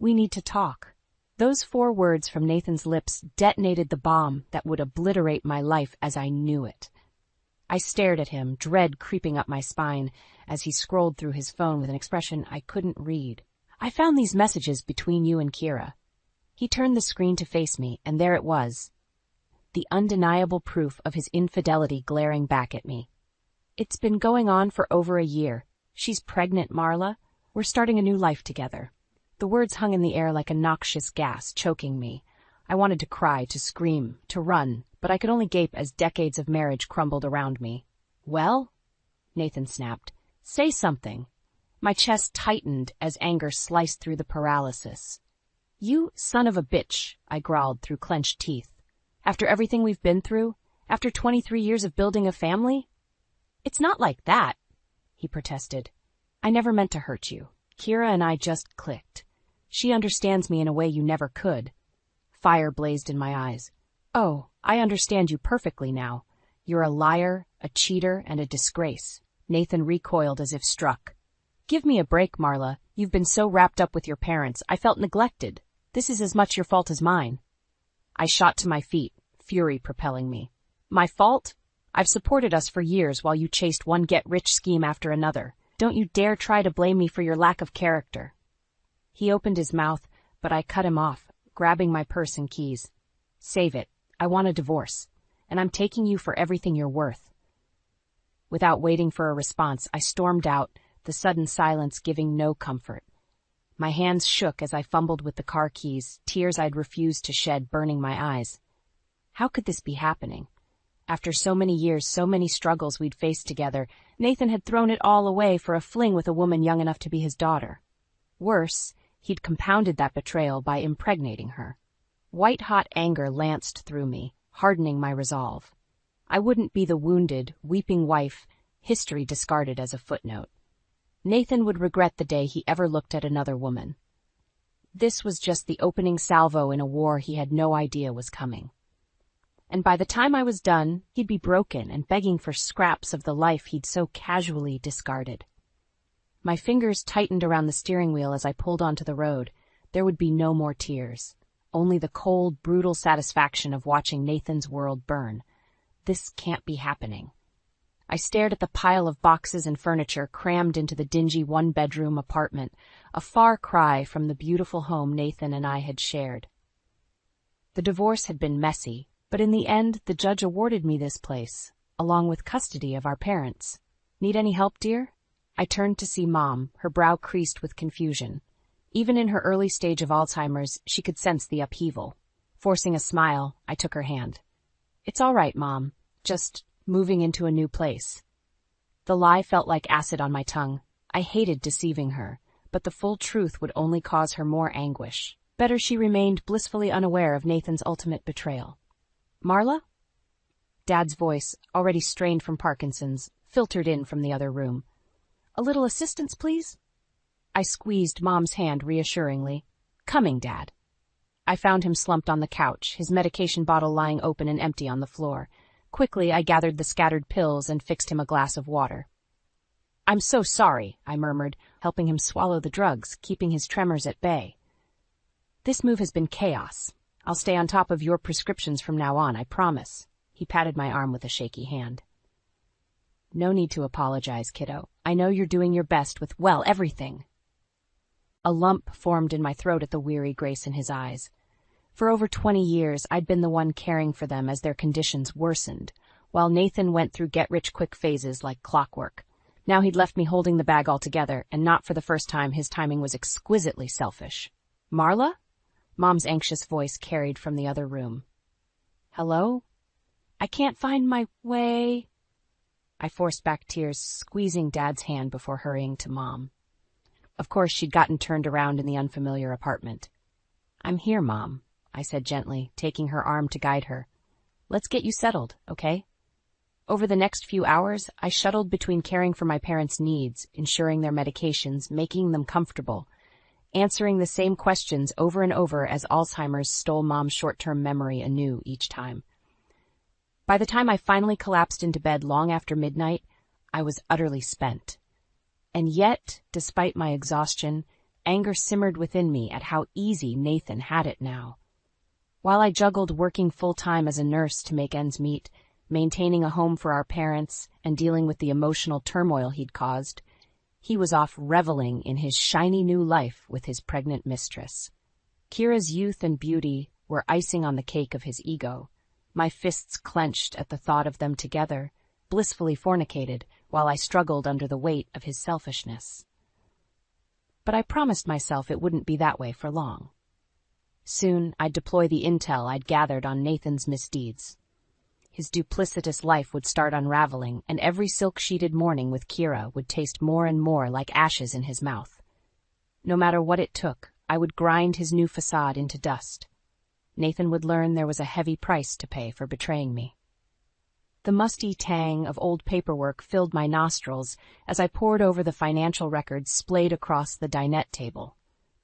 We need to talk. Those 4 words from Nathan's lips detonated the bomb that would obliterate my life as I knew it. I stared at him, dread creeping up my spine, as he scrolled through his phone with an expression I couldn't read. I found these messages between you and Kira. He turned the screen to face me, and there it was. The undeniable proof of his infidelity glaring back at me. It's been going on for over a year. She's pregnant, Marla. We're starting a new life together. The words hung in the air like a noxious gas, choking me. I wanted to cry, to scream, to run, but I could only gape as decades of marriage crumbled around me. Well? Nathan snapped. Say something. My chest tightened as anger sliced through the paralysis. You son of a bitch, I growled through clenched teeth. After everything we've been through? After 23 years of building a family? It's not like that, he protested. I never meant to hurt you. Kira and I just clicked. She understands me in a way you never could. Fire blazed in my eyes. Oh, I understand you perfectly now. You're a liar, a cheater, and a disgrace. Nathan recoiled as if struck. Give me a break, Marla. You've been so wrapped up with your parents, I felt neglected. This is as much your fault as mine. I shot to my feet, fury propelling me. My fault? I've supported us for years while you chased one get-rich scheme after another. Don't you dare try to blame me for your lack of character. He opened his mouth, but I cut him off, grabbing my purse and keys. Save it. I want a divorce, and I'm taking you for everything you're worth. Without waiting for a response, I stormed out, the sudden silence giving no comfort. My hands shook as I fumbled with the car keys, tears I'd refused to shed burning my eyes. How could this be happening? After so many years, so many struggles we'd faced together, Nathan had thrown it all away for a fling with a woman young enough to be his daughter. Worse, he'd compounded that betrayal by impregnating her. White-hot anger lanced through me, hardening my resolve. I wouldn't be the wounded, weeping wife history discarded as a footnote. Nathan would regret the day he ever looked at another woman. This was just the opening salvo in a war he had no idea was coming. And by the time I was done, he'd be broken and begging for scraps of the life he'd so casually discarded. My fingers tightened around the steering wheel as I pulled onto the road. There would be no more tears, only the cold, brutal satisfaction of watching Nathan's world burn. This can't be happening. I stared at the pile of boxes and furniture crammed into the dingy one-bedroom apartment, a far cry from the beautiful home Nathan and I had shared. The divorce had been messy, but in the end, the judge awarded me this place, along with custody of our parents. Need any help, dear? I turned to see Mom, her brow creased with confusion. Even in her early stage of Alzheimer's, she could sense the upheaval. Forcing a smile, I took her hand. It's all right, Mom. Just moving into a new place. The lie felt like acid on my tongue. I hated deceiving her, but the full truth would only cause her more anguish. Better she remained blissfully unaware of Nathan's ultimate betrayal. Marla? Dad's voice, already strained from Parkinson's, filtered in from the other room. A little assistance, please? I squeezed Mom's hand reassuringly. Coming, Dad. I found him slumped on the couch, his medication bottle lying open and empty on the floor. Quickly, I gathered the scattered pills and fixed him a glass of water. I'm so sorry, I murmured, helping him swallow the drugs, keeping his tremors at bay. This move has been chaos. I'll stay on top of your prescriptions from now on, I promise. He patted my arm with a shaky hand. No need to apologize, kiddo. I know you're doing your best with, well, everything. A lump formed in my throat at the weary grace in his eyes. For over 20 years, I'd been the one caring for them as their conditions worsened, while Nathan went through get-rich-quick phases like clockwork. Now he'd left me holding the bag altogether, and not for the first time his timing was exquisitely selfish. Marla? Mom's anxious voice carried from the other room. Hello? I can't find my way. I forced back tears, squeezing Dad's hand before hurrying to Mom. Of course, she'd gotten turned around in the unfamiliar apartment. I'm here, Mom, I said gently, taking her arm to guide her. Let's get you settled, okay? Over the next few hours, I shuttled between caring for my parents' needs, ensuring their medications, making them comfortable, answering the same questions over and over as Alzheimer's stole Mom's short-term memory anew each time. By the time I finally collapsed into bed long after midnight, I was utterly spent. And yet, despite my exhaustion, Anger simmered within me at how easy Nathan had it now. While I juggled working full-time as a nurse to make ends meet, maintaining a home for our parents, and dealing with the emotional turmoil he'd caused, he was off reveling in his shiny new life with his pregnant mistress. Kira's youth and beauty were icing on the cake of his ego. My fists clenched at the thought of them together, blissfully fornicated, while I struggled under the weight of his selfishness. But I promised myself it wouldn't be that way for long. Soon I'd deploy the intel I'd gathered on Nathan's misdeeds. His duplicitous life would start unraveling, and every silk-sheeted morning with Kira would taste more and more like ashes in his mouth. No matter what it took, I would grind his new facade into dust. Nathan would learn there was a heavy price to pay for betraying me. The musty tang of old paperwork filled my nostrils as I pored over the financial records splayed across the dinette table.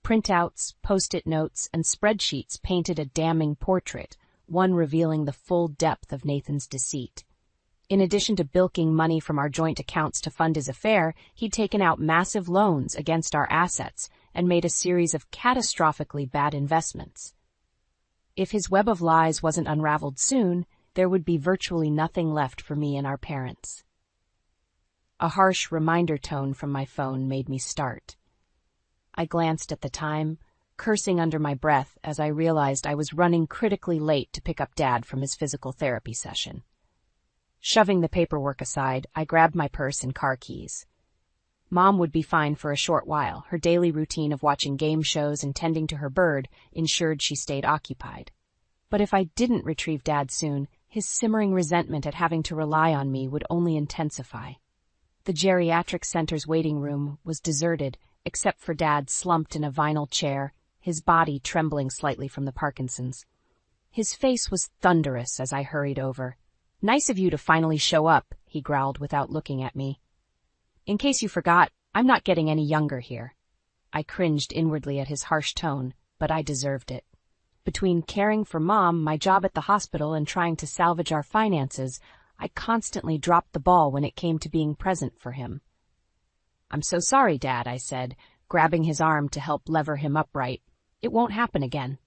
Printouts, post-it notes, and spreadsheets painted a damning portrait, one revealing the full depth of Nathan's deceit. In addition to bilking money from our joint accounts to fund his affair, he'd taken out massive loans against our assets and made a series of catastrophically bad investments. If his web of lies wasn't unraveled soon, there would be virtually nothing left for me and our parents. A harsh reminder tone from my phone made me start. I glanced at the time, cursing under my breath as I realized I was running critically late to pick up Dad from his physical therapy session. Shoving the paperwork aside, I grabbed my purse and car keys. Mom would be fine for a short while. Her daily routine of watching game shows and tending to her bird ensured she stayed occupied. But if I didn't retrieve Dad soon, his simmering resentment at having to rely on me would only intensify. The geriatric center's waiting room was deserted, except for Dad slumped in a vinyl chair, his body trembling slightly from the Parkinson's. His face was thunderous as I hurried over. "Nice of you to finally show up," he growled without looking at me. "In case you forgot, I'm not getting any younger here." I cringed inwardly at his harsh tone, but I deserved it. Between caring for Mom, my job at the hospital, and trying to salvage our finances, I constantly dropped the ball when it came to being present for him. "I'm so sorry, Dad," I said, grabbing his arm to help lever him upright. "It won't happen again."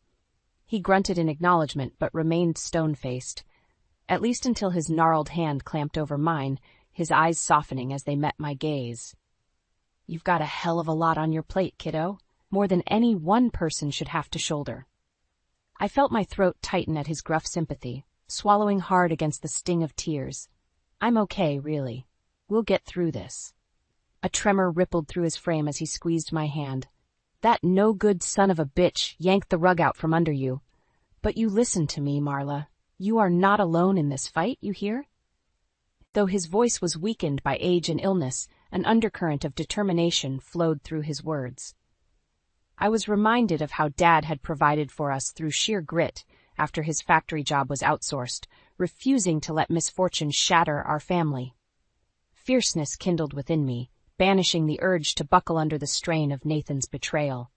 He grunted in acknowledgement but remained stone-faced, at least until his gnarled hand clamped over mine, his eyes softening as they met my gaze. "You've got a hell of a lot on your plate, kiddo, more than any one person should have to shoulder." I felt my throat tighten at his gruff sympathy, swallowing hard against the sting of tears. "I'm okay, really. We'll get through this." A tremor rippled through his frame as he squeezed my hand. "That no-good son of a bitch yanked the rug out from under you. But you listen to me, Marla. You are not alone in this fight, you hear?" Though his voice was weakened by age and illness, an undercurrent of determination flowed through his words. I was reminded of how Dad had provided for us through sheer grit after his factory job was outsourced, refusing to let misfortune shatter our family. Fierceness kindled within me, banishing the urge to buckle under the strain of Nathan's betrayal.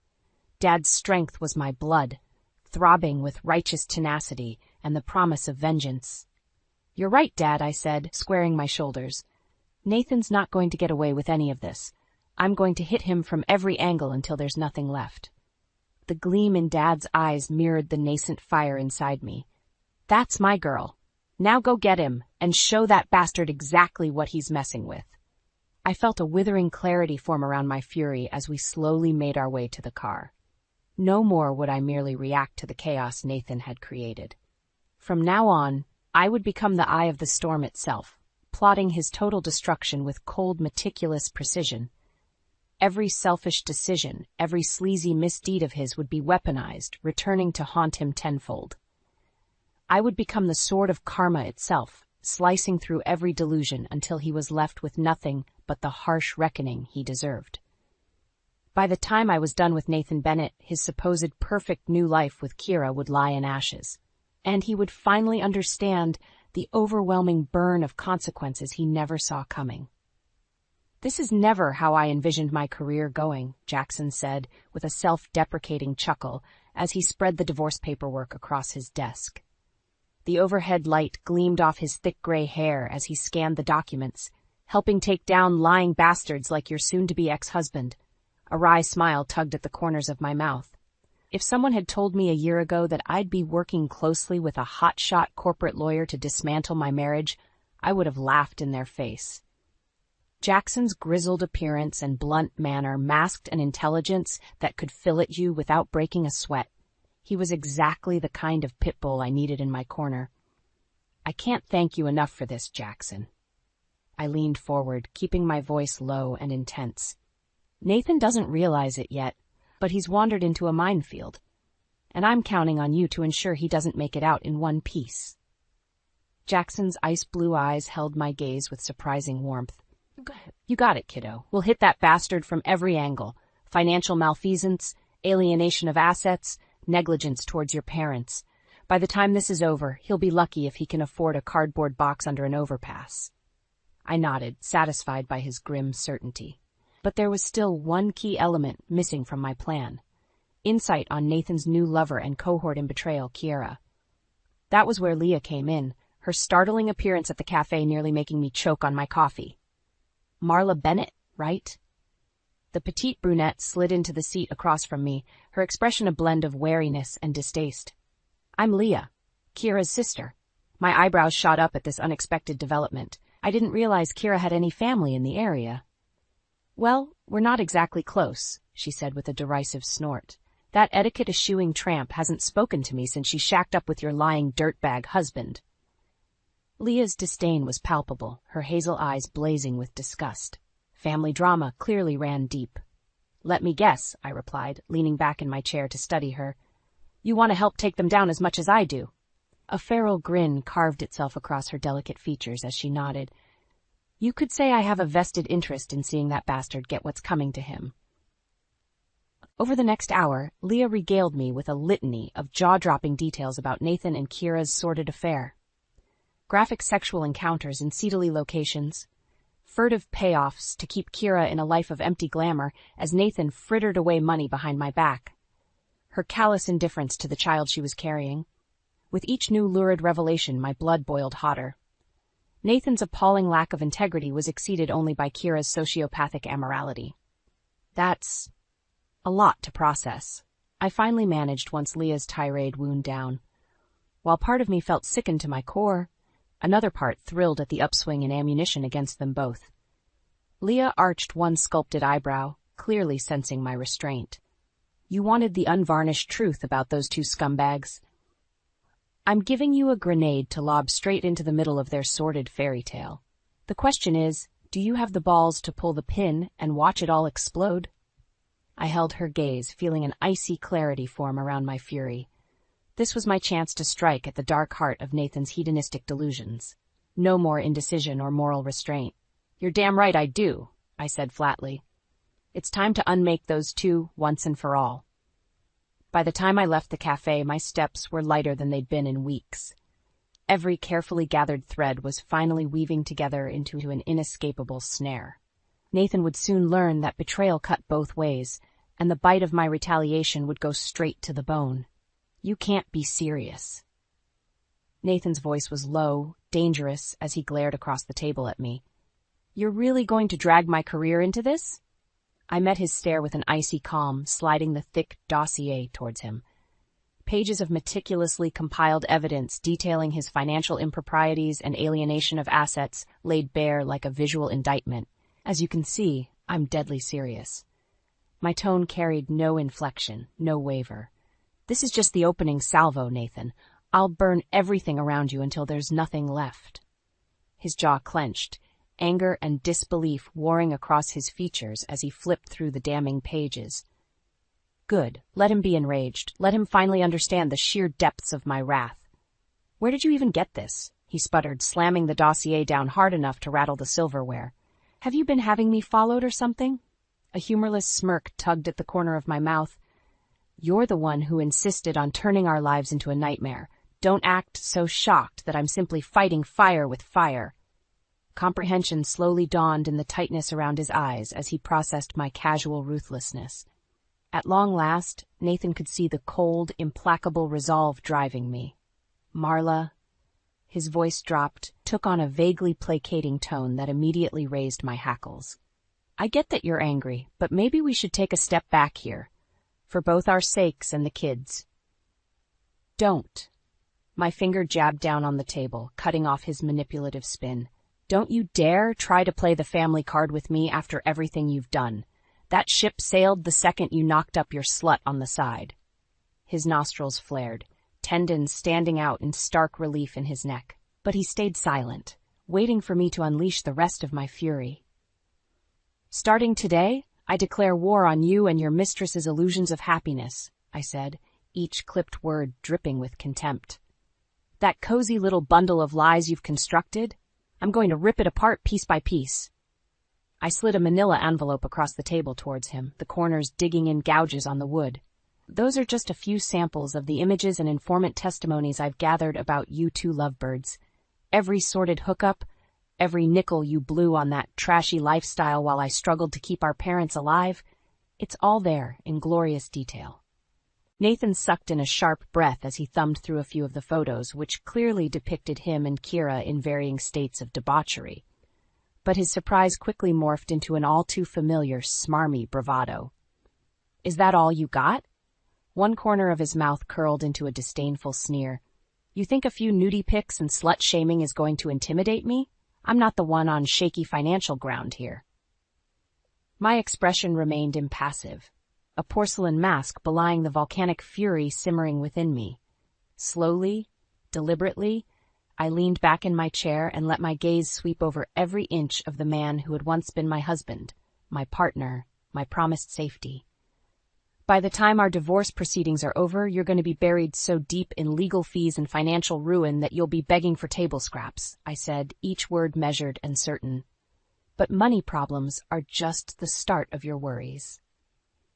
Dad's strength was my blood, throbbing with righteous tenacity and the promise of vengeance. "You're right, Dad," I said, squaring my shoulders. "Nathan's not going to get away with any of this. I'm going to hit him from every angle until there's nothing left." The gleam in Dad's eyes mirrored the nascent fire inside me. "That's my girl. Now go get him and show that bastard exactly what he's messing with." I felt a withering clarity form around my fury as we slowly made our way to the car. No more would I merely react to the chaos Nathan had created. From now on, I would become the eye of the storm itself, plotting his total destruction with cold, meticulous precision. Every selfish decision, every sleazy misdeed of his would be weaponized, returning to haunt him tenfold. I would become the sword of karma itself, slicing through every delusion until he was left with nothing but the harsh reckoning he deserved. By the time I was done with Nathan Bennett, his supposed perfect new life with Kira would lie in ashes, and he would finally understand the overwhelming burn of consequences he never saw coming. "This is never how I envisioned my career going," Jackson said with a self-deprecating chuckle as he spread the divorce paperwork across his desk. The overhead light gleamed off his thick gray hair as he scanned the documents, "helping take down lying bastards like your soon-to-be ex-husband. A wry smile tugged at the corners of my mouth. If someone had told me a year ago that I'd be working closely with a hotshot corporate lawyer to dismantle my marriage, I would have laughed in their face. Jackson's grizzled appearance and blunt manner masked an intelligence that could fillet you without breaking a sweat. He was exactly the kind of pit bull I needed in my corner. I can't thank you enough for this, Jackson. I leaned forward, keeping my voice low and intense. Nathan doesn't realize it yet, but he's wandered into a minefield, and I'm counting on you to ensure he doesn't make it out in one piece. Jackson's ice-blue eyes held my gaze with surprising warmth. You got it, kiddo. We'll hit that bastard from every angle. Financial malfeasance, alienation of assets, negligence towards your parents. By the time this is over, he'll be lucky if he can afford a cardboard box under an overpass. I nodded, satisfied by his grim certainty. But there was still one key element missing from my plan. Insight on Nathan's new lover and cohort in betrayal, Kiera. That was where Leah came in, her startling appearance at the cafe nearly making me choke on my coffee. Marla Bennett, right? The petite brunette slid into the seat across from me, her expression a blend of wariness and distaste. I'm Leah, Kiera's sister. My eyebrows shot up at this unexpected development. I didn't realize Kiera had any family in the area. Well, we're not exactly close, she said with a derisive snort. That etiquette-eschewing tramp hasn't spoken to me since she shacked up with your lying dirtbag husband. Leah's disdain was palpable, her hazel eyes blazing with disgust. Family drama clearly ran deep. Let me guess, I replied, leaning back in my chair to study her. You want to help take them down as much as I do. A feral grin carved itself across her delicate features as she nodded. You could say I have a vested interest in seeing that bastard get what's coming to him. Over the next hour, Leah regaled me with a litany of jaw-dropping details about Nathan and Kiera's sordid affair. Graphic sexual encounters in seedily locations, furtive payoffs to keep Kiera in a life of empty glamour as Nathan frittered away money behind my back, her callous indifference to the child she was carrying. With each new lurid revelation, my blood boiled hotter. Nathan's appalling lack of integrity was exceeded only by Kiera's sociopathic amorality. That's a lot to process. I finally managed once Leah's tirade wound down. While part of me felt sickened to my core, another part thrilled at the upswing in ammunition against them both. Leah arched one sculpted eyebrow, clearly sensing my restraint. You wanted the unvarnished truth about those two scumbags. I'm giving you a grenade to lob straight into the middle of their sordid fairy tale. The question is, do you have the balls to pull the pin and watch it all explode? I held her gaze, feeling an icy clarity form around my fury. This was my chance to strike at the dark heart of Nathan's hedonistic delusions. No more indecision or moral restraint. You're damn right I do, I said flatly. It's time to unmake those two once and for all. By the time I left the cafe, my steps were lighter than they'd been in weeks. Every carefully gathered thread was finally weaving together into an inescapable snare. Nathan would soon learn that betrayal cut both ways, and the bite of my retaliation would go straight to the bone. You can't be serious. Nathan's voice was low, dangerous, as he glared across the table at me. You're really going to drag my career into this? I met his stare with an icy calm, sliding the thick dossier towards him. Pages of meticulously compiled evidence detailing his financial improprieties and alienation of assets laid bare like a visual indictment. As you can see, I'm deadly serious. My tone carried no inflection, no waver. This is just the opening salvo, Nathan. I'll burn everything around you until there's nothing left. His jaw clenched, anger and disbelief warring across his features as he flipped through the damning pages. Good. Let him be enraged. Let him finally understand the sheer depths of my wrath. Where did you even get this? He sputtered, slamming the dossier down hard enough to rattle the silverware. Have you been having me followed or something? A humorless smirk tugged at the corner of my mouth. You're the one who insisted on turning our lives into a nightmare. Don't act so shocked that I'm simply fighting fire with fire. Comprehension slowly dawned in the tightness around his eyes as he processed my casual ruthlessness. At long last, Nathan could see the cold, implacable resolve driving me. Marla. His voice dropped, took on a vaguely placating tone that immediately raised my hackles. I get that you're angry, but maybe we should take a step back here. For both our sakes and the kids. Don't. My finger jabbed down on the table, cutting off his manipulative spin. Don't you dare try to play the family card with me after everything you've done. That ship sailed the second you knocked up your slut on the side. His nostrils flared, tendons standing out in stark relief in his neck. But he stayed silent, waiting for me to unleash the rest of my fury. Starting today, I declare war on you and your mistress's illusions of happiness, I said, each clipped word dripping with contempt. That cozy little bundle of lies you've constructed, I'm going to rip it apart piece by piece. I slid a manila envelope across the table towards him, the corners digging in gouges on the wood. Those are just a few samples of the images and informant testimonies I've gathered about you two lovebirds. Every sordid hookup, every nickel you blew on that trashy lifestyle while I struggled to keep our parents alive, it's all there in glorious detail. Nathan sucked in a sharp breath as he thumbed through a few of the photos, which clearly depicted him and Kira in varying states of debauchery. But his surprise quickly morphed into an all-too-familiar, smarmy bravado. Is that all you got? One corner of his mouth curled into a disdainful sneer. You think a few nudie pics and slut-shaming is going to intimidate me? I'm not the one on shaky financial ground here. My expression remained impassive, a porcelain mask belying the volcanic fury simmering within me. Slowly, deliberately, I leaned back in my chair and let my gaze sweep over every inch of the man who had once been my husband, my partner, my promised safety. By the time our divorce proceedings are over, you're going to be buried so deep in legal fees and financial ruin that you'll be begging for table scraps, I said, each word measured and certain. But money problems are just the start of your worries.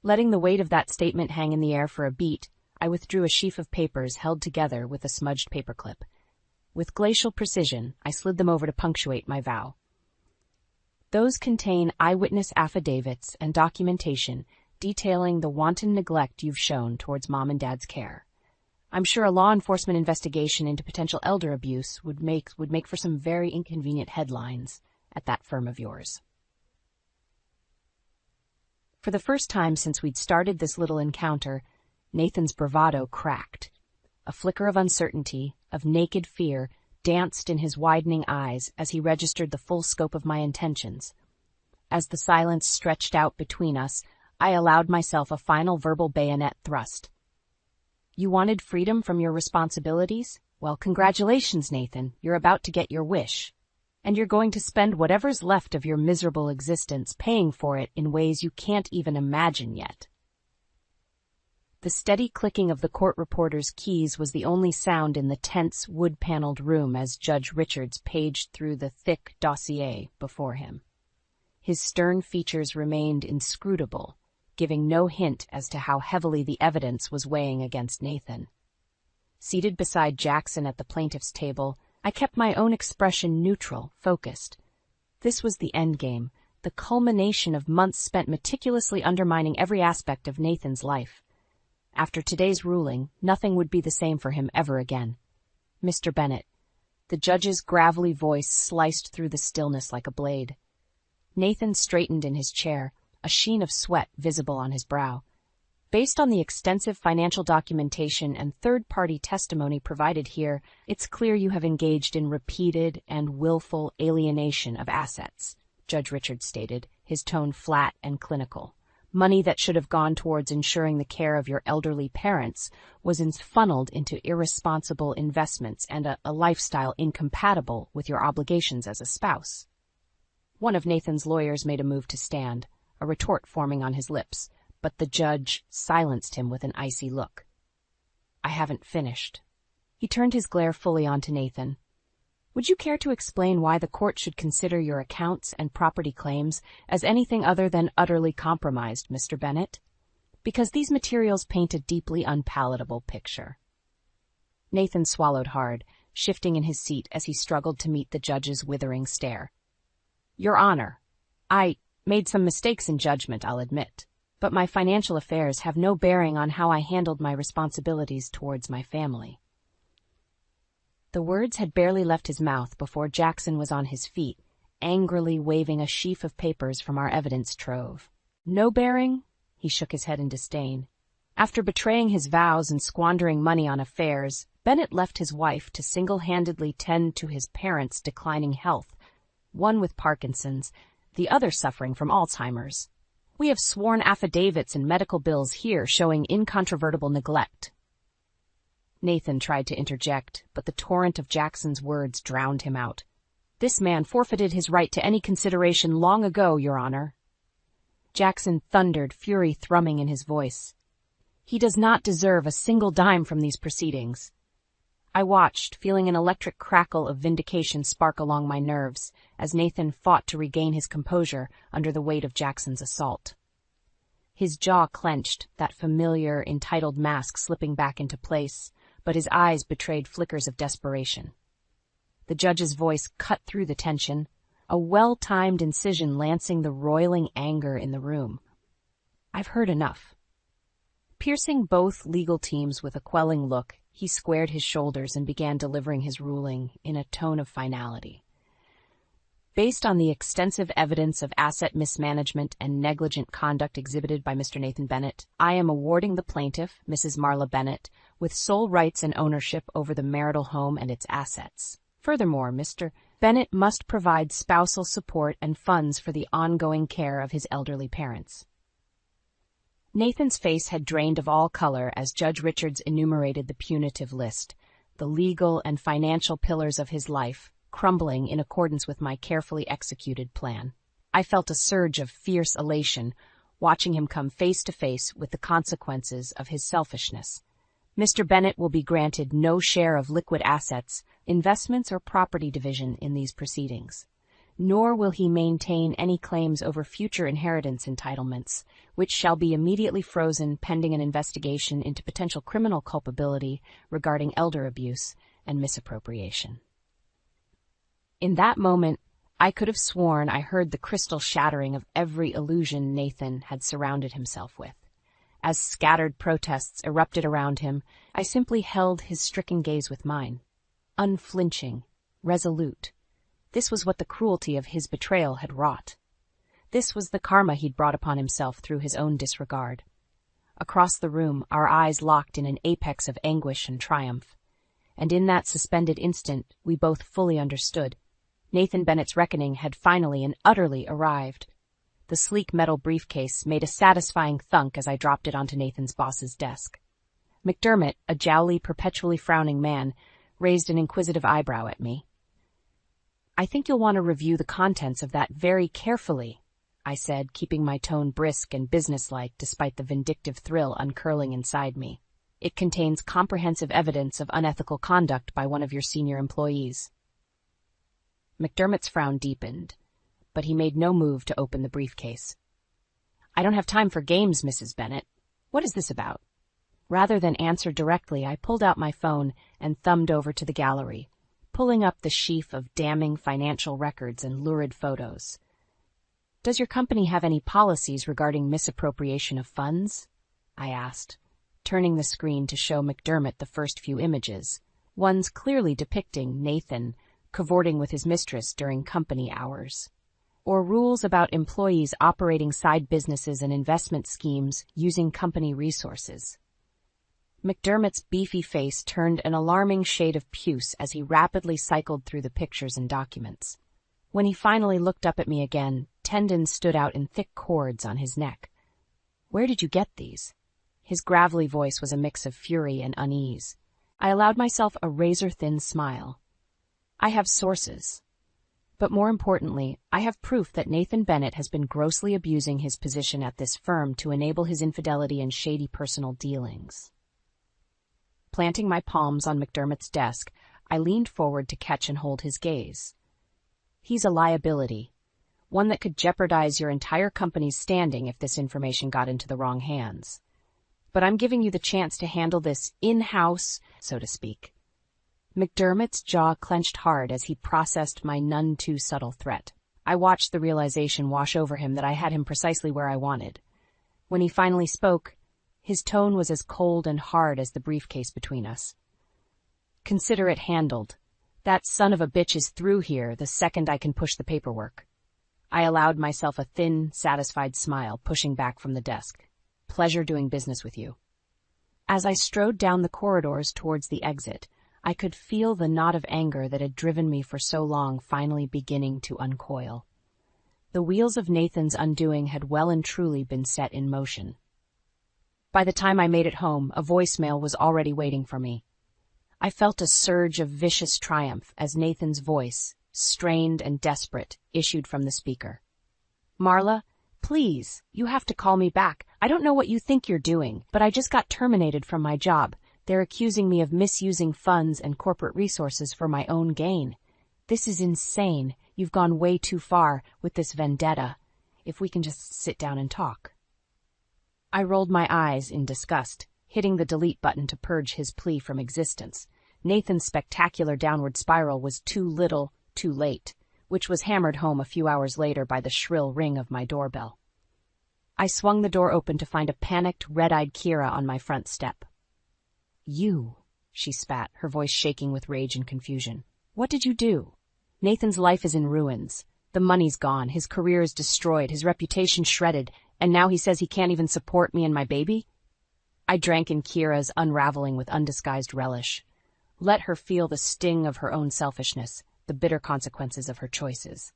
Letting the weight of that statement hang in the air for a beat, I withdrew a sheaf of papers held together with a smudged paperclip. With glacial precision, I slid them over to punctuate my vow. Those contain eyewitness affidavits and documentation detailing the wanton neglect you've shown towards Mom and Dad's care. I'm sure a law enforcement investigation into potential elder abuse would make for some very inconvenient headlines at that firm of yours. For the first time since we'd started this little encounter, Nathan's bravado cracked. A flicker of uncertainty, of naked fear, danced in his widening eyes as he registered the full scope of my intentions. As the silence stretched out between us, I allowed myself a final verbal bayonet thrust. You wanted freedom from your responsibilities? Well, congratulations, Nathan. You're about to get your wish. And you're going to spend whatever's left of your miserable existence paying for it in ways you can't even imagine yet. The steady clicking of the court reporter's keys was the only sound in the tense, wood-paneled room as Judge Richards paged through the thick dossier before him. His stern features remained inscrutable, giving no hint as to how heavily the evidence was weighing against Nathan. Seated beside Jackson at the plaintiff's table, I kept my own expression neutral, focused. This was the endgame, the culmination of months spent meticulously undermining every aspect of Nathan's life. After today's ruling, nothing would be the same for him ever again. Mr. Bennett. The judge's gravelly voice sliced through the stillness like a blade. Nathan straightened in his chair, a sheen of sweat visible on his brow. Based on the extensive financial documentation and third-party testimony provided here, it's clear you have engaged in repeated and willful alienation of assets, Judge Richards stated, his tone flat and clinical. Money that should have gone towards ensuring the care of your elderly parents was funneled into irresponsible investments and a lifestyle incompatible with your obligations as a spouse. One of Nathan's lawyers made a move to stand, a retort forming on his lips, but the judge silenced him with an icy look. I haven't finished. He turned his glare fully onto Nathan. Would you care to explain why the court should consider your accounts and property claims as anything other than utterly compromised, Mr. Bennett? Because these materials paint a deeply unpalatable picture. Nathan swallowed hard, shifting in his seat as he struggled to meet the judge's withering stare. Your Honor, I made some mistakes in judgment, I'll admit, but my financial affairs have no bearing on how I handled my responsibilities towards my family. The words had barely left his mouth before Jackson was on his feet, angrily waving a sheaf of papers from our evidence trove. No bearing? He shook his head in disdain. After betraying his vows and squandering money on affairs, Bennett left his wife to single-handedly tend to his parents' declining health, one with Parkinson's, the other suffering from Alzheimer's. We have sworn affidavits and medical bills here showing incontrovertible neglect. Nathan tried to interject, but the torrent of Jackson's words drowned him out. This man forfeited his right to any consideration long ago, Your Honor. Jackson thundered, fury thrumming in his voice. He does not deserve a single dime from these proceedings. I watched, feeling an electric crackle of vindication spark along my nerves, as Nathan fought to regain his composure under the weight of Jackson's assault. His jaw clenched, that familiar, entitled mask slipping back into place, but his eyes betrayed flickers of desperation. The judge's voice cut through the tension, a well-timed incision lancing the roiling anger in the room. I've heard enough. Piercing both legal teams with a quelling look, he squared his shoulders and began delivering his ruling in a tone of finality. Based on the extensive evidence of asset mismanagement and negligent conduct exhibited by Mr. Nathan Bennett, I am awarding the plaintiff, Mrs. Marla Bennett, with sole rights and ownership over the marital home and its assets. Furthermore, Mr. Bennett must provide spousal support and funds for the ongoing care of his elderly parents. Nathan's face had drained of all color as Judge Richards enumerated the punitive list, the legal and financial pillars of his life, crumbling in accordance with my carefully executed plan. I felt a surge of fierce elation, watching him come face to face with the consequences of his selfishness. Mr. Bennett will be granted no share of liquid assets, investments, or property division in these proceedings. Nor will he maintain any claims over future inheritance entitlements, which shall be immediately frozen pending an investigation into potential criminal culpability regarding elder abuse and misappropriation. In that moment, I could have sworn I heard the crystal shattering of every illusion Nathan had surrounded himself with. As scattered protests erupted around him, I simply held his stricken gaze with mine. Unflinching, resolute. This was what the cruelty of his betrayal had wrought. This was the karma he'd brought upon himself through his own disregard. Across the room, our eyes locked in an apex of anguish and triumph. And in that suspended instant, we both fully understood. Nathan Bennett's reckoning had finally and utterly arrived. The sleek metal briefcase made a satisfying thunk as I dropped it onto Nathan's boss's desk. McDermott, a jowly, perpetually frowning man, raised an inquisitive eyebrow at me. I think you'll want to review the contents of that very carefully, I said, keeping my tone brisk and businesslike despite the vindictive thrill uncurling inside me. It contains comprehensive evidence of unethical conduct by one of your senior employees. McDermott's frown deepened, but he made no move to open the briefcase. I don't have time for games, Mrs. Bennett. What is this about? Rather than answer directly, I pulled out my phone and thumbed over to the gallery, pulling up the sheaf of damning financial records and lurid photos. Does your company have any policies regarding misappropriation of funds? I asked, turning the screen to show McDermott the first few images, ones clearly depicting Nathan cavorting with his mistress during company hours. Or rules about employees operating side businesses and investment schemes using company resources. McDermott's beefy face turned an alarming shade of puce as he rapidly cycled through the pictures and documents. When he finally looked up at me again, tendons stood out in thick cords on his neck. Where did you get these? His gravelly voice was a mix of fury and unease. I allowed myself a razor-thin smile. I have sources. But more importantly, I have proof that Nathan Bennett has been grossly abusing his position at this firm to enable his infidelity and shady personal dealings. Planting my palms on McDermott's desk, I leaned forward to catch and hold his gaze. He's a liability, one that could jeopardize your entire company's standing if this information got into the wrong hands. But I'm giving you the chance to handle this in-house, so to speak. McDermott's jaw clenched hard as he processed my none-too-subtle threat. I watched the realization wash over him that I had him precisely where I wanted. When he finally spoke, his tone was as cold and hard as the briefcase between us. Consider it handled. That son of a bitch is through here the second I can push the paperwork. I allowed myself a thin, satisfied smile, pushing back from the desk. Pleasure doing business with you. As I strode down the corridors towards the exit, I could feel the knot of anger that had driven me for so long finally beginning to uncoil. The wheels of Nathan's undoing had well and truly been set in motion. By the time I made it home, a voicemail was already waiting for me. I felt a surge of vicious triumph as Nathan's voice, strained and desperate, issued from the speaker. Marla, please, you have to call me back. I don't know what you think you're doing, but I just got terminated from my job. They're accusing me of misusing funds and corporate resources for my own gain. This is insane. You've gone way too far with this vendetta. If we can just sit down and talk. I rolled my eyes in disgust, hitting the delete button to purge his plea from existence. Nathan's spectacular downward spiral was too little, too late, which was hammered home a few hours later by the shrill ring of my doorbell. I swung the door open to find a panicked, red-eyed Kira on my front step. You, she spat, her voice shaking with rage and confusion. What did you do? Nathan's life is in ruins. The money's gone, his career is destroyed, his reputation shredded, and now he says he can't even support me and my baby? I drank in Kira's unraveling with undisguised relish. Let her feel the sting of her own selfishness, the bitter consequences of her choices.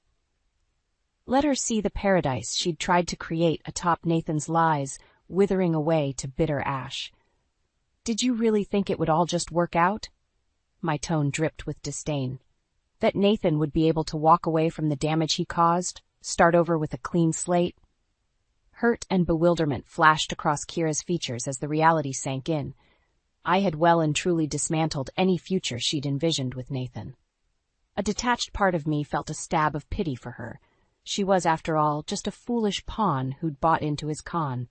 Let her see the paradise she'd tried to create atop Nathan's lies, withering away to bitter ash. Did you really think it would all just work out? My tone dripped with disdain. That Nathan would be able to walk away from the damage he caused, start over with a clean slate? Hurt and bewilderment flashed across Kira's features as the reality sank in. I had well and truly dismantled any future she'd envisioned with Nathan. A detached part of me felt a stab of pity for her. She was, after all, just a foolish pawn who'd bought into his con.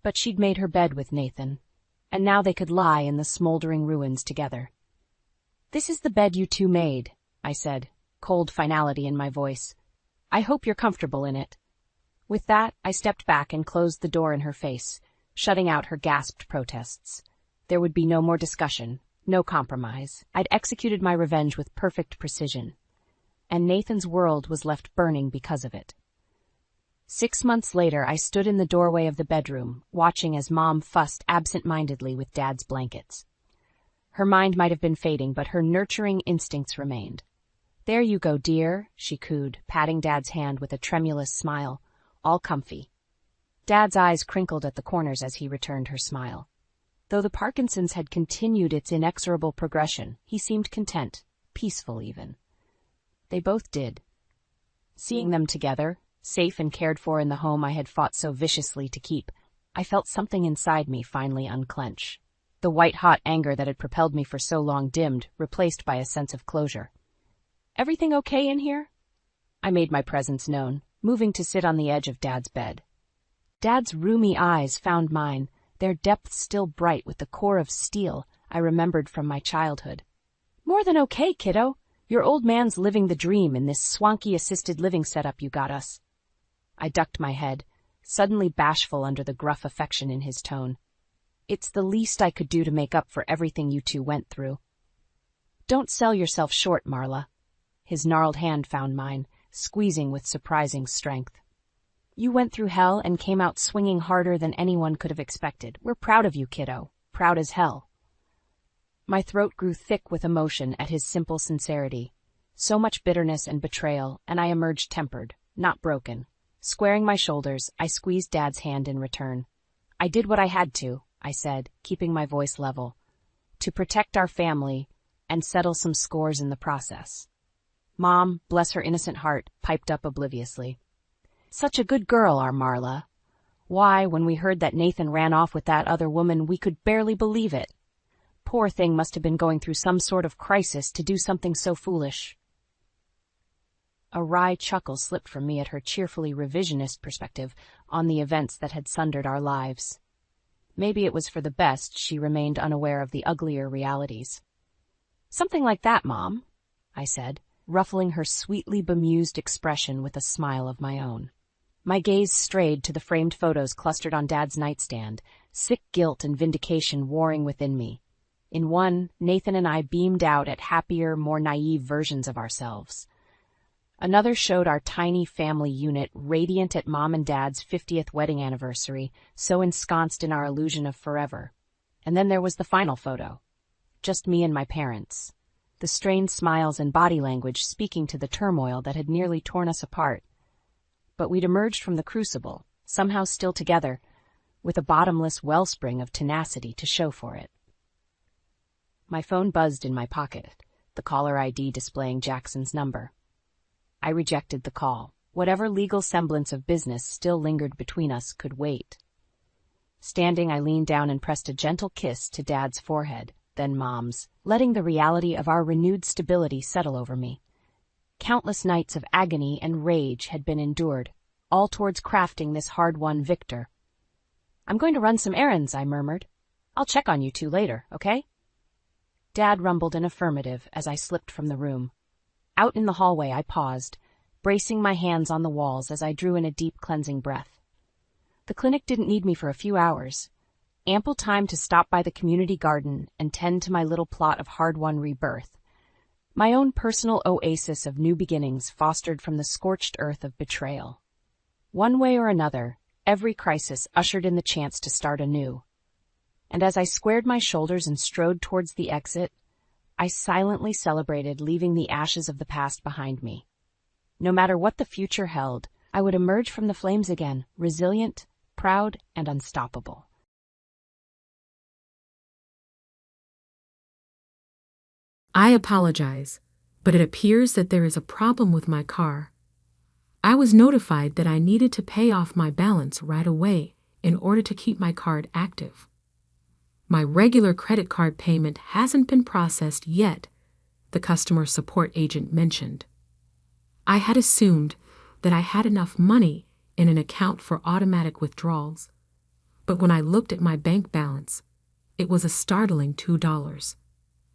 But she'd made her bed with Nathan, and now they could lie in the smoldering ruins together. This is the bed you two made, I said, cold finality in my voice. I hope you're comfortable in it. With that, I stepped back and closed the door in her face, shutting out her gasped protests. There would be no more discussion, no compromise. I'd executed my revenge with perfect precision, and Nathan's world was left burning because of it. 6 months later, I stood in the doorway of the bedroom, watching as Mom fussed absent-mindedly with Dad's blankets. Her mind might have been fading, but her nurturing instincts remained. There you go, dear, she cooed, patting Dad's hand with a tremulous smile. All comfy. Dad's eyes crinkled at the corners as he returned her smile. Though the Parkinson's had continued its inexorable progression, he seemed content, peaceful even. They both did. Seeing them together, safe and cared for in the home I had fought so viciously to keep, I felt something inside me finally unclench. The white-hot anger that had propelled me for so long dimmed, replaced by a sense of closure. Everything okay in here? I made my presence known, moving to sit on the edge of Dad's bed. Dad's roomy eyes found mine, their depths still bright with the core of steel I remembered from my childhood. More than okay, kiddo. Your old man's living the dream in this swanky assisted living setup you got us. I ducked my head, suddenly bashful under the gruff affection in his tone. It's the least I could do to make up for everything you two went through. Don't sell yourself short, Marla. His gnarled hand found mine, squeezing with surprising strength. You went through hell and came out swinging harder than anyone could have expected. We're proud of you, kiddo. Proud as hell. My throat grew thick with emotion at his simple sincerity. So much bitterness and betrayal, and I emerged tempered, not broken. Squaring my shoulders, I squeezed Dad's hand in return. I did what I had to, I said, keeping my voice level, to protect our family and settle some scores in the process. Mom, bless her innocent heart, piped up obliviously. Such a good girl, our Marla. Why, when we heard that Nathan ran off with that other woman, we could barely believe it. Poor thing must have been going through some sort of crisis to do something so foolish. A wry chuckle slipped from me at her cheerfully revisionist perspective on the events that had sundered our lives. Maybe it was for the best she remained unaware of the uglier realities. Something like that, Mom, I said, ruffling her sweetly bemused expression with a smile of my own. My gaze strayed to the framed photos clustered on Dad's nightstand, sick guilt and vindication warring within me. In one, Nathan and I beamed out at happier, more naive versions of ourselves. Another showed our tiny family unit radiant at Mom and Dad's 50th wedding anniversary, so ensconced in our illusion of forever. And then there was the final photo. Just me and my parents. The strained smiles and body language speaking to the turmoil that had nearly torn us apart. But we'd emerged from the crucible, somehow still together, with a bottomless wellspring of tenacity to show for it. My phone buzzed in my pocket, the caller ID displaying Jackson's number. I rejected the call. Whatever legal semblance of business still lingered between us could wait. Standing, I leaned down and pressed a gentle kiss to Dad's forehead, then Mom's, letting the reality of our renewed stability settle over me. Countless nights of agony and rage had been endured, all towards crafting this hard-won victor. "I'm going to run some errands," I murmured. "I'll check on you two later, okay?" Dad rumbled an affirmative as I slipped from the room. Out in the hallway, I paused, bracing my hands on the walls as I drew in a deep cleansing breath. The clinic didn't need me for a few hours. Ample time to stop by the community garden and tend to my little plot of hard-won rebirth. My own personal oasis of new beginnings fostered from the scorched earth of betrayal. One way or another, every crisis ushered in the chance to start anew. And as I squared my shoulders and strode towards the exit, I silently celebrated leaving the ashes of the past behind me. No matter what the future held, I would emerge from the flames again, resilient, proud, and unstoppable. I apologize, but it appears that there is a problem with my car. I was notified that I needed to pay off my balance right away in order to keep my card active. My regular credit card payment hasn't been processed yet, the customer support agent mentioned. I had assumed that I had enough money in an account for automatic withdrawals, but when I looked at my bank balance, it was a startling $2.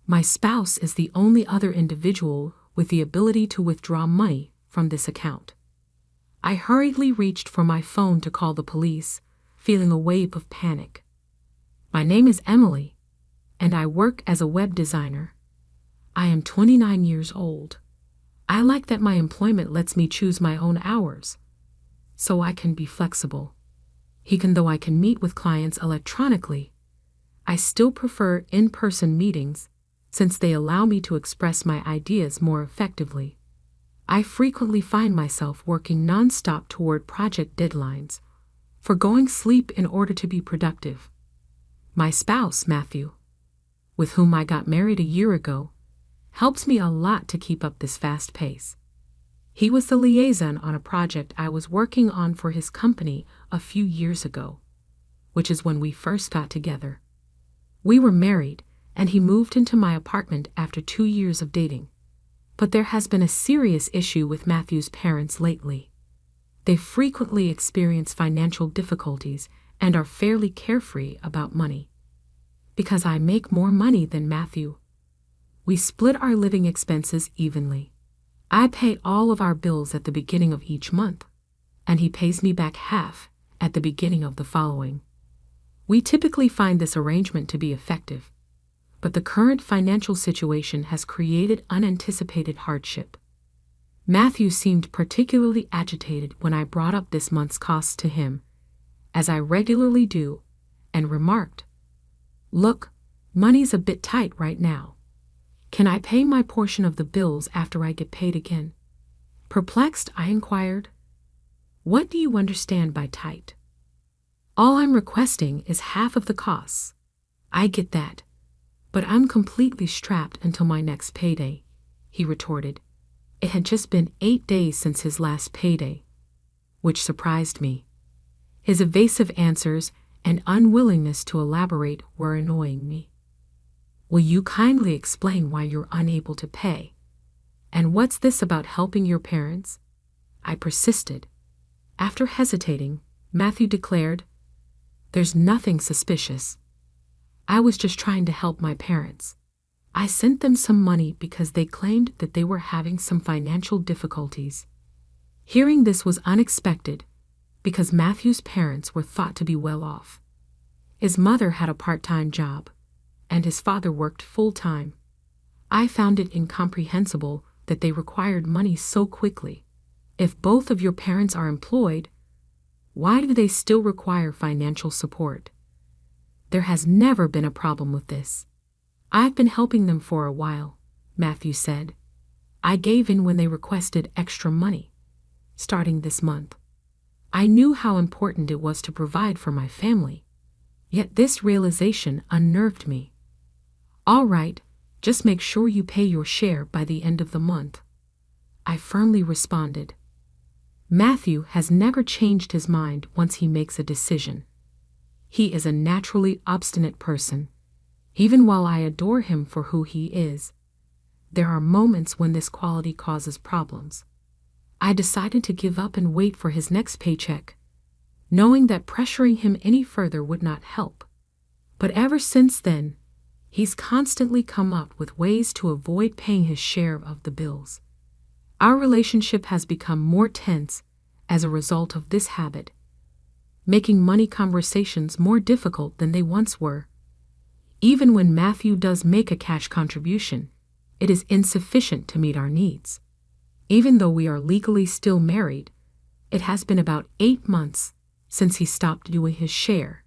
My spouse is the only other individual with the ability to withdraw money from this account. I hurriedly reached for my phone to call the police, feeling a wave of panic. My name is Emily, and I work as a web designer. I am 29 years old. I like that my employment lets me choose my own hours, so I can be flexible. Even though I can meet with clients electronically, I still prefer in-person meetings since they allow me to express my ideas more effectively. I frequently find myself working nonstop toward project deadlines, forgoing sleep in order to be productive. My spouse, Matthew, with whom I got married a year ago, helps me a lot to keep up this fast pace. He was the liaison on a project I was working on for his company a few years ago, which is when we first got together. We were married, and he moved into my apartment after 2 years of dating. But there has been a serious issue with Matthew's parents lately. They frequently experience financial difficulties and are fairly carefree about money. Because I make more money than Matthew, we split our living expenses evenly. I pay all of our bills at the beginning of each month, and he pays me back half at the beginning of the following. We typically find this arrangement to be effective, but the current financial situation has created unanticipated hardship. Matthew seemed particularly agitated when I brought up this month's costs to him, as I regularly do, and remarked, "Look, money's a bit tight right now. Can I pay my portion of the bills after I get paid again?" Perplexed, I inquired, "What do you understand by tight?" "All I'm requesting is half of the costs." "I get that, but I'm completely strapped until my next payday," he retorted. It had just been 8 days since his last payday, which surprised me. His evasive answers and unwillingness to elaborate were annoying me. "Will you kindly explain why you're unable to pay? And what's this about helping your parents?" I persisted. After hesitating, Matthew declared, "There's nothing suspicious. I was just trying to help my parents. I sent them some money because they claimed that they were having some financial difficulties." Hearing this was unexpected, because Matthew's parents were thought to be well off. His mother had a part-time job, and his father worked full-time. I found it incomprehensible that they required money so quickly. If both of your parents are employed, why do they still require financial support? There has never been a problem with this. I've been helping them for a while, Matthew said. I gave in when they requested extra money, starting this month. I knew how important it was to provide for my family, yet this realization unnerved me. All right, just make sure you pay your share by the end of the month, I firmly responded. Matthew has never changed his mind once he makes a decision. He is a naturally obstinate person. Even while I adore him for who he is, there are moments when this quality causes problems. I decided to give up and wait for his next paycheck, knowing that pressuring him any further would not help. But ever since then, he's constantly come up with ways to avoid paying his share of the bills. Our relationship has become more tense as a result of this habit, making money conversations more difficult than they once were. Even when Matthew does make a cash contribution, it is insufficient to meet our needs. Even though we are legally still married, it has been about 8 months since he stopped doing his share,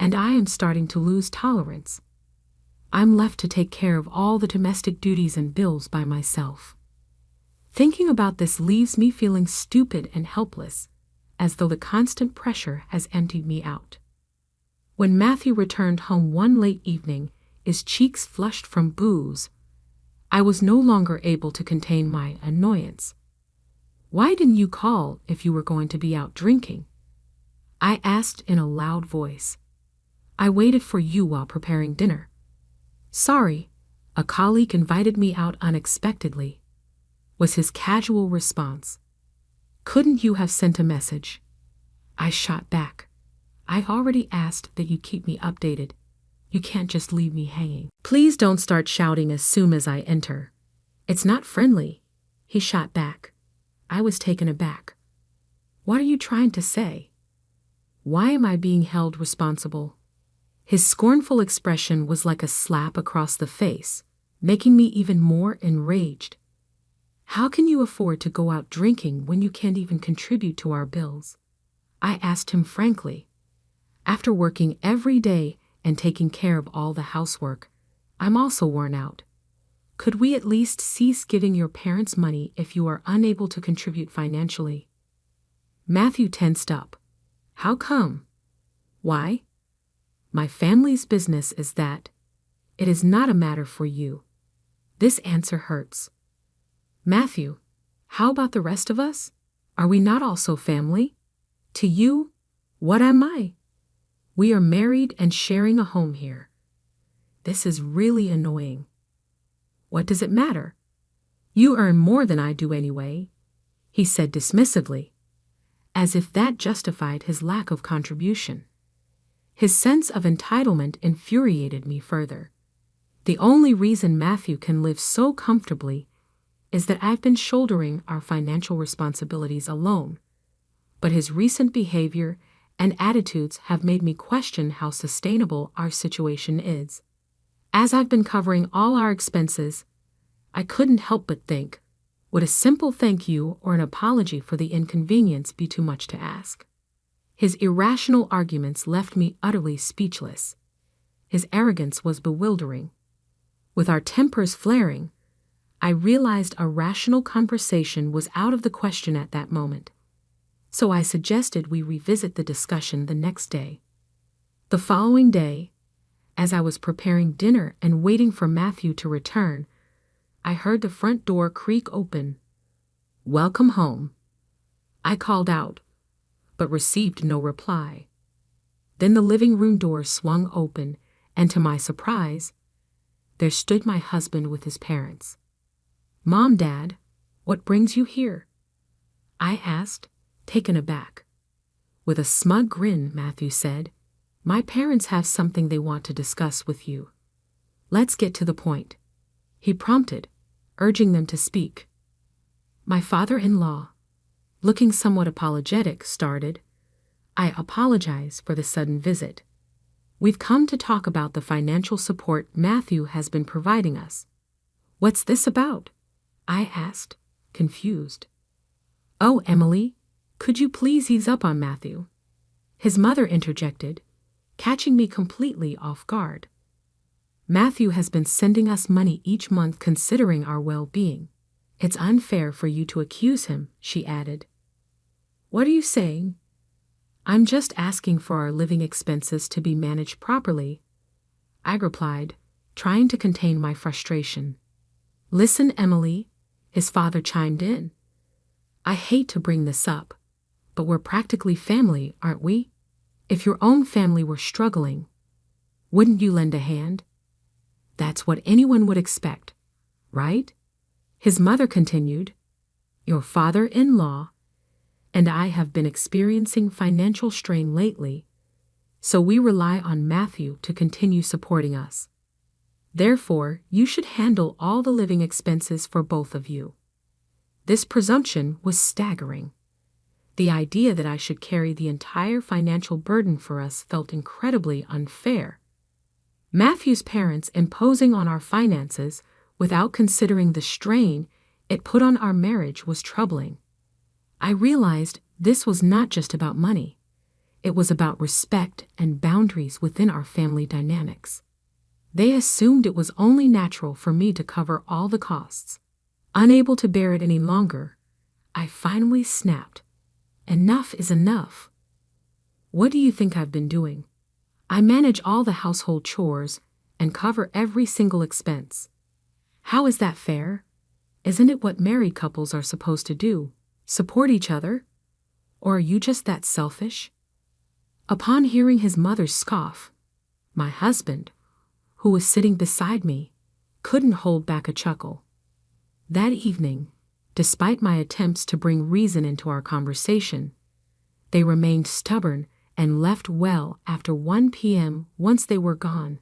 and I am starting to lose tolerance. I'm left to take care of all the domestic duties and bills by myself. Thinking about this leaves me feeling stupid and helpless, as though the constant pressure has emptied me out. When Matthew returned home one late evening, his cheeks flushed from booze, I was no longer able to contain my annoyance. Why didn't you call if you were going to be out drinking? I asked in a loud voice. I waited for you while preparing dinner. Sorry, a colleague invited me out unexpectedly, was his casual response. Couldn't you have sent a message? I shot back. I already asked that you keep me updated. You can't just leave me hanging. Please don't start shouting as soon as I enter. It's not friendly, he shot back. I was taken aback. What are you trying to say? Why am I being held responsible? His scornful expression was like a slap across the face, making me even more enraged. How can you afford to go out drinking when you can't even contribute to our bills? I asked him frankly. After working every day and taking care of all the housework, I'm also worn out. Could we at least cease giving your parents money if you are unable to contribute financially? Matthew tensed up. How come? Why? My family's business is that. It is not a matter for you. This answer hurts. Matthew, how about the rest of us? Are we not also family? To you, what am I? We are married and sharing a home here. This is really annoying. What does it matter? You earn more than I do anyway, he said dismissively, as if that justified his lack of contribution. His sense of entitlement infuriated me further. The only reason Matthew can live so comfortably is that I've been shouldering our financial responsibilities alone, but his recent behavior and attitudes have made me question how sustainable our situation is. As I've been covering all our expenses, I couldn't help but think, would a simple thank you or an apology for the inconvenience be too much to ask? His irrational arguments left me utterly speechless. His arrogance was bewildering. With our tempers flaring, I realized a rational conversation was out of the question at that moment. So I suggested we revisit the discussion the next day. The following day, as I was preparing dinner and waiting for Matthew to return, I heard the front door creak open. Welcome home, I called out, but received no reply. Then the living room door swung open, and to my surprise, there stood my husband with his parents. Mom, Dad, what brings you here? I asked, taken aback. With a smug grin, Matthew said, My parents have something they want to discuss with you. Let's get to the point, he prompted, urging them to speak. My father-in-law, looking somewhat apologetic, started. I apologize for the sudden visit. We've come to talk about the financial support Matthew has been providing us. What's this about? I asked, confused. Oh, Emily, could you please ease up on Matthew? His mother interjected, catching me completely off guard. Matthew has been sending us money each month considering our well-being. It's unfair for you to accuse him, she added. What are you saying? I'm just asking for our living expenses to be managed properly, I replied, trying to contain my frustration. Listen, Emily, his father chimed in. I hate to bring this up, but we're practically family, aren't we? If your own family were struggling, wouldn't you lend a hand? That's what anyone would expect, right? His mother continued. Your father-in-law and I have been experiencing financial strain lately, so we rely on Matthew to continue supporting us. Therefore, you should handle all the living expenses for both of you. This presumption was staggering. The idea that I should carry the entire financial burden for us felt incredibly unfair. Matthew's parents imposing on our finances without considering the strain it put on our marriage was troubling. I realized this was not just about money. It was about respect and boundaries within our family dynamics. They assumed it was only natural for me to cover all the costs. Unable to bear it any longer, I finally snapped. Enough is enough. What do you think I've been doing? I manage all the household chores and cover every single expense. How is that fair? Isn't it what married couples are supposed to do? Support each other? Or are you just that selfish? Upon hearing his mother's scoff, my husband, who was sitting beside me, couldn't hold back a chuckle. That evening, despite my attempts to bring reason into our conversation, they remained stubborn and left well after 1 p.m. Once they were gone,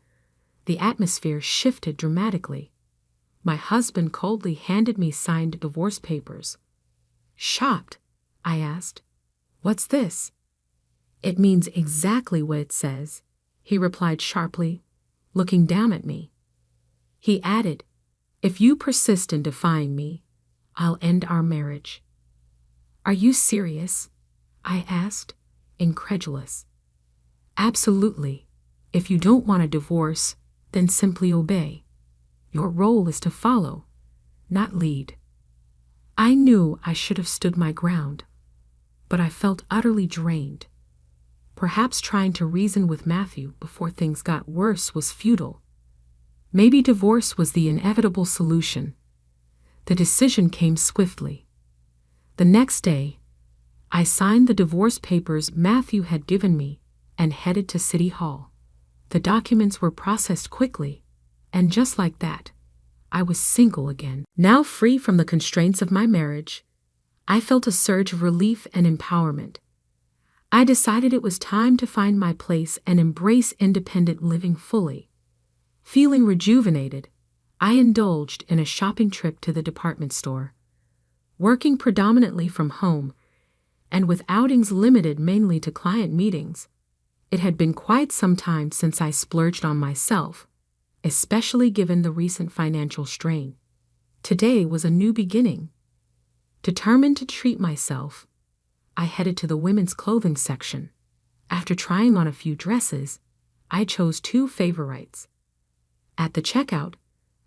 the atmosphere shifted dramatically. My husband coldly handed me signed divorce papers. Shocked, I asked, "What's this?" "It means exactly what it says," he replied sharply, looking down at me. He added, "If you persist in defying me, I'll end our marriage." "Are you serious?" I asked, incredulous. "Absolutely. If you don't want a divorce, then simply obey. Your role is to follow, not lead." I knew I should have stood my ground, but I felt utterly drained. Perhaps trying to reason with Matthew before things got worse was futile. Maybe divorce was the inevitable solution. The decision came swiftly. The next day, I signed the divorce papers Matthew had given me and headed to City Hall. The documents were processed quickly, and just like that, I was single again. Now free from the constraints of my marriage, I felt a surge of relief and empowerment. I decided it was time to find my place and embrace independent living fully. Feeling rejuvenated, I indulged in a shopping trip to the department store. Working predominantly from home, and with outings limited mainly to client meetings, it had been quite some time since I splurged on myself, especially given the recent financial strain. Today was a new beginning. Determined to treat myself, I headed to the women's clothing section. After trying on a few dresses, I chose 2 favorites. At the checkout,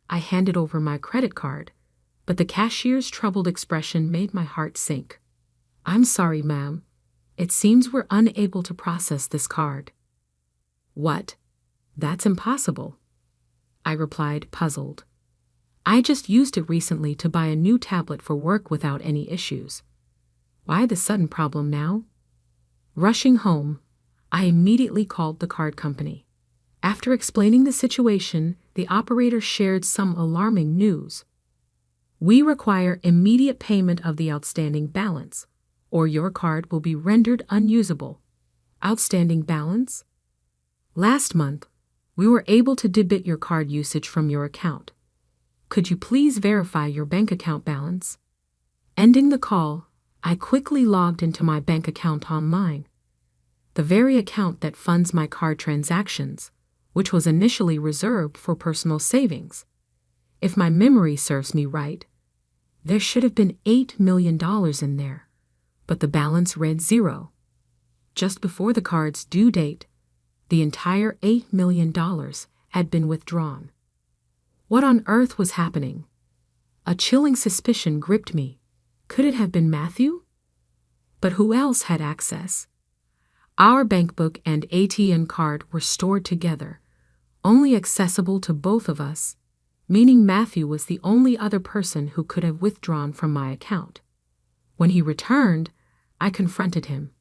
I handed over my credit card, but the cashier's troubled expression made my heart sink. "I'm sorry, ma'am. It seems we're unable to process this card." "What? That's impossible," I replied, puzzled. "I just used it recently to buy a new tablet for work without any issues. Why the sudden problem now?" Rushing home, I immediately called the card company. After explaining the situation, the operator shared some alarming news. "We require immediate payment of the outstanding balance, or your card will be rendered unusable." Outstanding balance? "Last month, we were able to debit your card usage from your account. Could you please verify your bank account balance?" Ending the call, I quickly logged into my bank account online. the very account that funds my card transactions, which was initially reserved for personal savings. If my memory serves me right, there should have been $8 million in there, but the balance read zero. Just before the card's due date, the entire $8 million had been withdrawn. What on earth was happening? A chilling suspicion gripped me. Could it have been Matthew? But who else had access? Our bankbook and ATM card were stored together, only accessible to both of us, meaning Matthew was the only other person who could have withdrawn from my account. When he returned, I confronted him.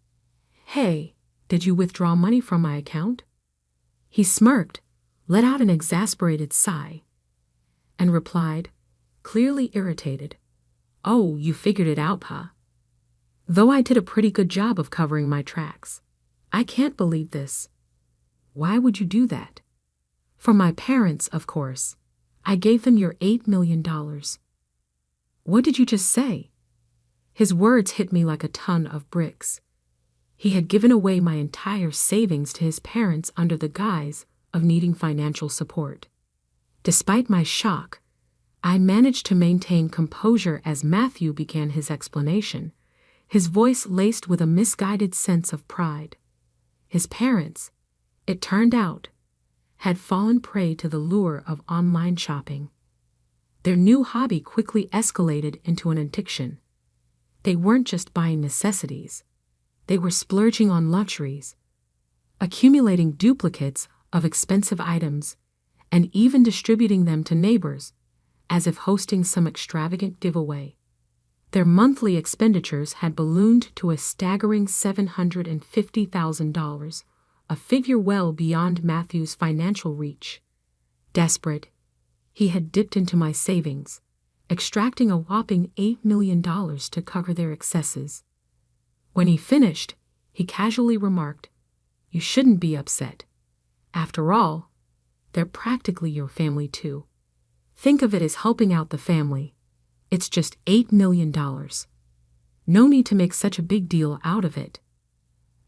"Hey, did you withdraw money from my account?" He smirked, let out an exasperated sigh, and replied, clearly irritated, "Oh, you figured it out, huh?" Though I did a pretty good job of covering my tracks. "I can't believe this. Why would you do that?" "For my parents, of course. I gave them your $8 million. "What did you just say?" His words hit me like a ton of bricks. He had given away my entire savings to his parents under the guise of needing financial support. Despite my shock, I managed to maintain composure as Matthew began his explanation, his voice laced with a misguided sense of pride. His parents, it turned out, had fallen prey to the lure of online shopping. Their new hobby quickly escalated into an addiction. They weren't just buying necessities. They were splurging on luxuries, accumulating duplicates of expensive items, and even distributing them to neighbors as if hosting some extravagant giveaway. Their monthly expenditures had ballooned to a staggering $750,000, a figure well beyond Matthew's financial reach. Desperate, he had dipped into my savings, extracting a whopping $8 million to cover their excesses. When he finished, he casually remarked, "You shouldn't be upset. After all, they're practically your family too. Think of it as helping out the family. It's just $8 million. No need to make such a big deal out of it."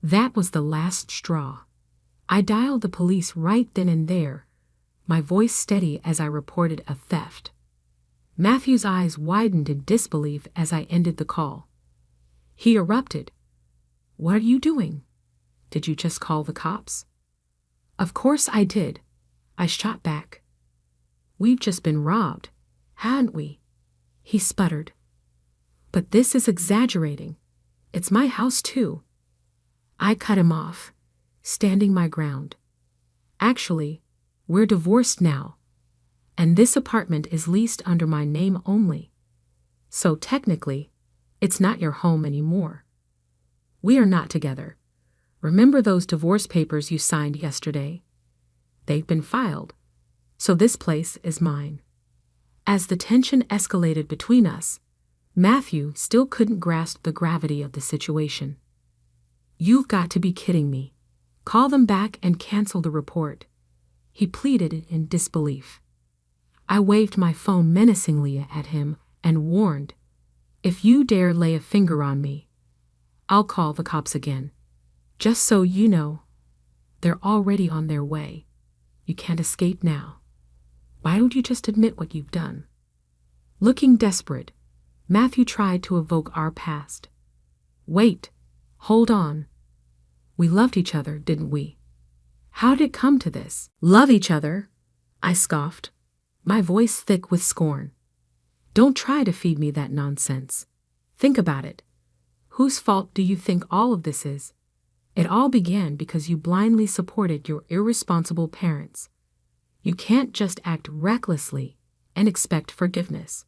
That was the last straw. I dialed the police right then and there, my voice steady as I reported a theft. Matthew's eyes widened in disbelief as I ended the call. He erupted. "What are you doing? Did you just call the cops?" "Of course I did," I shot back. "We've just been robbed, haven't we?" He sputtered. "But this is exaggerating. It's my house too." I cut him off, standing my ground. "Actually, we're divorced now, and this apartment is leased under my name only. So technically, it's not your home anymore. We are not together. Remember those divorce papers you signed yesterday? They've been filed, so this place is mine." As the tension escalated between us, Matthew still couldn't grasp the gravity of the situation. "You've got to be kidding me. Call them back and cancel the report," he pleaded in disbelief. I waved my phone menacingly at him and warned, "If you dare lay a finger on me, I'll call the cops again. Just so you know, they're already on their way. You can't escape now. Why don't you just admit what you've done?" Looking desperate, Matthew tried to evoke our past. "Wait, hold on. We loved each other, didn't we? How did it come to this?" "Love each other?" I scoffed, my voice thick with scorn. "Don't try to feed me that nonsense. Think about it. Whose fault do you think all of this is? It all began because you blindly supported your irresponsible parents. You can't just act recklessly and expect forgiveness.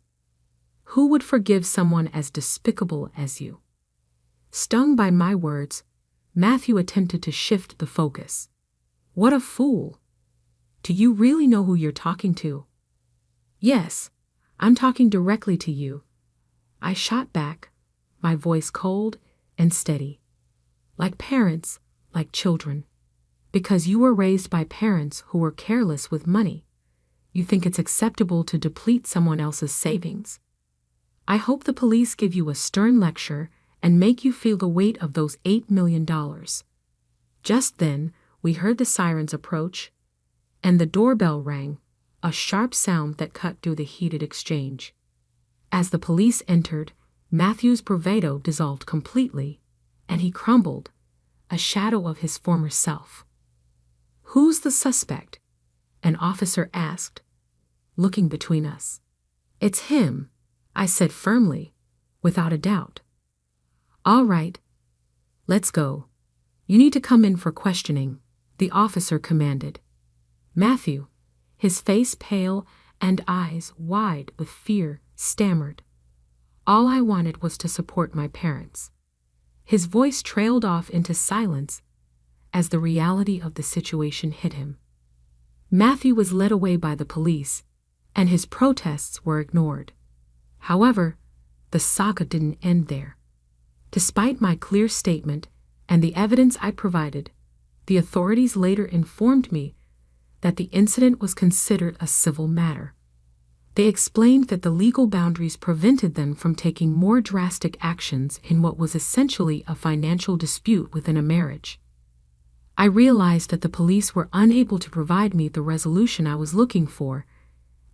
Who would forgive someone as despicable as you?" Stung by my words, Matthew attempted to shift the focus. "What a fool. Do you really know who you're talking to?" "Yes, I'm talking directly to you," I shot back, my voice cold and steady. "Like parents, like children. Because you were raised by parents who were careless with money, you think it's acceptable to deplete someone else's savings. I hope the police give you a stern lecture and make you feel the weight of those $8 million. Just then, we heard the sirens approach, and the doorbell rang, a sharp sound that cut through the heated exchange. As the police entered, Matthew's bravado dissolved completely, and he crumbled, a shadow of his former self. "Who's the suspect?" an officer asked, looking between us. "It's him," I said firmly, without a doubt. "All right, let's go. You need to come in for questioning," the officer commanded. Matthew, his face pale and eyes wide with fear, stammered. All I wanted was to support my parents. His voice trailed off into silence as the reality of the situation hit him. Matthew was led away by the police, and his protests were ignored. However, the saga didn't end there. Despite my clear statement and the evidence I provided, the authorities later informed me that the incident was considered a civil matter. They explained that the legal boundaries prevented them from taking more drastic actions in what was essentially a financial dispute within a marriage. I realized that the police were unable to provide me the resolution I was looking for,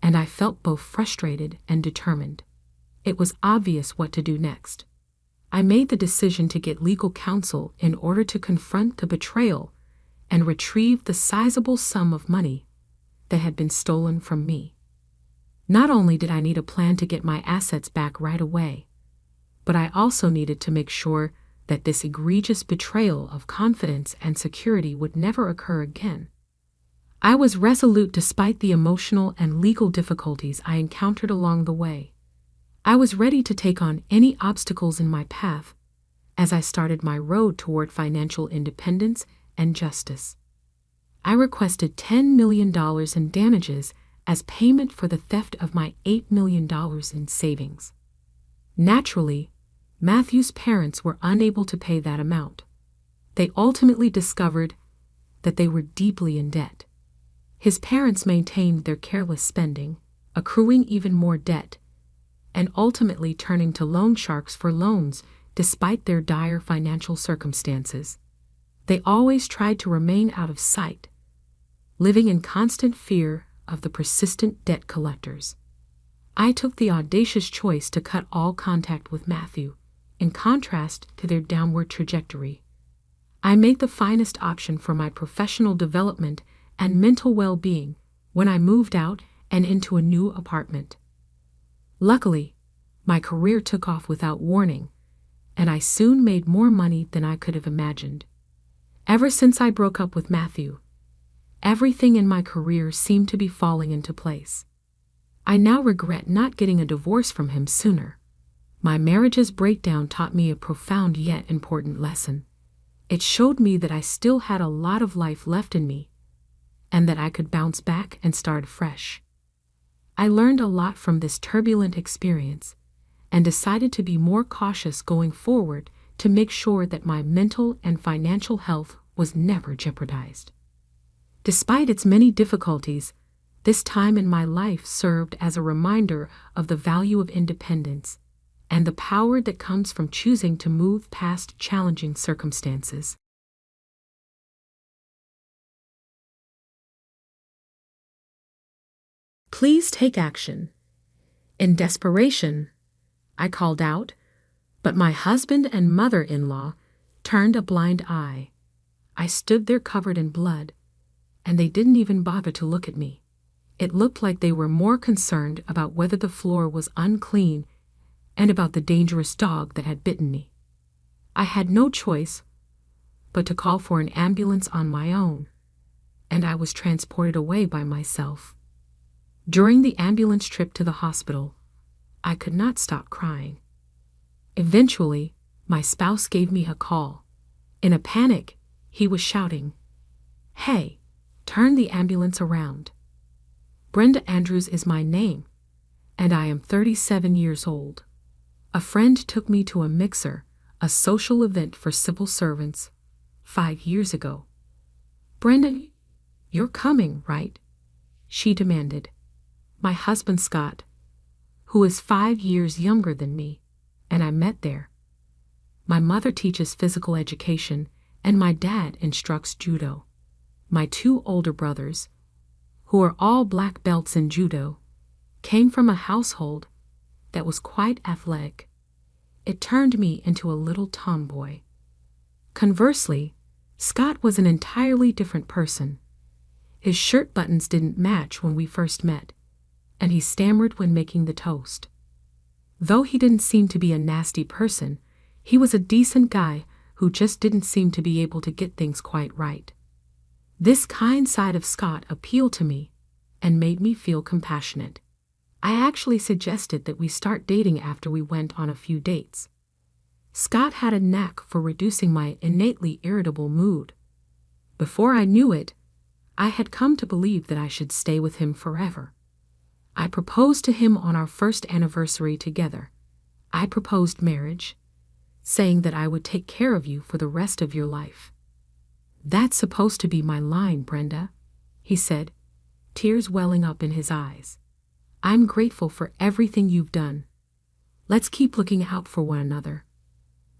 and I felt both frustrated and determined. It was obvious what to do next. I made the decision to get legal counsel in order to confront the betrayal and retrieve the sizable sum of money that had been stolen from me. Not only did I need a plan to get my assets back right away, but I also needed to make sure that this egregious betrayal of confidence and security would never occur again. I was resolute despite the emotional and legal difficulties I encountered along the way. I was ready to take on any obstacles in my path as I started my road toward financial independence and justice. I requested $10 million in damages as payment for the theft of my $8 million in savings. Naturally, Matthew's parents were unable to pay that amount. They ultimately discovered that they were deeply in debt. His parents maintained their careless spending, accruing even more debt, and ultimately turning to loan sharks for loans despite their dire financial circumstances. They always tried to remain out of sight, living in constant fear of the persistent debt collectors. I took the audacious choice to cut all contact with Matthew, in contrast to their downward trajectory. I made the finest option for my professional development and mental well-being when I moved out and into a new apartment. Luckily, my career took off without warning, and I soon made more money than I could have imagined. Ever since I broke up with Matthew, everything in my career seemed to be falling into place. I now regret not getting a divorce from him sooner. My marriage's breakdown taught me a profound yet important lesson. It showed me that I still had a lot of life left in me, and that I could bounce back and start fresh. I learned a lot from this turbulent experience, and decided to be more cautious going forward to make sure that my mental and financial health was never jeopardized. Despite its many difficulties, this time in my life served as a reminder of the value of independence and the power that comes from choosing to move past challenging circumstances. Please take action. In desperation, I called out, but my husband and mother-in-law turned a blind eye. I stood there covered in blood, and they didn't even bother to look at me. It looked like they were more concerned about whether the floor was unclean and about the dangerous dog that had bitten me. I had no choice but to call for an ambulance on my own, and I was transported away by myself. During the ambulance trip to the hospital, I could not stop crying. Eventually, my spouse gave me a call. In a panic, he was shouting, "Hey, turn the ambulance around. Brenda Andrews is my name, and I am 37 years old. A friend took me to a mixer, a social event for civil servants, 5 years ago. Brenda, you're coming, right?" she demanded. My husband Scott, who is 5 years younger than me, and I met there. My mother teaches physical education, and my dad instructs judo. My two older brothers, who are all black belts in judo, came from a household that was quite athletic. It turned me into a little tomboy. Conversely, Scott was an entirely different person. His shirt buttons didn't match when we first met, and he stammered when making the toast. Though he didn't seem to be a nasty person, he was a decent guy who just didn't seem to be able to get things quite right. This kind side of Scott appealed to me and made me feel compassionate. I actually suggested that we start dating after we went on a few dates. Scott had a knack for reducing my innately irritable mood. Before I knew it, I had come to believe that I should stay with him forever. I proposed to him on our first anniversary together. I proposed marriage, saying that I would take care of you for the rest of your life. "That's supposed to be my line, Brenda," he said, tears welling up in his eyes. "I'm grateful for everything you've done. Let's keep looking out for one another."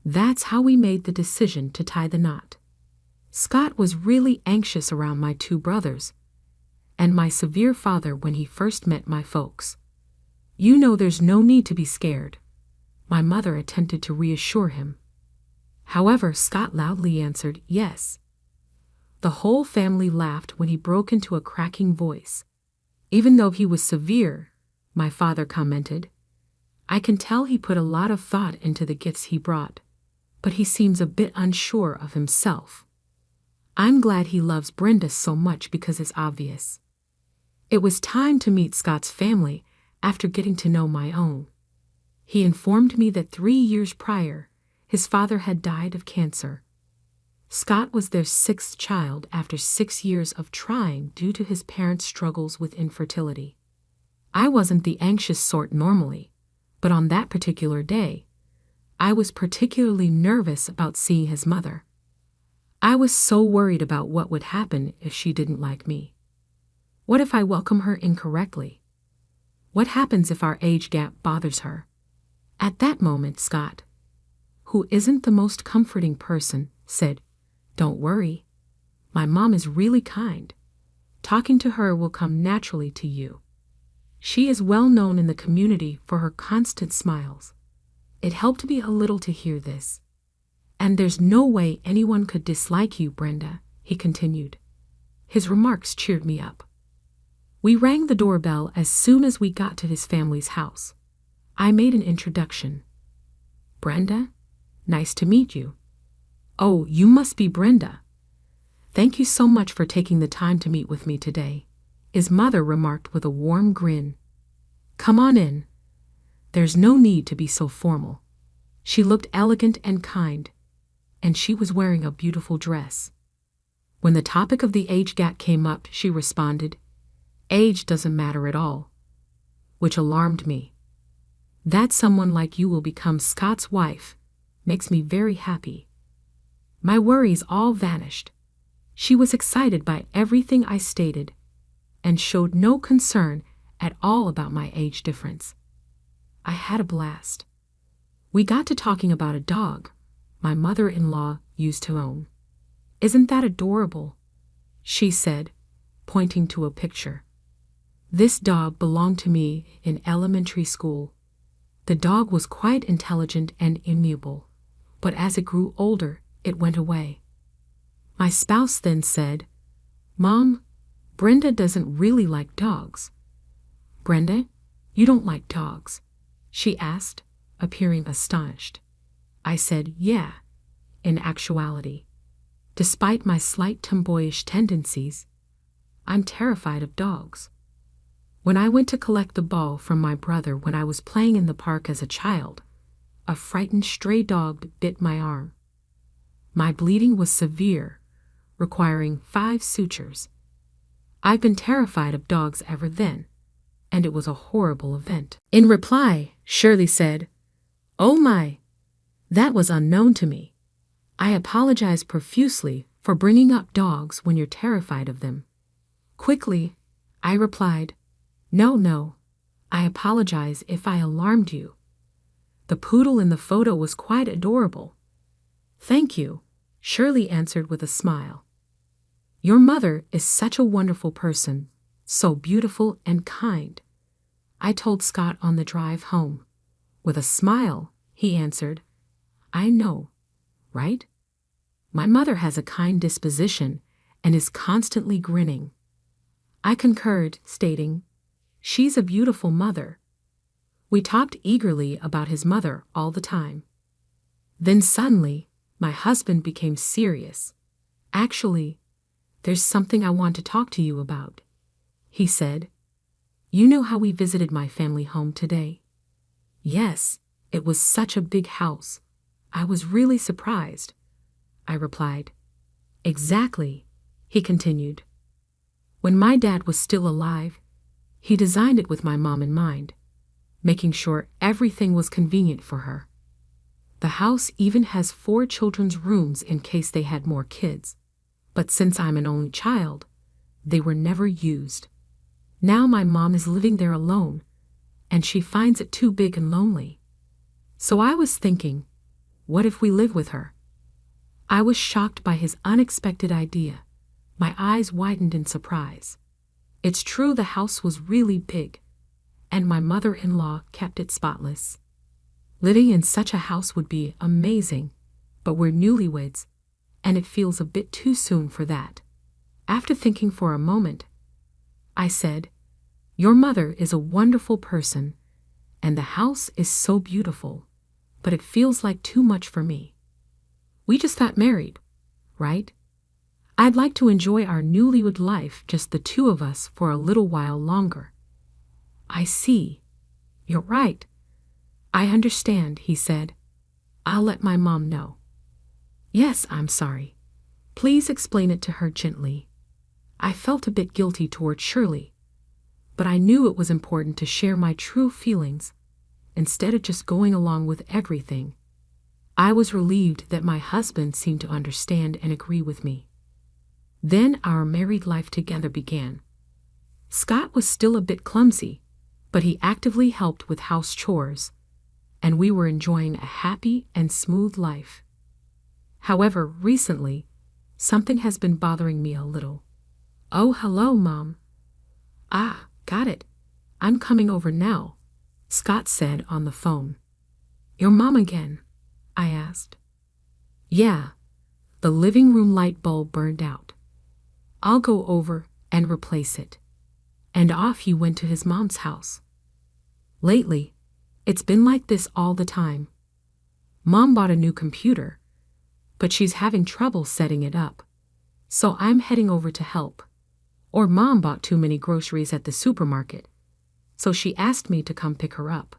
That's how we made the decision to tie the knot. Scott was really anxious around my two brothers and my severe father when he first met my folks. "You know there's no need to be scared," my mother attempted to reassure him. However, Scott loudly answered, "Yes." The whole family laughed when he broke into a cracking voice. "Even though he was severe," my father commented, "I can tell he put a lot of thought into the gifts he brought, but he seems a bit unsure of himself. I'm glad he loves Brenda so much because it's obvious." It was time to meet Scott's family after getting to know my own. He informed me that 3 years prior, his father had died of cancer. Scott was their 6th child after 6 years of trying due to his parents' struggles with infertility. I wasn't the anxious sort normally, but on that particular day, I was particularly nervous about seeing his mother. I was so worried about what would happen if she didn't like me. What if I welcome her incorrectly? What happens if our age gap bothers her? At that moment, Scott, who isn't the most comforting person, said, "Don't worry. My mom is really kind. Talking to her will come naturally to you. She is well known in the community for her constant smiles." It helped me a little to hear this. "And there's no way anyone could dislike you, Brenda," he continued. His remarks cheered me up. We rang the doorbell as soon as we got to his family's house. I made an introduction. "Brenda, nice to meet you." "Oh, you must be Brenda. Thank you so much for taking the time to meet with me today," his mother remarked with a warm grin. "Come on in. There's no need to be so formal." She looked elegant and kind, and she was wearing a beautiful dress. When the topic of the age gap came up, she responded, "Age doesn't matter at all," which alarmed me. "That someone like you will become Scott's wife makes me very happy." My worries all vanished. She was excited by everything I stated and showed no concern at all about my age difference. I had a blast. We got to talking about a dog my mother-in-law used to own. "Isn't that adorable?" she said, pointing to a picture. "This dog belonged to me in elementary school. The dog was quite intelligent and amiable, but as it grew older, it went away." My spouse then said, "Mom, Brenda doesn't really like dogs." "Brenda, you don't like dogs?" she asked, appearing astonished. I said, "Yeah, in actuality. Despite my slight tomboyish tendencies, I'm terrified of dogs. When I went to collect the ball from my brother when I was playing in the park as a child, a frightened stray dog bit my arm. My bleeding was severe, requiring 5 sutures. I've been terrified of dogs ever then, and it was a horrible event." In reply, Shirley said, "Oh my, that was unknown to me. I apologize profusely for bringing up dogs when you're terrified of them." Quickly, I replied, No, I apologize if I alarmed you. The poodle in the photo was quite adorable." "Thank you," Shirley answered with a smile. Your mother is such a wonderful person, so beautiful and kind, I told Scott on the drive home. With a smile, he answered, I know, right? My mother has a kind disposition and is constantly grinning. I concurred, stating, she's a beautiful mother. We talked eagerly about his mother all the time. Then suddenly, my husband became serious. Actually, there's something I want to talk to you about, he said. You know how we visited my family home today? Yes, it was such a big house. I was really surprised, I replied. Exactly, he continued. When my dad was still alive, he designed it with my mom in mind, making sure everything was convenient for her. The house even has 4 children's rooms in case they had more kids, but since I'm an only child, they were never used. Now my mom is living there alone, and she finds it too big and lonely. So I was thinking, what if we live with her? I was shocked by his unexpected idea. My eyes widened in surprise. It's true the house was really big, and my mother-in-law kept it spotless. Living in such a house would be amazing, but we're newlyweds, and it feels a bit too soon for that. After thinking for a moment, I said, your mother is a wonderful person, and the house is so beautiful, but it feels like too much for me. We just got married, right? I'd like to enjoy our newlywed life, just the 2 of us, for a little while longer. I see. You're right. I understand, he said. I'll let my mom know. Yes, I'm sorry. Please explain it to her gently. I felt a bit guilty toward Shirley, but I knew it was important to share my true feelings instead of just going along with everything. I was relieved that my husband seemed to understand and agree with me. Then our married life together began. Scott was still a bit clumsy, but he actively helped with house chores, and we were enjoying a happy and smooth life. However, recently, something has been bothering me a little. Oh, hello, Mom. Ah, got it. I'm coming over now, Scott said on the phone. Your mom again? I asked. Yeah, the living room light bulb burned out. I'll go over and replace it. And off he went to his mom's house. Lately, it's been like this all the time. Mom bought a new computer, but she's having trouble setting it up. So I'm heading over to help. Or Mom bought too many groceries at the supermarket, so she asked me to come pick her up.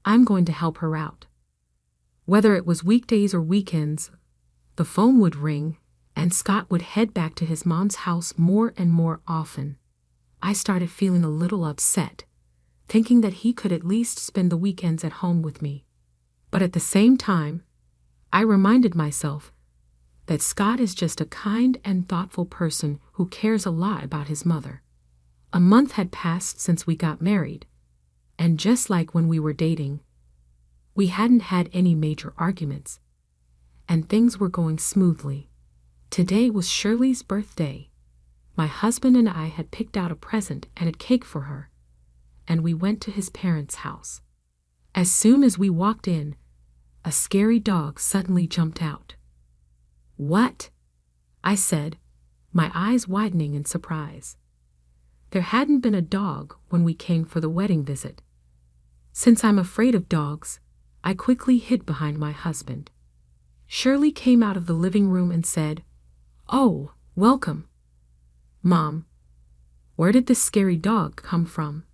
I'm going to help her out. Whether it was weekdays or weekends, the phone would ring, and Scott would head back to his mom's house more and more often. I started feeling a little upset, thinking that he could at least spend the weekends at home with me. But at the same time, I reminded myself that Scott is just a kind and thoughtful person who cares a lot about his mother. A month had passed since we got married, and just like when we were dating, we hadn't had any major arguments, and things were going smoothly. Today was Shirley's birthday. My husband and I had picked out a present and a cake for her, and we went to his parents' house. As soon as we walked in, a scary dog suddenly jumped out. What? I said, my eyes widening in surprise. There hadn't been a dog when we came for the wedding visit. Since I'm afraid of dogs, I quickly hid behind my husband. Shirley came out of the living room and said, Oh, welcome. Mom, where did this scary dog come from?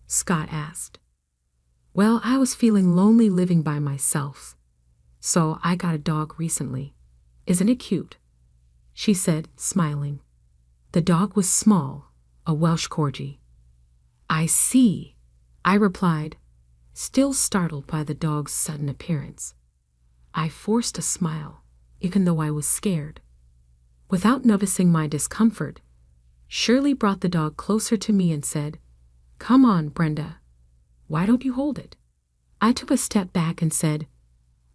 Scott asked. Well, I was feeling lonely living by myself, so I got a dog recently. Isn't it cute? She said, smiling. The dog was small, a Welsh corgi. I see, I replied, still startled by the dog's sudden appearance. I forced a smile, even though I was scared. Without noticing my discomfort, Shirley brought the dog closer to me and said, Come on, Brenda. Why don't you hold it? I took a step back and said,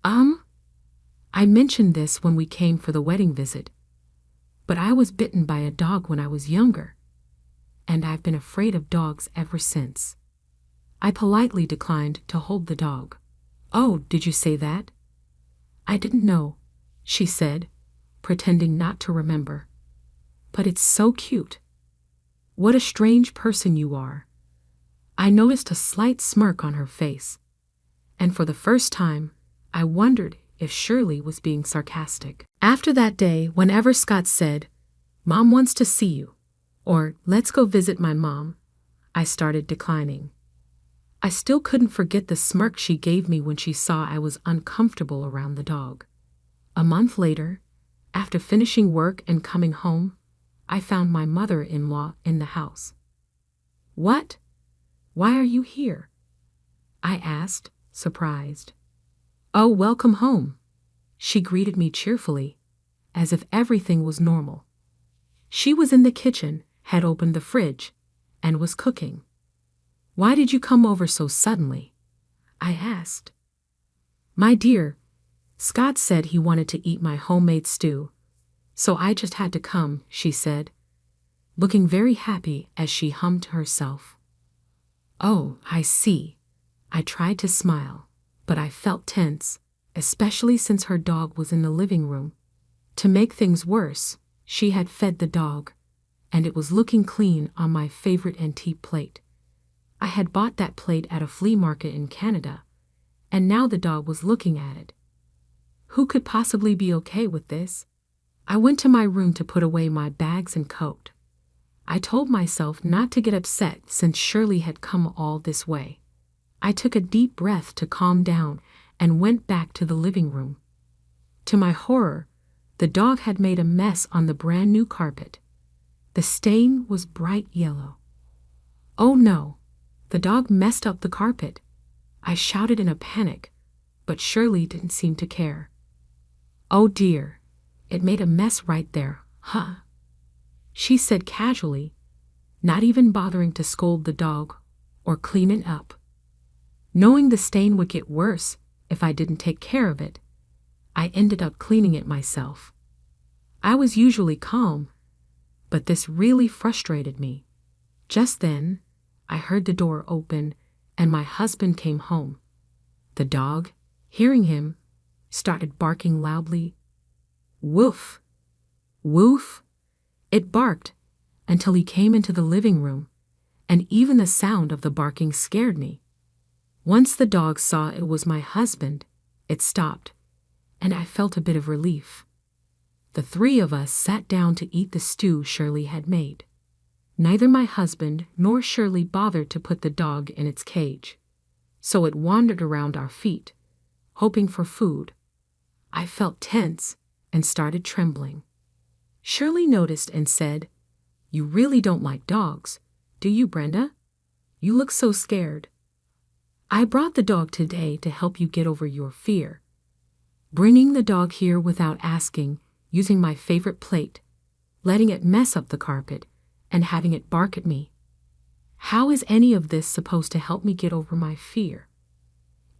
I I mentioned this when we came for the wedding visit, but I was bitten by a dog when I was younger, and I've been afraid of dogs ever since. I politely declined to hold the dog. Oh, did you say that? I didn't know, she said, pretending not to remember. But it's so cute. What a strange person you are. I noticed a slight smirk on her face, and for the first time, I wondered if Shirley was being sarcastic. After that day, whenever Scott said, "Mom wants to see you," or "Let's go visit my mom," I started declining. I still couldn't forget the smirk she gave me when she saw I was uncomfortable around the dog. A month later, after finishing work and coming home, I found my mother-in-law in the house. "What? Why are you here?" I asked, surprised. "Oh, welcome home," she greeted me cheerfully, as if everything was normal. She was in the kitchen, had opened the fridge, and was cooking. "Why did you come over so suddenly?" I asked. "My dear, Scott said he wanted to eat my homemade stew, so I just had to come," she said, looking very happy as she hummed to herself. "Oh, I see." I tried to smile, but I felt tense, especially since her dog was in the living room. To make things worse, she had fed the dog, and it was looking clean on my favorite antique plate. I had bought that plate at a flea market in Canada, and now the dog was looking at it. Who could possibly be okay with this? I went to my room to put away my bags and coat. I told myself not to get upset since Shirley had come all this way. I took a deep breath to calm down and went back to the living room. To my horror, the dog had made a mess on the brand new carpet. The stain was bright yellow. "Oh no, the dog messed up the carpet," I shouted in a panic, but Shirley didn't seem to care. "Oh dear, it made a mess right there, huh?" she said casually, not even bothering to scold the dog or clean it up. Knowing the stain would get worse if I didn't take care of it, I ended up cleaning it myself. I was usually calm, but this really frustrated me. Just then, I heard the door open and my husband came home. The dog, hearing him, started barking loudly. Woof! Woof! It barked until he came into the living room, and even the sound of the barking scared me. Once the dog saw it was my husband, it stopped, and I felt a bit of relief. The three of us sat down to eat the stew Shirley had made. Neither my husband nor Shirley bothered to put the dog in its cage, so it wandered around our feet, hoping for food. I felt tense and started trembling. Shirley noticed and said, "You really don't like dogs, do you, Brenda? You look so scared." "I brought the dog today to help you get over your fear." Bringing the dog here without asking, using my favorite plate, letting it mess up the carpet, and having it bark at me. How is any of this supposed to help me get over my fear?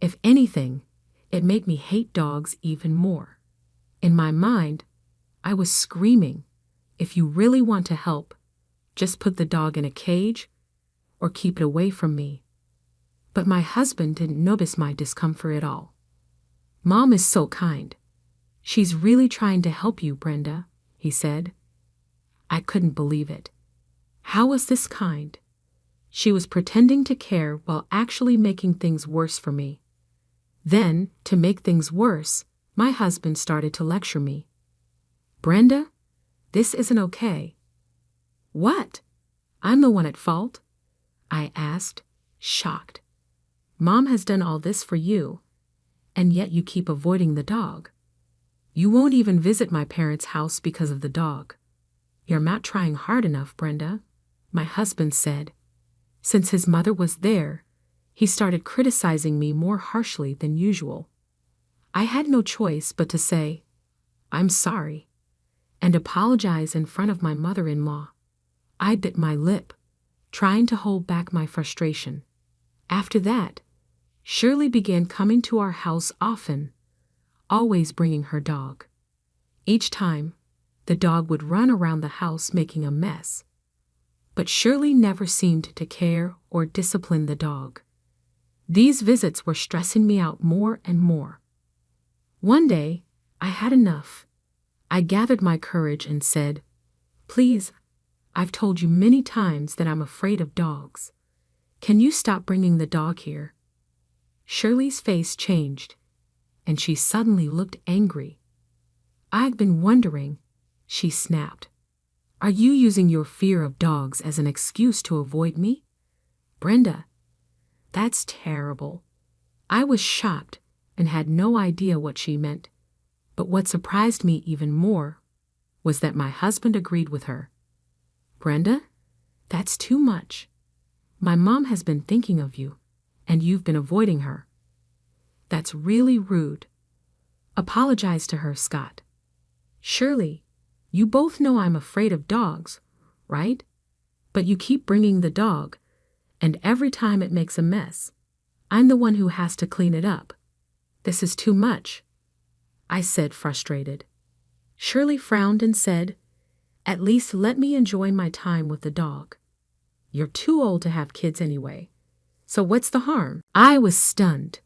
If anything, it made me hate dogs even more. In my mind, I was screaming, if you really want to help, just put the dog in a cage or keep it away from me. But my husband didn't notice my discomfort at all. "Mom is so kind. She's really trying to help you, Brenda," he said. I couldn't believe it. How was this kind? She was pretending to care while actually making things worse for me. Then, to make things worse, my husband started to lecture me. "Brenda, this isn't okay." "What? I'm the one at fault?" I asked, shocked. "Mom has done all this for you, and yet you keep avoiding the dog. You won't even visit my parents' house because of the dog. You're not trying hard enough, Brenda," my husband said. Since his mother was there, he started criticizing me more harshly than usual. I had no choice but to say, "I'm sorry," and apologize in front of my mother-in-law. I bit my lip, trying to hold back my frustration. After that, Shirley began coming to our house often, always bringing her dog. Each time, the dog would run around the house making a mess. But Shirley never seemed to care or discipline the dog. These visits were stressing me out more and more. One day, I had enough. I gathered my courage and said, "Please, I've told you many times that I'm afraid of dogs. Can you stop bringing the dog here?" Shirley's face changed, and she suddenly looked angry. "I've been wondering," she snapped. "Are you using your fear of dogs as an excuse to avoid me? Brenda, that's terrible." I was shocked and had no idea what she meant. But what surprised me even more was that my husband agreed with her. "Brenda, that's too much. My mom has been thinking of you, and you've been avoiding her. That's really rude. Apologize to her, Scott." "Shirley, you both know I'm afraid of dogs, right? But you keep bringing the dog, and every time it makes a mess, I'm the one who has to clean it up. This is too much," I said, frustrated. Shirley frowned and said, "At least let me enjoy my time with the dog. You're too old to have kids anyway, so what's the harm?" I was stunned.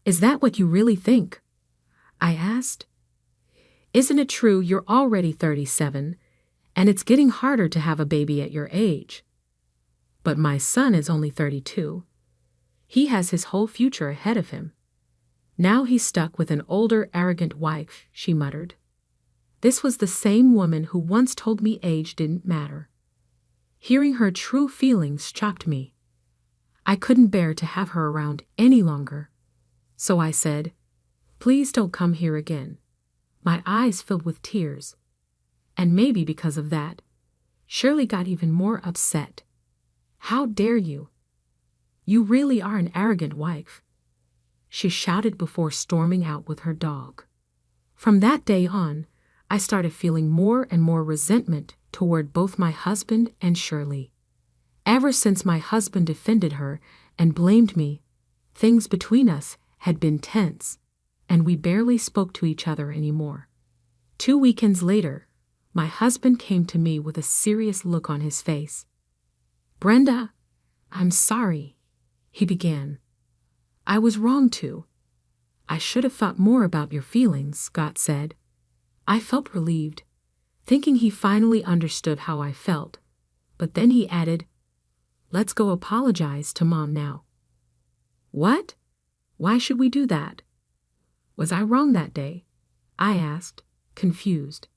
"Is that what you really think?" I asked. "Isn't it true you're already 37, and it's getting harder to have a baby at your age? But my son is only 32. He has his whole future ahead of him. Now he's stuck with an older, arrogant wife," she muttered. This was the same woman who once told me age didn't matter. Hearing her true feelings shocked me. I couldn't bear to have her around any longer. So I said, "Please don't come here again." My eyes filled with tears. And maybe because of that, Shirley got even more upset. "How dare you? You really are an arrogant wife," she shouted before storming out with her dog. From that day on, I started feeling more and more resentment toward both my husband and Shirley. Ever since my husband defended her and blamed me, things between us had been tense, and we barely spoke to each other anymore. 2 weekends later, my husband came to me with a serious look on his face. "Brenda, I'm sorry," he began. "I was wrong to. I should have thought more about your feelings," Scott said. I felt relieved, thinking he finally understood how I felt. But then he added, "Let's go apologize to Mom now." "What? Why should we do that? Was I wrong that day?" I asked, confused.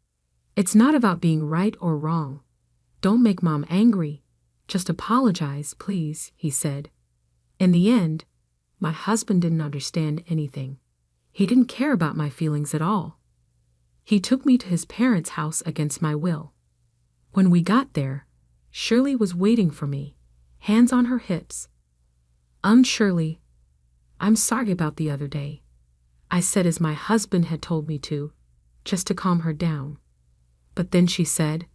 "It's not about being right or wrong. Don't make Mom angry. Just apologize, please," he said. In the end, my husband didn't understand anything. He didn't care about my feelings at all. He took me to his parents' house against my will. When we got there, Shirley was waiting for me, hands on her hips. "Shirley, I'm sorry about the other day," I said as my husband had told me to, just to calm her down. But then she said,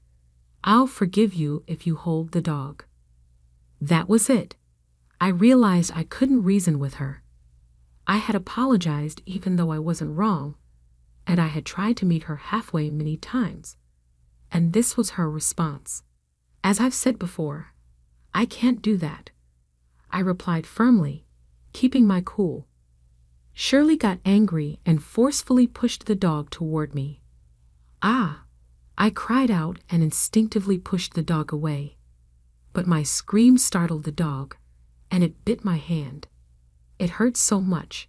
"I'll forgive you if you hold the dog." That was it. I realized I couldn't reason with her. I had apologized even though I wasn't wrong, and I had tried to meet her halfway many times. And this was her response. "As I've said before, I can't do that," I replied firmly, keeping my cool. Shirley got angry and forcefully pushed the dog toward me. "Ah!" I cried out and instinctively pushed the dog away. But my scream startled the dog, and it bit my hand. It hurt so much,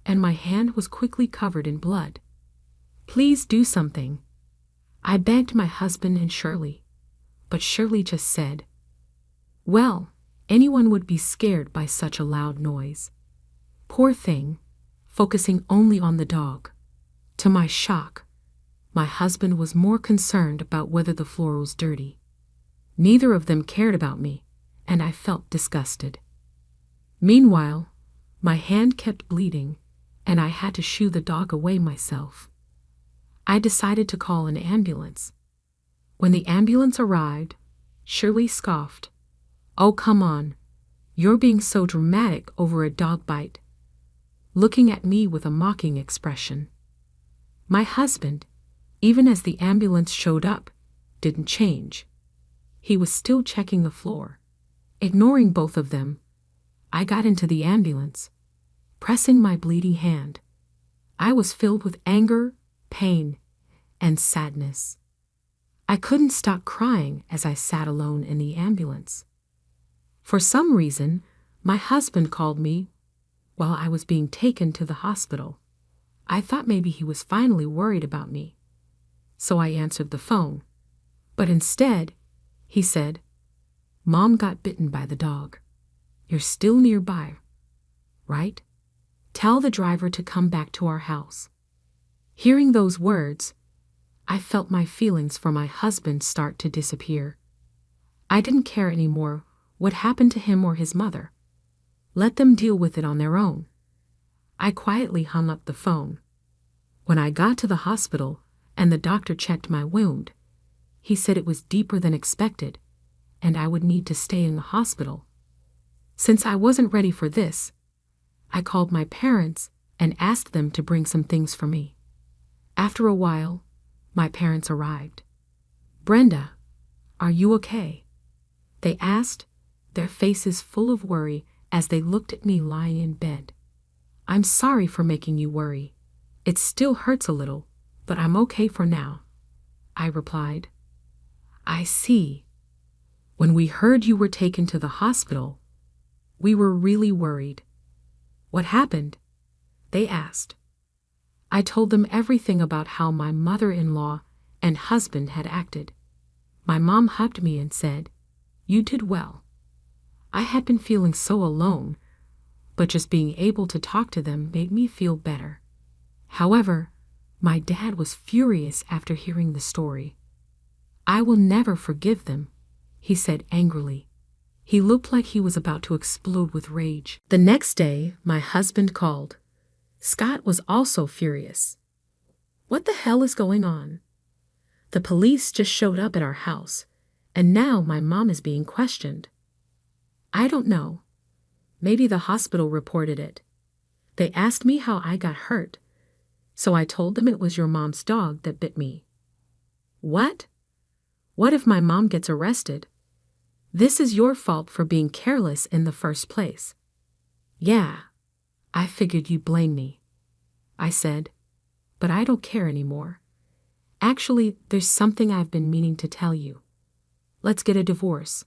and my hand was quickly covered in blood. "Please do something," I begged my husband and Shirley, but Shirley just said, "Well, anyone would be scared by such a loud noise." Poor thing, focusing only on the dog. To my shock, my husband was more concerned about whether the floor was dirty. Neither of them cared about me, and I felt disgusted. Meanwhile, my hand kept bleeding, and I had to shoo the dog away myself. I decided to call an ambulance. When the ambulance arrived, Shirley scoffed, "Oh, come on. You're being so dramatic over a dog bite," looking at me with a mocking expression. My husband, even as the ambulance showed up, didn't change. He was still checking the floor. Ignoring both of them, I got into the ambulance, pressing my bleeding hand. I was filled with anger, pain, and sadness. I couldn't stop crying as I sat alone in the ambulance. For some reason, my husband called me while I was being taken to the hospital. I thought maybe he was finally worried about me, so I answered the phone. But instead, he said, "Mom got bitten by the dog. You're still nearby, right? Tell the driver to come back to our house." Hearing those words, I felt my feelings for my husband start to disappear. I didn't care anymore what happened to him or his mother. Let them deal with it on their own. I quietly hung up the phone. When I got to the hospital and the doctor checked my wound, he said it was deeper than expected and I would need to stay in the hospital. Since I wasn't ready for this, I called my parents and asked them to bring some things for me. After a while, my parents arrived. "Brenda, are you okay?" they asked, their faces full of worry as they looked at me lying in bed. "I'm sorry for making you worry. It still hurts a little, but I'm okay for now," I replied. "I see. When we heard you were taken to the hospital, we were really worried. What happened?" they asked. I told them everything about how my mother-in-law and husband had acted. My mom hugged me and said, "You did well." I had been feeling so alone, but just being able to talk to them made me feel better. However, my dad was furious after hearing the story. "I will never forgive them," he said angrily. He looked like he was about to explode with rage. The next day, my husband called. Scott was also furious. "What the hell is going on? The police just showed up at our house, and now my mom is being questioned." "I don't know. Maybe the hospital reported it. They asked me how I got hurt, so I told them it was your mom's dog that bit me." "What? What if my mom gets arrested? This is your fault for being careless in the first place." "Yeah, I figured you'd blame me," I said, "but I don't care anymore. Actually, there's something I've been meaning to tell you. Let's get a divorce."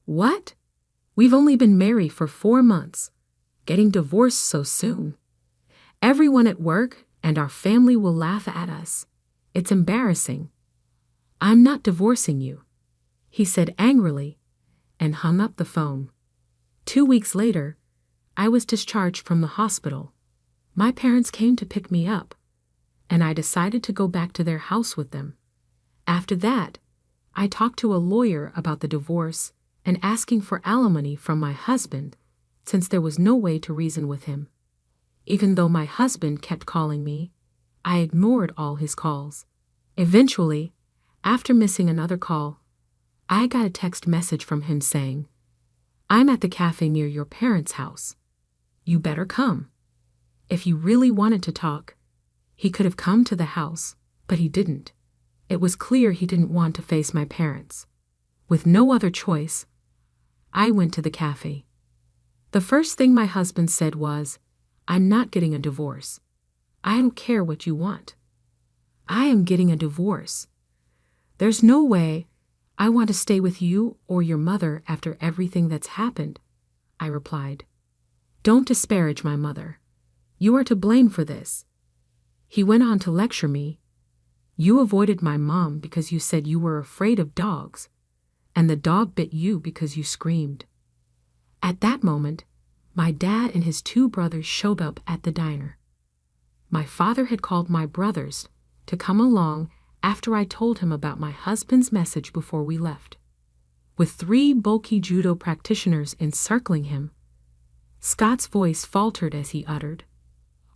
"What? We've only been married for 4 months. Getting divorced so soon? Everyone at work and our family will laugh at us. It's embarrassing." "I'm not divorcing you," he said angrily and hung up the phone. 2 weeks later, I was discharged from the hospital. My parents came to pick me up, and I decided to go back to their house with them. After that, I talked to a lawyer about the divorce and asking for alimony from my husband, since there was no way to reason with him. Even though my husband kept calling me, I ignored all his calls. Eventually, after missing another call, I got a text message from him saying, "I'm at the cafe near your parents' house. You better come." If he really wanted to talk, he could have come to the house, but he didn't. It was clear he didn't want to face my parents. With no other choice, I went to the cafe. The first thing my husband said was, "I'm not getting a divorce. I don't care what you want. I am getting a divorce. There's no way I want to stay with you or your mother after everything that's happened," I replied. "Don't disparage my mother. You are to blame for this." He went on to lecture me. "You avoided my mom because you said you were afraid of dogs, and the dog bit you because you screamed." At that moment, my dad and his 2 brothers showed up at the diner. My father had called my brothers to come along after I told him about my husband's message before we left. With 3 bulky judo practitioners encircling him, Scott's voice faltered as he uttered,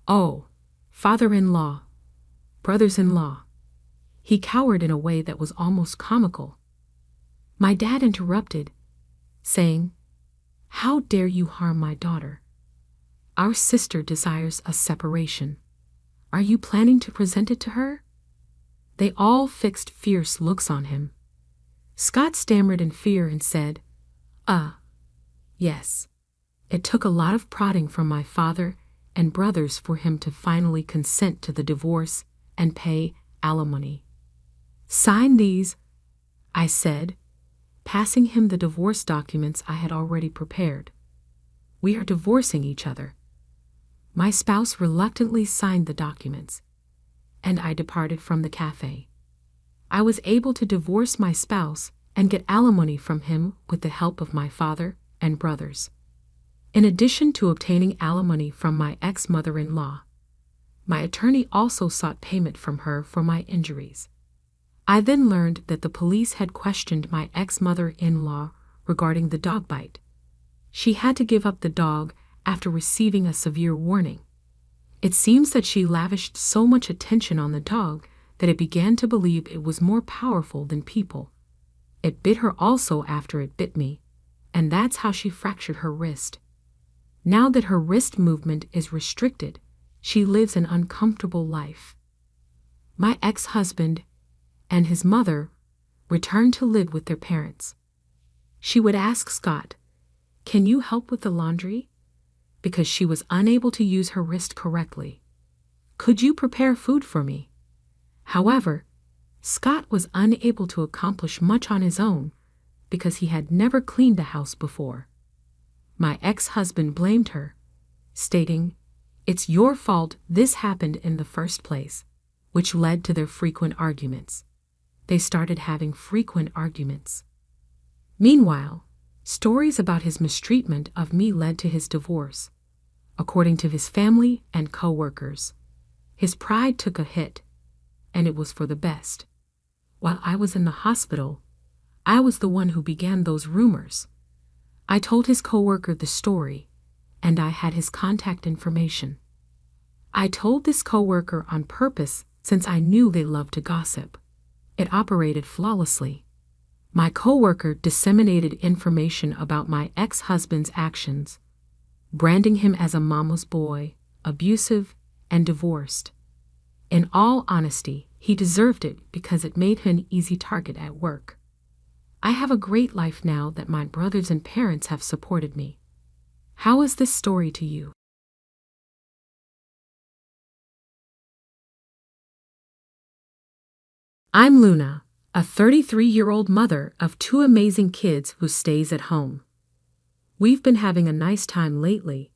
"Oh, father-in-law, brothers-in-law." He cowered in a way that was almost comical. My dad interrupted, saying, "How dare you harm my daughter? Our sister desires a separation." Are you planning to present it to her? They all fixed fierce looks on him. Scott stammered in fear and said, Yes. It took a lot of prodding from my father and brothers for him to finally consent to the divorce and pay alimony. Sign these, I said, passing him the divorce documents I had already prepared. We are divorcing each other. My spouse reluctantly signed the documents, and I departed from the cafe. I was able to divorce my spouse and get alimony from him with the help of my father and brothers. In addition to obtaining alimony from my ex-mother-in-law, my attorney also sought payment from her for my injuries. I then learned that the police had questioned my ex-mother-in-law regarding the dog bite. She had to give up the dog after receiving a severe warning. It seems that she lavished so much attention on the dog that it began to believe it was more powerful than people. It bit her also after it bit me, and that's how she fractured her wrist. Now that her wrist movement is restricted, she lives an uncomfortable life. My ex-husband and his mother returned to live with their parents. She would ask Scott, "Can you help with the laundry?" because she was unable to use her wrist correctly. "Could you prepare food for me?" However, Scott was unable to accomplish much on his own because he had never cleaned a house before. My ex-husband blamed her, stating, "It's your fault this happened in the first place," which led to their frequent arguments. They started having frequent arguments. Meanwhile, stories about his mistreatment of me led to his divorce. According to his family and co-workers, his pride took a hit, and it was for the best. While I was in the hospital, I was the one who began those rumors. I told his co-worker the story, and I had his contact information. I told this co-worker on purpose since I knew they loved to gossip. It operated flawlessly. My co-worker disseminated information about my ex-husband's actions, branding him as a mama's boy, abusive, and divorced. In all honesty, he deserved it because it made him an easy target at work. I have a great life now that my brothers and parents have supported me. How is this story to you? I'm Luna, a 33-year-old mother of 2 amazing kids who stays at home. We've been having a nice time lately,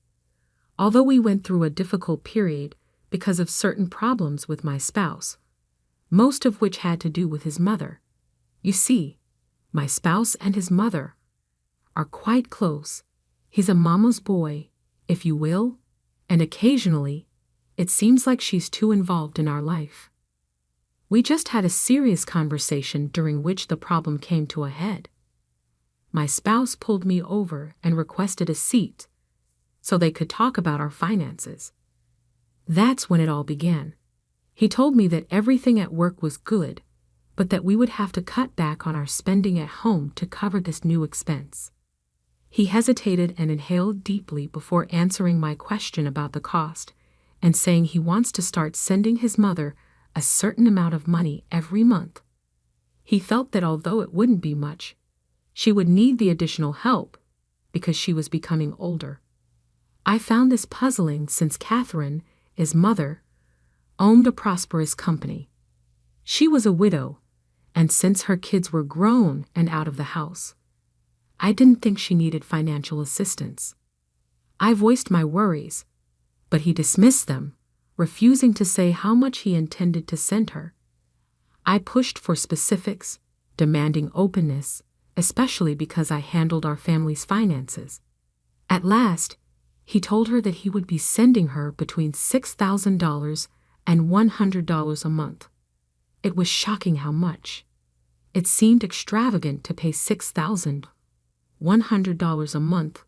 although we went through a difficult period because of certain problems with my spouse, most of which had to do with his mother. You see, my spouse and his mother are quite close. He's a mama's boy, if you will, and occasionally, it seems like she's too involved in our life. We just had a serious conversation during which the problem came to a head. My spouse pulled me over and requested a seat so they could talk about our finances. That's when it all began. He told me that everything at work was good, but that we would have to cut back on our spending at home to cover this new expense. He hesitated and inhaled deeply before answering my question about the cost and saying he wants to start sending his mother a certain amount of money every month. He felt that although it wouldn't be much, she would need the additional help because she was becoming older. I found this puzzling since Catherine, his mother, owned a prosperous company. She was a widow, and since her kids were grown and out of the house, I didn't think she needed financial assistance. I voiced my worries, but he dismissed them, refusing to say how much he intended to send her. I pushed for specifics, demanding openness, especially because I handled our family's finances. At last, he told her that he would be sending her between $6,000 and $100 a month. It was shocking how much. It seemed extravagant to pay $6,100 a month,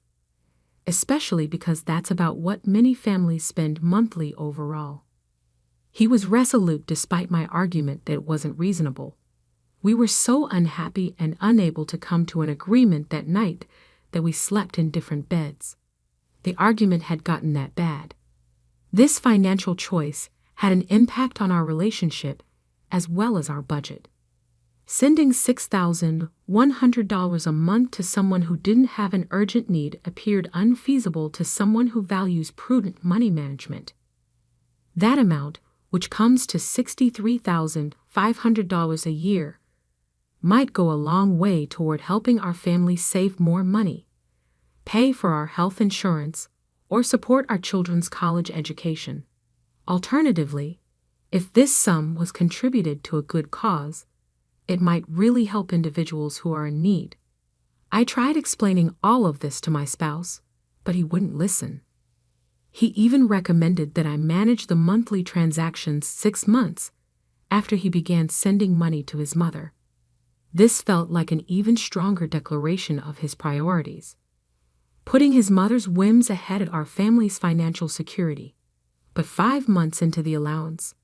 especially because that's about what many families spend monthly overall. He was resolute despite my argument that it wasn't reasonable. We were so unhappy and unable to come to an agreement that night that we slept in different beds. The argument had gotten that bad. This financial choice had an impact on our relationship as well as our budget. Sending $6,100 a month to someone who didn't have an urgent need appeared unfeasible to someone who values prudent money management. That amount, which comes to $63,500 a year, might go a long way toward helping our family save more money, pay for our health insurance, or support our children's college education. Alternatively, if this sum was contributed to a good cause, it might really help individuals who are in need. I tried explaining all of this to my spouse, but he wouldn't listen. He even recommended that I manage the monthly transactions 6 months after he began sending money to his mother. This felt like an even stronger declaration of his priorities, putting his mother's whims ahead of our family's financial security. But 5 months into the allowance,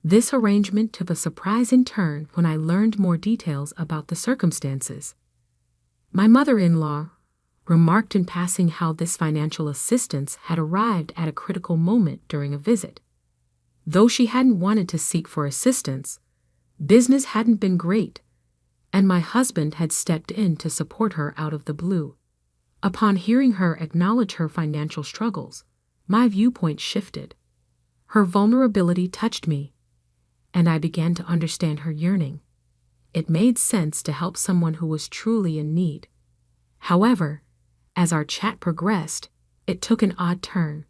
this arrangement took a surprising turn when I learned more details about the circumstances. My mother-in-law remarked in passing how this financial assistance had arrived at a critical moment during a visit. Though she hadn't wanted to seek for assistance, business hadn't been great, and my husband had stepped in to support her out of the blue. Upon hearing her acknowledge her financial struggles, my viewpoint shifted. Her vulnerability touched me, and I began to understand her yearning. It made sense to help someone who was truly in need. However, as our chat progressed, it took an odd turn.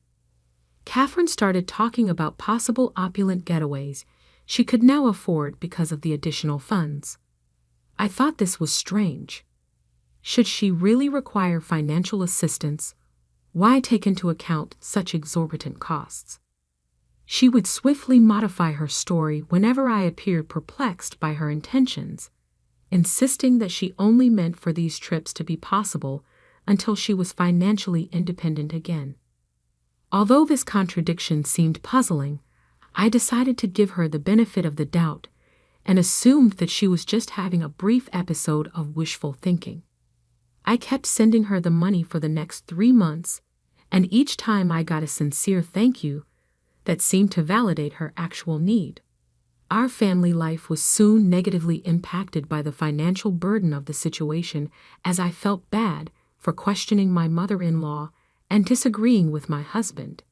Catherine started talking about possible opulent getaways she could now afford because of the additional funds. I thought this was strange. Should she really require financial assistance? Why take into account such exorbitant costs? She would swiftly modify her story whenever I appeared perplexed by her intentions, insisting that she only meant for these trips to be possible until she was financially independent again. Although this contradiction seemed puzzling, I decided to give her the benefit of the doubt and assumed that she was just having a brief episode of wishful thinking. I kept sending her the money for the next 3 months, and each time I got a sincere thank you that seemed to validate her actual need. Our family life was soon negatively impacted by the financial burden of the situation, as I felt bad for questioning my mother-in-law and disagreeing with my husband.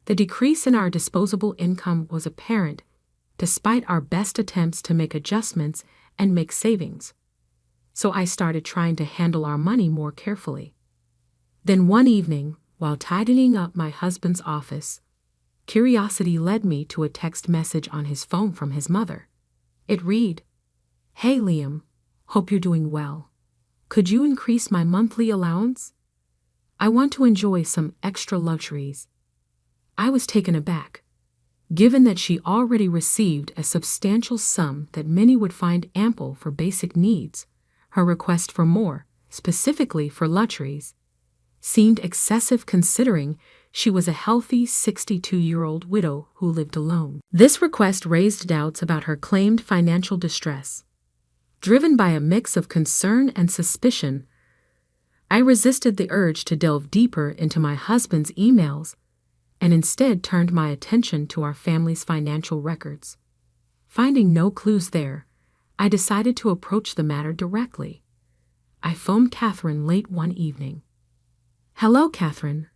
The decrease in our disposable income was apparent, despite our best attempts to make adjustments and make savings. So I started trying to handle our money more carefully. Then one evening, while tidying up my husband's office, curiosity led me to a text message on his phone from his mother. It read, "Hey Liam, hope you're doing well. Could you increase my monthly allowance? I want to enjoy some extra luxuries." I was taken aback, given that she already received a substantial sum that many would find ample for basic needs. Her request for more, specifically for luxuries, seemed excessive considering she was a healthy 62-year-old widow who lived alone. This request raised doubts about her claimed financial distress. Driven by a mix of concern and suspicion, I resisted the urge to delve deeper into my husband's emails and instead turned my attention to our family's financial records. Finding no clues there, I decided to approach the matter directly. I phoned Catherine late one evening. "Hello, Catherine.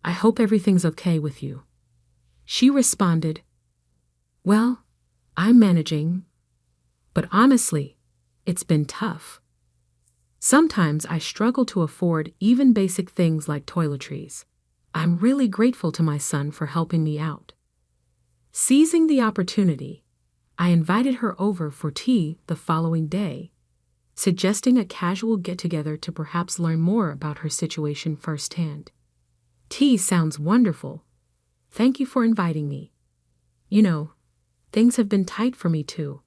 I hope everything's okay with you." She responded, "Well, I'm managing, but honestly, it's been tough. Sometimes I struggle to afford even basic things like toiletries. I'm really grateful to my son for helping me out." Seizing the opportunity, I invited her over for tea the following day, suggesting a casual get-together to perhaps learn more about her situation firsthand. "Tea sounds wonderful. Thank you for inviting me. You know, things have been tight for me too.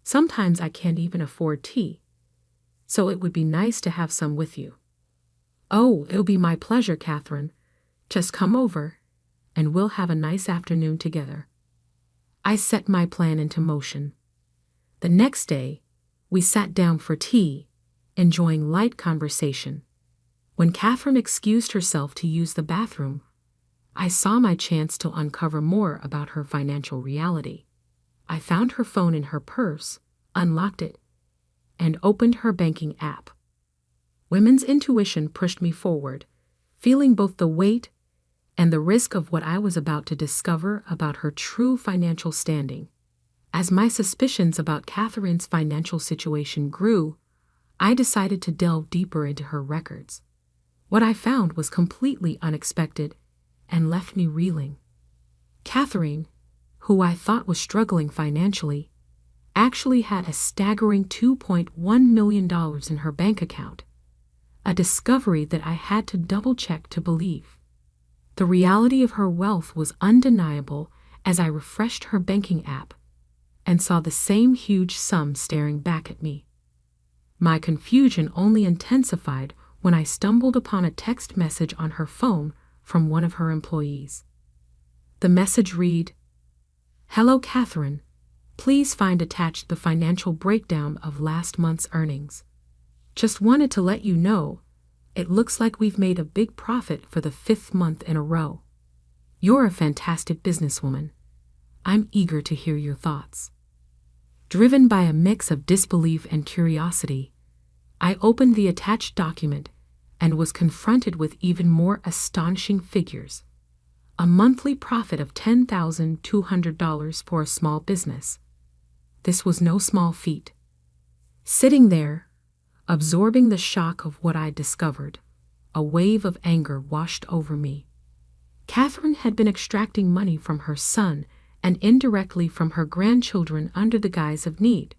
Sometimes I can't even afford tea, so it would be nice to have some with you." "Oh, it'll be my pleasure, Catherine. Just come over, and we'll have a nice afternoon together." I set my plan into motion. The next day, we sat down for tea, enjoying light conversation. When Catherine excused herself to use the bathroom, I saw my chance to uncover more about her financial reality. I found her phone in her purse, unlocked it, and opened her banking app. Women's intuition pushed me forward, feeling both the weight and the risk of what I was about to discover about her true financial standing. As my suspicions about Catherine's financial situation grew, I decided to delve deeper into her records. What I found was completely unexpected and left me reeling. Catherine, who I thought was struggling financially, actually had a staggering $2.1 million in her bank account, a discovery that I had to double-check to believe. The reality of her wealth was undeniable as I refreshed her banking app and saw the same huge sum staring back at me. My confusion only intensified when I stumbled upon a text message on her phone from one of her employees. The message read, "Hello, Catherine. Please find attached the financial breakdown of last month's earnings. Just wanted to let you know, it looks like we've made a big profit for the 5th month in a row. You're a fantastic businesswoman. I'm eager to hear your thoughts." Driven by a mix of disbelief and curiosity, I opened the attached document and was confronted with even more astonishing figures. A monthly profit of $10,200 for a small business. This was no small feat. Sitting there, absorbing the shock of what I discovered, a wave of anger washed over me. Catherine had been extracting money from her son and indirectly from her grandchildren under the guise of need,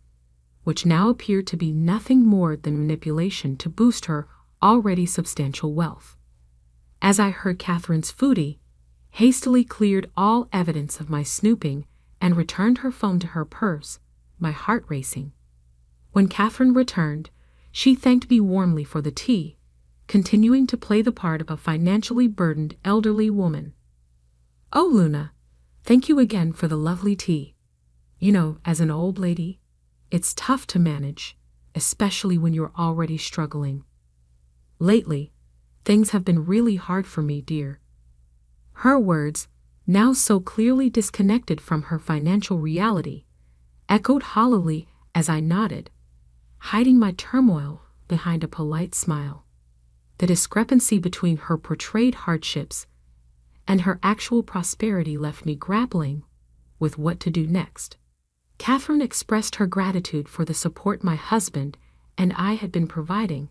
which now appeared to be nothing more than manipulation to boost her already substantial wealth. As I heard Catherine's foodie, hastily cleared all evidence of my snooping and returned her phone to her purse, my heart racing. When Catherine returned, she thanked me warmly for the tea, continuing to play the part of a financially burdened elderly woman. "Oh, Luna, thank you again for the lovely tea. You know, as an old lady, it's tough to manage, especially when you're already struggling. Lately, things have been really hard for me, dear." Her words, now so clearly disconnected from her financial reality, echoed hollowly as I nodded, hiding my turmoil behind a polite smile. The discrepancy between her portrayed hardships and her actual prosperity left me grappling with what to do next. Catherine expressed her gratitude for the support my husband and I had been providing,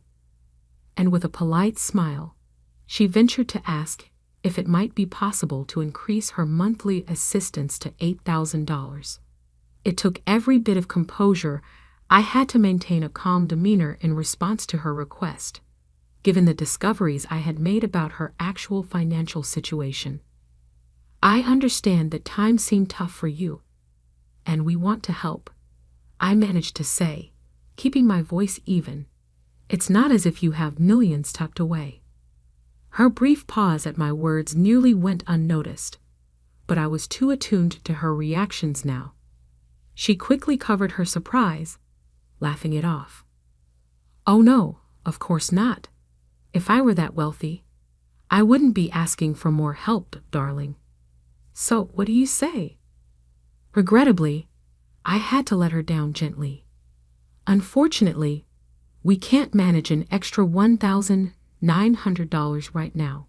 and with a polite smile, she ventured to ask if it might be possible to increase her monthly assistance to $8,000. It took every bit of composure I had to maintain a calm demeanor in response to her request, given the discoveries I had made about her actual financial situation. "I understand that times seem tough for you, and we want to help," I managed to say, keeping my voice even. "It's not as if you have millions tucked away." Her brief pause at my words nearly went unnoticed, but I was too attuned to her reactions now. She quickly covered her surprise, laughing it off. "Oh no, of course not. If I were that wealthy, I wouldn't be asking for more help, darling. So what do you say?" Regrettably, I had to let her down gently. "Unfortunately, we can't manage an extra $1,900 right now."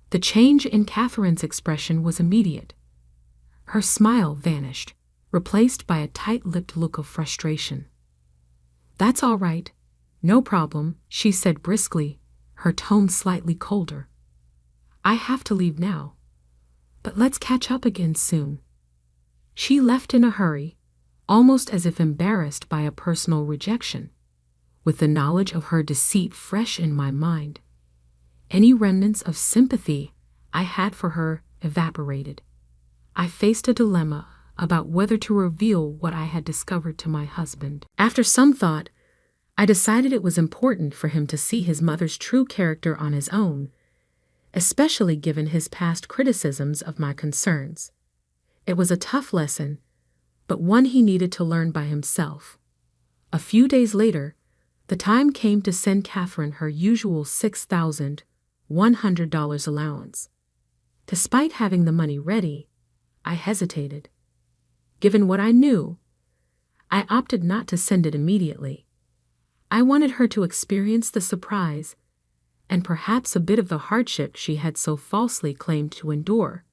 The change in Catherine's expression was immediate. Her smile vanished, replaced by a tight-lipped look of frustration. "That's all right. No problem," she said briskly, her tone slightly colder. "I have to leave now, but let's catch up again soon." She left in a hurry, almost as if embarrassed by a personal rejection. With the knowledge of her deceit fresh in my mind, any remnants of sympathy I had for her evaporated. I faced a dilemma about whether to reveal what I had discovered to my husband. After some thought, I decided it was important for him to see his mother's true character on his own, especially given his past criticisms of my concerns. It was a tough lesson, but one he needed to learn by himself. A few days later, the time came to send Catherine her usual $6,100 allowance. Despite having the money ready, I hesitated. Given what I knew, I opted not to send it immediately. I wanted her to experience the surprise and perhaps a bit of the hardship she had so falsely claimed to endure.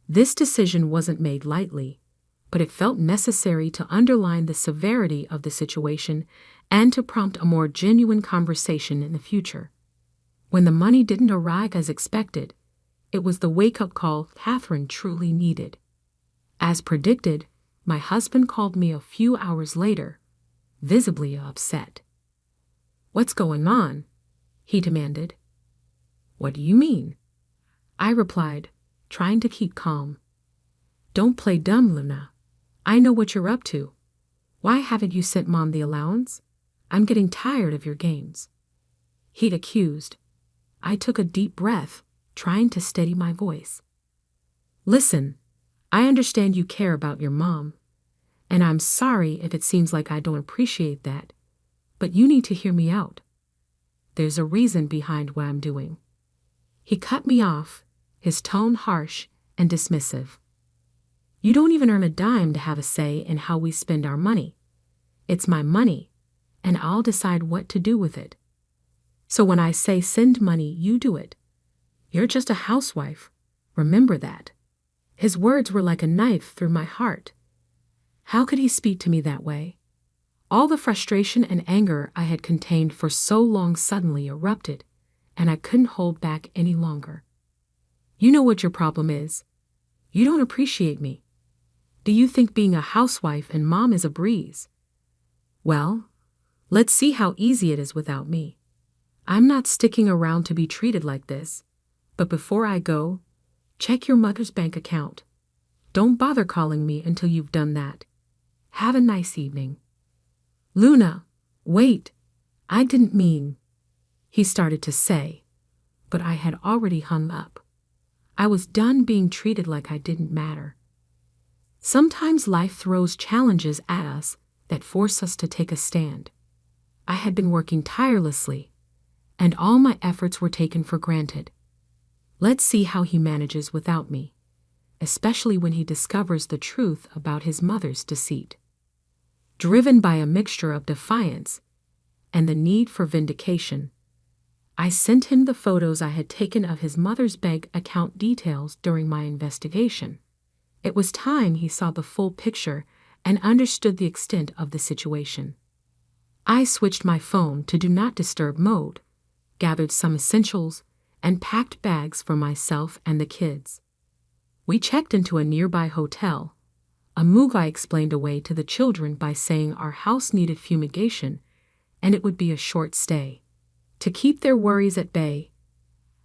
This decision wasn't made lightly, but it felt necessary to underline the severity of the situation and to prompt a more genuine conversation in the future. When the money didn't arrive as expected, it was the wake-up call Catherine truly needed. As predicted, my husband called me a few hours later, visibly upset. "What's going on?" he demanded. "What do you mean?" I replied, trying to keep calm. "Don't play dumb, Luna. I know what you're up to. Why haven't you sent Mom the allowance? I'm getting tired of your games." He'd accused. I took a deep breath, trying to steady my voice. "Listen, I understand you care about your mom, and I'm sorry if it seems like I don't appreciate that, but you need to hear me out. There's a reason behind what I'm doing." He cut me off, his tone harsh and dismissive. "You don't even earn a dime to have a say in how we spend our money. It's my money, and I'll decide what to do with it. So when I say send money, you do it. You're just a housewife. Remember that." His words were like a knife through my heart. How could he speak to me that way? All the frustration and anger I had contained for so long suddenly erupted, and I couldn't hold back any longer. "You know what your problem is. You don't appreciate me. Do you think being a housewife and mom is a breeze? Well, let's see how easy it is without me. I'm not sticking around to be treated like this, but before I go, check your mother's bank account. Don't bother calling me until you've done that. Have a nice evening." "Luna, wait, I didn't mean," he started to say, but I had already hung up. I was done being treated like I didn't matter. Sometimes life throws challenges at us that force us to take a stand. I had been working tirelessly, and all my efforts were taken for granted. Let's see how he manages without me, especially when he discovers the truth about his mother's deceit. Driven by a mixture of defiance and the need for vindication, I sent him the photos I had taken of his mother's bank account details during my investigation. It was time he saw the full picture and understood the extent of the situation. I switched my phone to Do Not Disturb mode, gathered some essentials, and packed bags for myself and the kids. We checked into a nearby hotel. A move I explained away to the children by saying our house needed fumigation and it would be a short stay. To keep their worries at bay,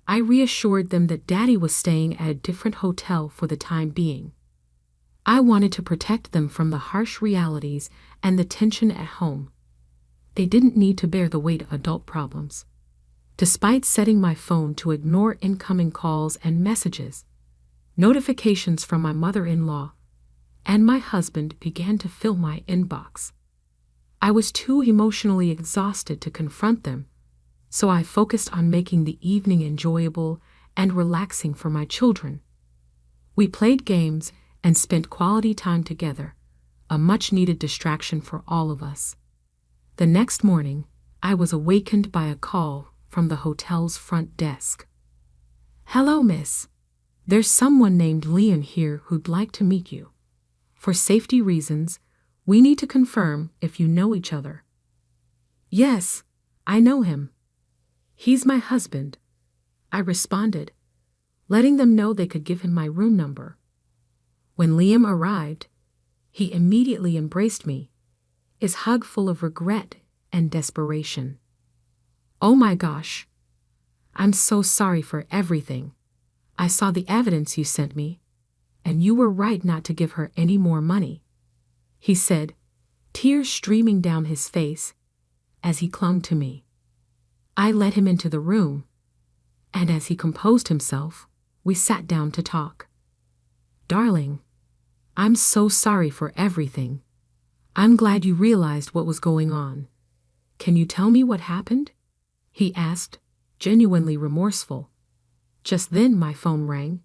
I reassured them that Daddy was staying at a different hotel for the time being. I wanted to protect them from the harsh realities and the tension at home. They didn't need to bear the weight of adult problems. Despite setting my phone to ignore incoming calls and messages, notifications from my mother-in-law and my husband began to fill my inbox. I was too emotionally exhausted to confront them, so I focused on making the evening enjoyable and relaxing for my children. We played games and spent quality time together, a much-needed distraction for all of us. The next morning, I was awakened by a call from the hotel's front desk. "Hello, miss. There's someone named Liam here who'd like to meet you. For safety reasons, we need to confirm if you know each other." "Yes, I know him. He's my husband," I responded, letting them know they could give him my room number. When Liam arrived, he immediately embraced me, his hug full of regret and desperation. "Oh my gosh. I'm so sorry for everything. I saw the evidence you sent me, and you were right not to give her any more money," he said, tears streaming down his face as he clung to me. I led him into the room, and as he composed himself, we sat down to talk. "Darling, I'm so sorry for everything. I'm glad you realized what was going on. Can you tell me what happened?" he asked, genuinely remorseful. Just then my phone rang,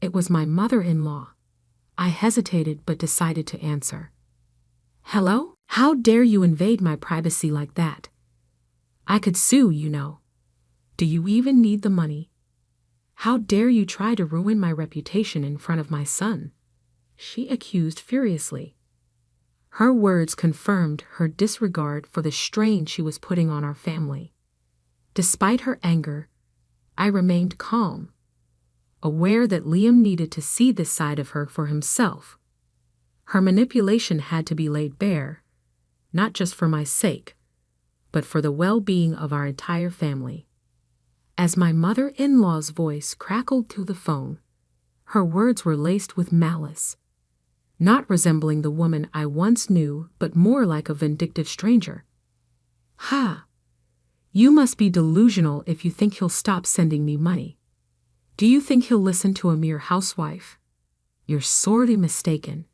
It was my mother-in-law. I hesitated but decided to answer. Hello? How dare you invade my privacy like that? I could sue, you know. Do you even need the money? How dare you try to ruin my reputation in front of my son? She accused furiously. Her words confirmed her disregard for the strain she was putting on our family. Despite her anger, I remained calm, aware that Liam needed to see this side of her for himself. Her manipulation had to be laid bare, not just for my sake, but for the well-being of our entire family. As my mother-in-law's voice crackled through the phone, her words were laced with malice, not resembling the woman I once knew, but more like a vindictive stranger. Ha! You must be delusional if you think he'll stop sending me money. Do you think he'll listen to a mere housewife? You're sorely mistaken.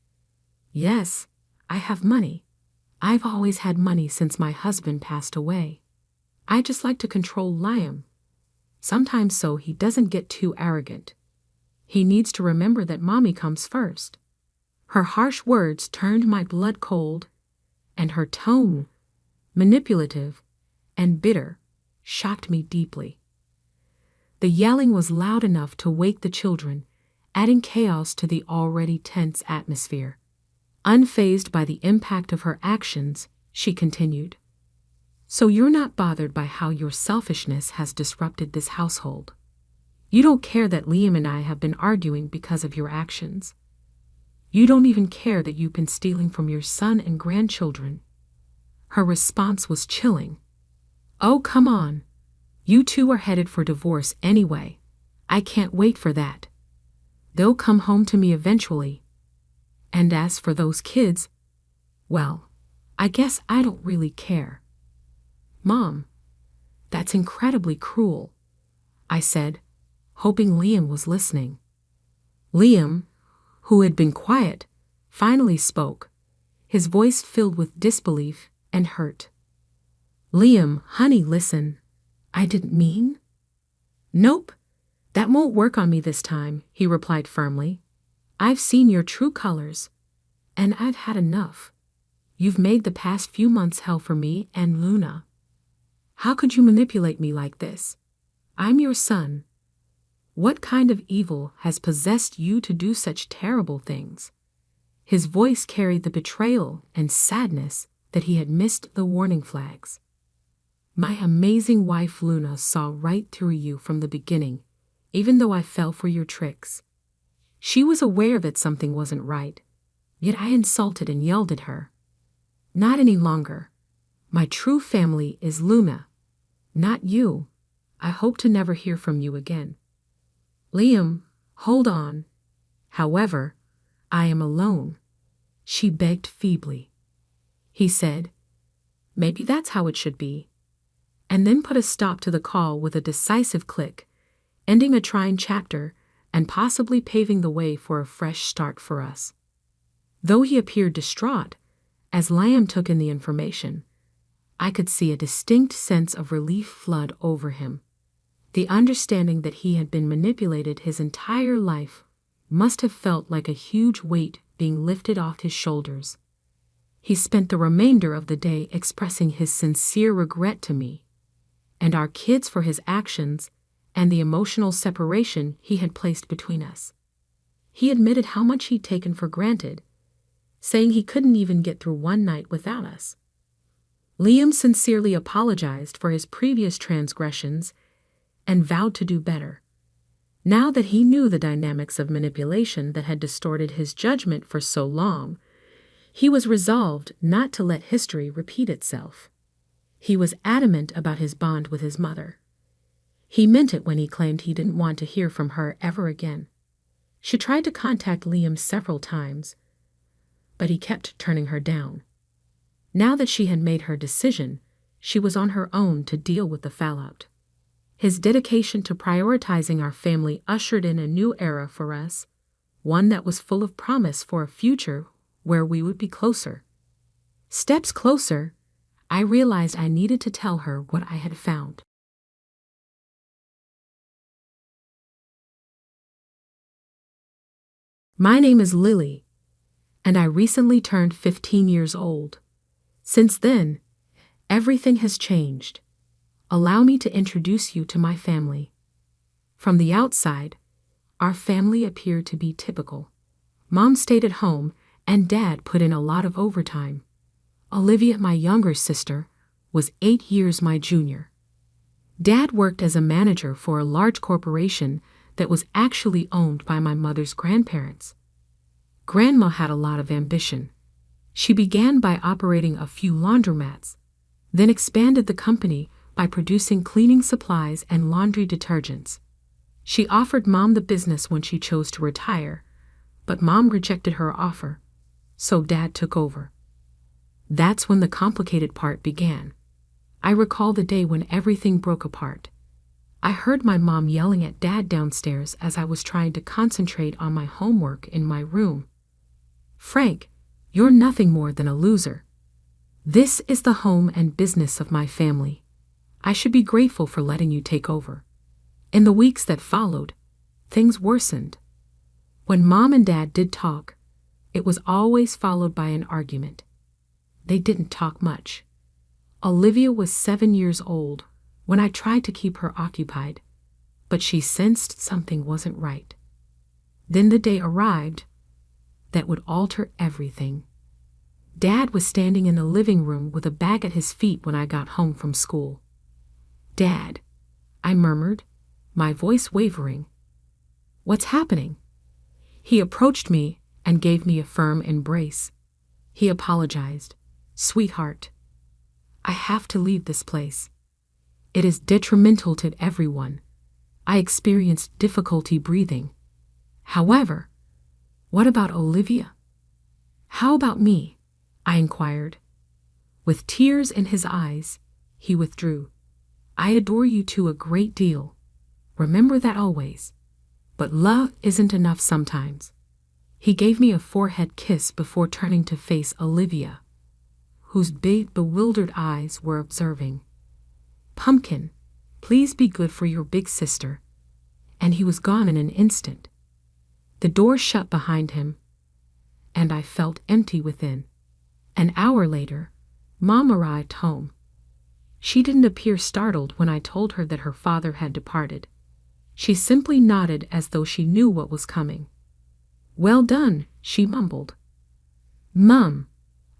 Yes, I have money. I've always had money since my husband passed away. I just like to control Liam. Sometimes so he doesn't get too arrogant. He needs to remember that mommy comes first. Her harsh words turned my blood cold, and her tone, manipulative and bitter, shocked me deeply. The yelling was loud enough to wake the children, adding chaos to the already tense atmosphere. Unfazed by the impact of her actions, she continued. So you're not bothered by how your selfishness has disrupted this household. You don't care that Liam and I have been arguing because of your actions. You don't even care that you've been stealing from your son and grandchildren. Her response was chilling. Oh, come on. You two are headed for divorce anyway. I can't wait for that. They'll come home to me eventually. And as for those kids, well, I guess I don't really care. Mom, that's incredibly cruel, I said, hoping Liam was listening. Liam, who had been quiet, finally spoke, his voice filled with disbelief and hurt. Liam, honey, listen. I didn't mean. Nope, that won't work on me this time, he replied firmly. I've seen your true colors, and I've had enough. You've made the past few months hell for me and Luna. How could you manipulate me like this? I'm your son. What kind of evil has possessed you to do such terrible things? His voice carried the betrayal and sadness that he had missed the warning flags. My amazing wife Luna saw right through you from the beginning, even though I fell for your tricks. She was aware that something wasn't right, yet I insulted and yelled at her. Not any longer. My true family is Luna, not you. I hope to never hear from you again. Liam, hold on. However, I am alone, she begged feebly. He said, maybe that's how it should be, and then put a stop to the call with a decisive click, ending a trying chapter and possibly paving the way for a fresh start for us. Though he appeared distraught, as Liam took in the information, I could see a distinct sense of relief flood over him. The understanding that he had been manipulated his entire life must have felt like a huge weight being lifted off his shoulders. He spent the remainder of the day expressing his sincere regret to me and our kids for his actions and the emotional separation he had placed between us. He admitted how much he'd taken for granted, saying he couldn't even get through one night without us. Liam sincerely apologized for his previous transgressions and vowed to do better. Now that he knew the dynamics of manipulation that had distorted his judgment for so long, he was resolved not to let history repeat itself. He was adamant about his bond with his mother. He meant it when he claimed he didn't want to hear from her ever again. She tried to contact Liam several times, but he kept turning her down. Now that she had made her decision, she was on her own to deal with the fallout. His dedication to prioritizing our family ushered in a new era for us, one that was full of promise for a future where we would be closer. Steps closer, I realized I needed to tell her what I had found. My name is Lily, and I recently turned 15 years old. Since then, everything has changed. Allow me to introduce you to my family. From the outside, our family appeared to be typical. Mom stayed at home, and Dad put in a lot of overtime. Olivia, my younger sister, was 8 years my junior. Dad worked as a manager for a large corporation that was actually owned by my mother's grandparents. Grandma had a lot of ambition. She began by operating a few laundromats, then expanded the company by producing cleaning supplies and laundry detergents. She offered Mom the business when she chose to retire, but Mom rejected her offer, so Dad took over. That's when the complicated part began. I recall the day when everything broke apart. I heard my mom yelling at Dad downstairs as I was trying to concentrate on my homework in my room. "Frank, you're nothing more than a loser. This is the home and business of my family. I should be grateful for letting you take over." In the weeks that followed, things worsened. When Mom and Dad did talk, it was always followed by an argument. They didn't talk much. Olivia was 7 years old when I tried to keep her occupied, but she sensed something wasn't right. Then the day arrived that would alter everything. Dad was standing in the living room with a bag at his feet when I got home from school. "Dad," I murmured, my voice wavering. "What's happening?" He approached me and gave me a firm embrace. He apologized. "Sweetheart, I have to leave this place. It is detrimental to everyone. I experienced difficulty breathing. However, what about Olivia?" "How about me?" I inquired. With tears in his eyes, he withdrew. "I adore you two a great deal. Remember that always. But love isn't enough sometimes." He gave me a forehead kiss before turning to face Olivia, whose big, bewildered eyes were observing. "Pumpkin, please be good for your big sister." And he was gone in an instant. The door shut behind him, and I felt empty within. An hour later, Mom arrived home. She didn't appear startled when I told her that her father had departed. She simply nodded as though she knew what was coming. "Well done," she mumbled. "Mum,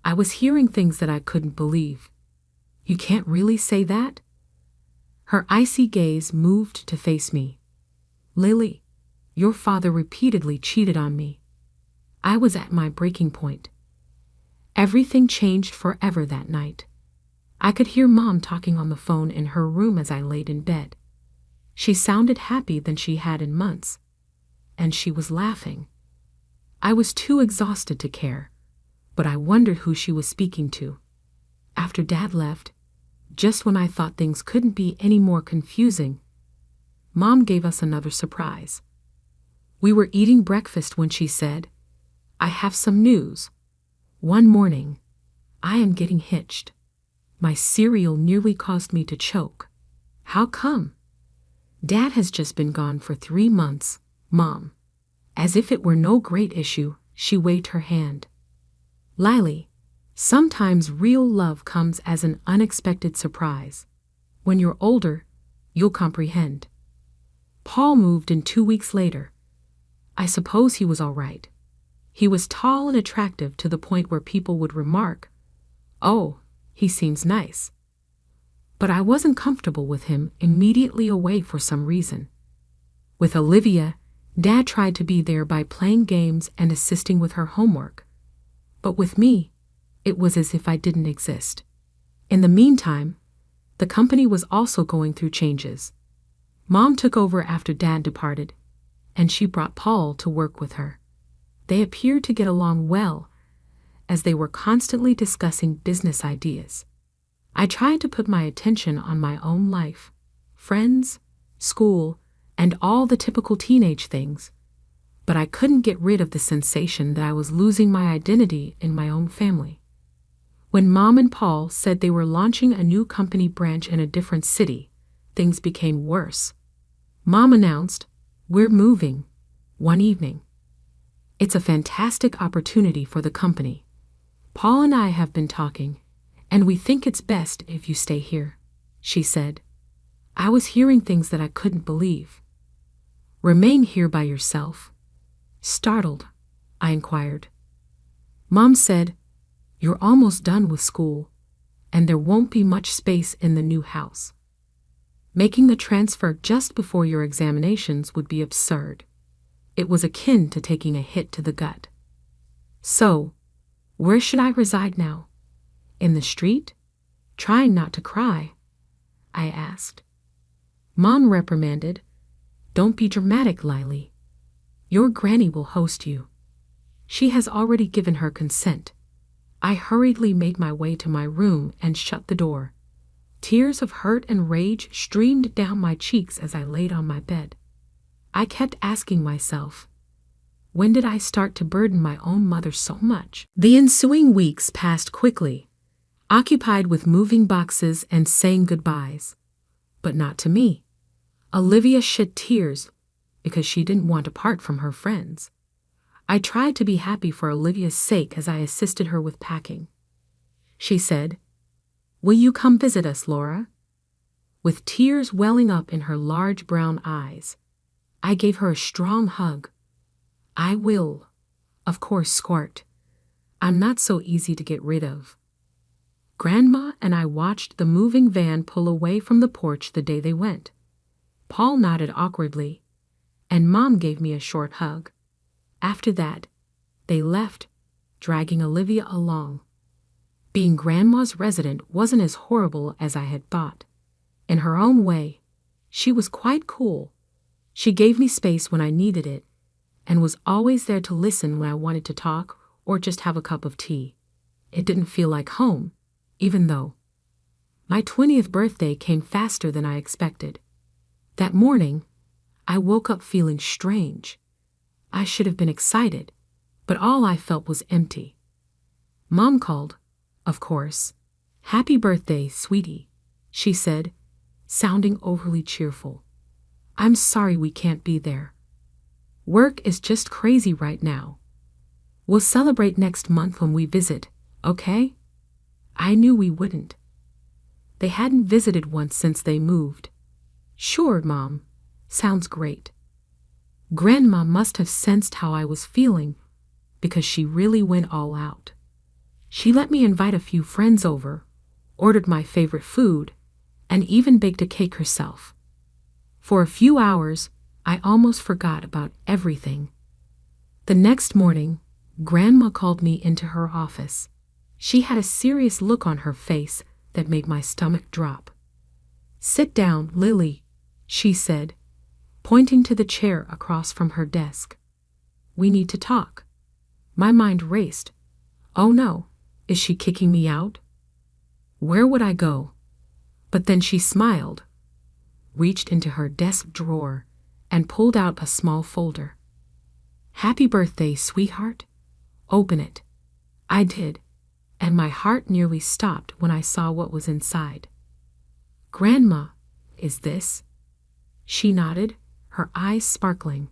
I was hearing things that I couldn't believe." "You can't really say that?" Her icy gaze moved to face me. "Lily, your father repeatedly cheated on me." I was at my breaking point. Everything changed forever that night. I could hear Mom talking on the phone in her room as I laid in bed. She sounded happier than she had in months, and she was laughing. I was too exhausted to care, but I wondered who she was speaking to. After Dad left, just when I thought things couldn't be any more confusing, Mom gave us another surprise. We were eating breakfast when she said, "I have some news. One morning, I am getting hitched." My cereal nearly caused me to choke. "How come?" "Dad has just been gone for 3 months, Mom." As if it were no great issue, she waved her hand. "Lily, sometimes real love comes as an unexpected surprise. When you're older, you'll comprehend. Paul moved in 2 weeks later. I suppose he was all right. He was tall and attractive to the point where people would remark, 'Oh, he seems nice.' But I wasn't comfortable with him immediately away for some reason. With Olivia, Dad tried to be there by playing games and assisting with her homework. But with me, it was as if I didn't exist. In the meantime, the company was also going through changes. Mom took over after Dad departed, and she brought Paul to work with her. They appeared to get along well, as they were constantly discussing business ideas. I tried to put my attention on my own life, friends, school, and all the typical teenage things, but I couldn't get rid of the sensation that I was losing my identity in my own family. When Mom and Paul said they were launching a new company branch in a different city, things became worse. Mom announced, "We're moving," one evening. It's a fantastic opportunity for the company. Paul and I have been talking, and we think it's best if you stay here," she said. I was hearing things that I couldn't believe. "Remain here by yourself?" Startled, I inquired. Mom said, "You're almost done with school, and there won't be much space in the new house. Making the transfer just before your examinations would be absurd." It was akin to taking a hit to the gut. "So, where should I reside now? In the street?" Trying not to cry, I asked. Mom reprimanded, "Don't be dramatic, Lily. Your granny will host you. She has already given her consent." I hurriedly made my way to my room and shut the door. Tears of hurt and rage streamed down my cheeks as I laid on my bed. I kept asking myself, when did I start to burden my own mother so much? The ensuing weeks passed quickly, occupied with moving boxes and saying goodbyes. But not to me. Olivia shed tears because she didn't want to part from her friends. I tried to be happy for Olivia's sake as I assisted her with packing. She said, "Will you come visit us, Laura?" With tears welling up in her large brown eyes, I gave her a strong hug. "I will, of course, Squirt. I'm not so easy to get rid of." Grandma and I watched the moving van pull away from the porch the day they went. Paul nodded awkwardly, and Mom gave me a short hug. After that, they left, dragging Olivia along. Being Grandma's resident wasn't as horrible as I had thought. In her own way, she was quite cool. She gave me space when I needed it, and was always there to listen when I wanted to talk or just have a cup of tea. It didn't feel like home, even though my 20th birthday came faster than I expected. That morning, I woke up feeling strange. I should have been excited, but all I felt was empty. Mom called, of course. "Happy birthday, sweetie," she said, sounding overly cheerful. "I'm sorry we can't be there. Work is just crazy right now. We'll celebrate next month when we visit, okay?" I knew we wouldn't. They hadn't visited once since they moved. "Sure, Mom. Sounds great." Grandma must have sensed how I was feeling, because she really went all out. She let me invite a few friends over, ordered my favorite food, and even baked a cake herself. For a few hours, I almost forgot about everything. The next morning, Grandma called me into her office. She had a serious look on her face that made my stomach drop. "Sit down, Lily," she said, pointing to the chair across from her desk. "We need to talk." My mind raced. Oh no, is she kicking me out? Where would I go? But then she smiled, reached into her desk drawer, and pulled out a small folder. "Happy birthday, sweetheart. Open it." I did, and my heart nearly stopped when I saw what was inside. "Grandma, is this?" She nodded, her eyes sparkling.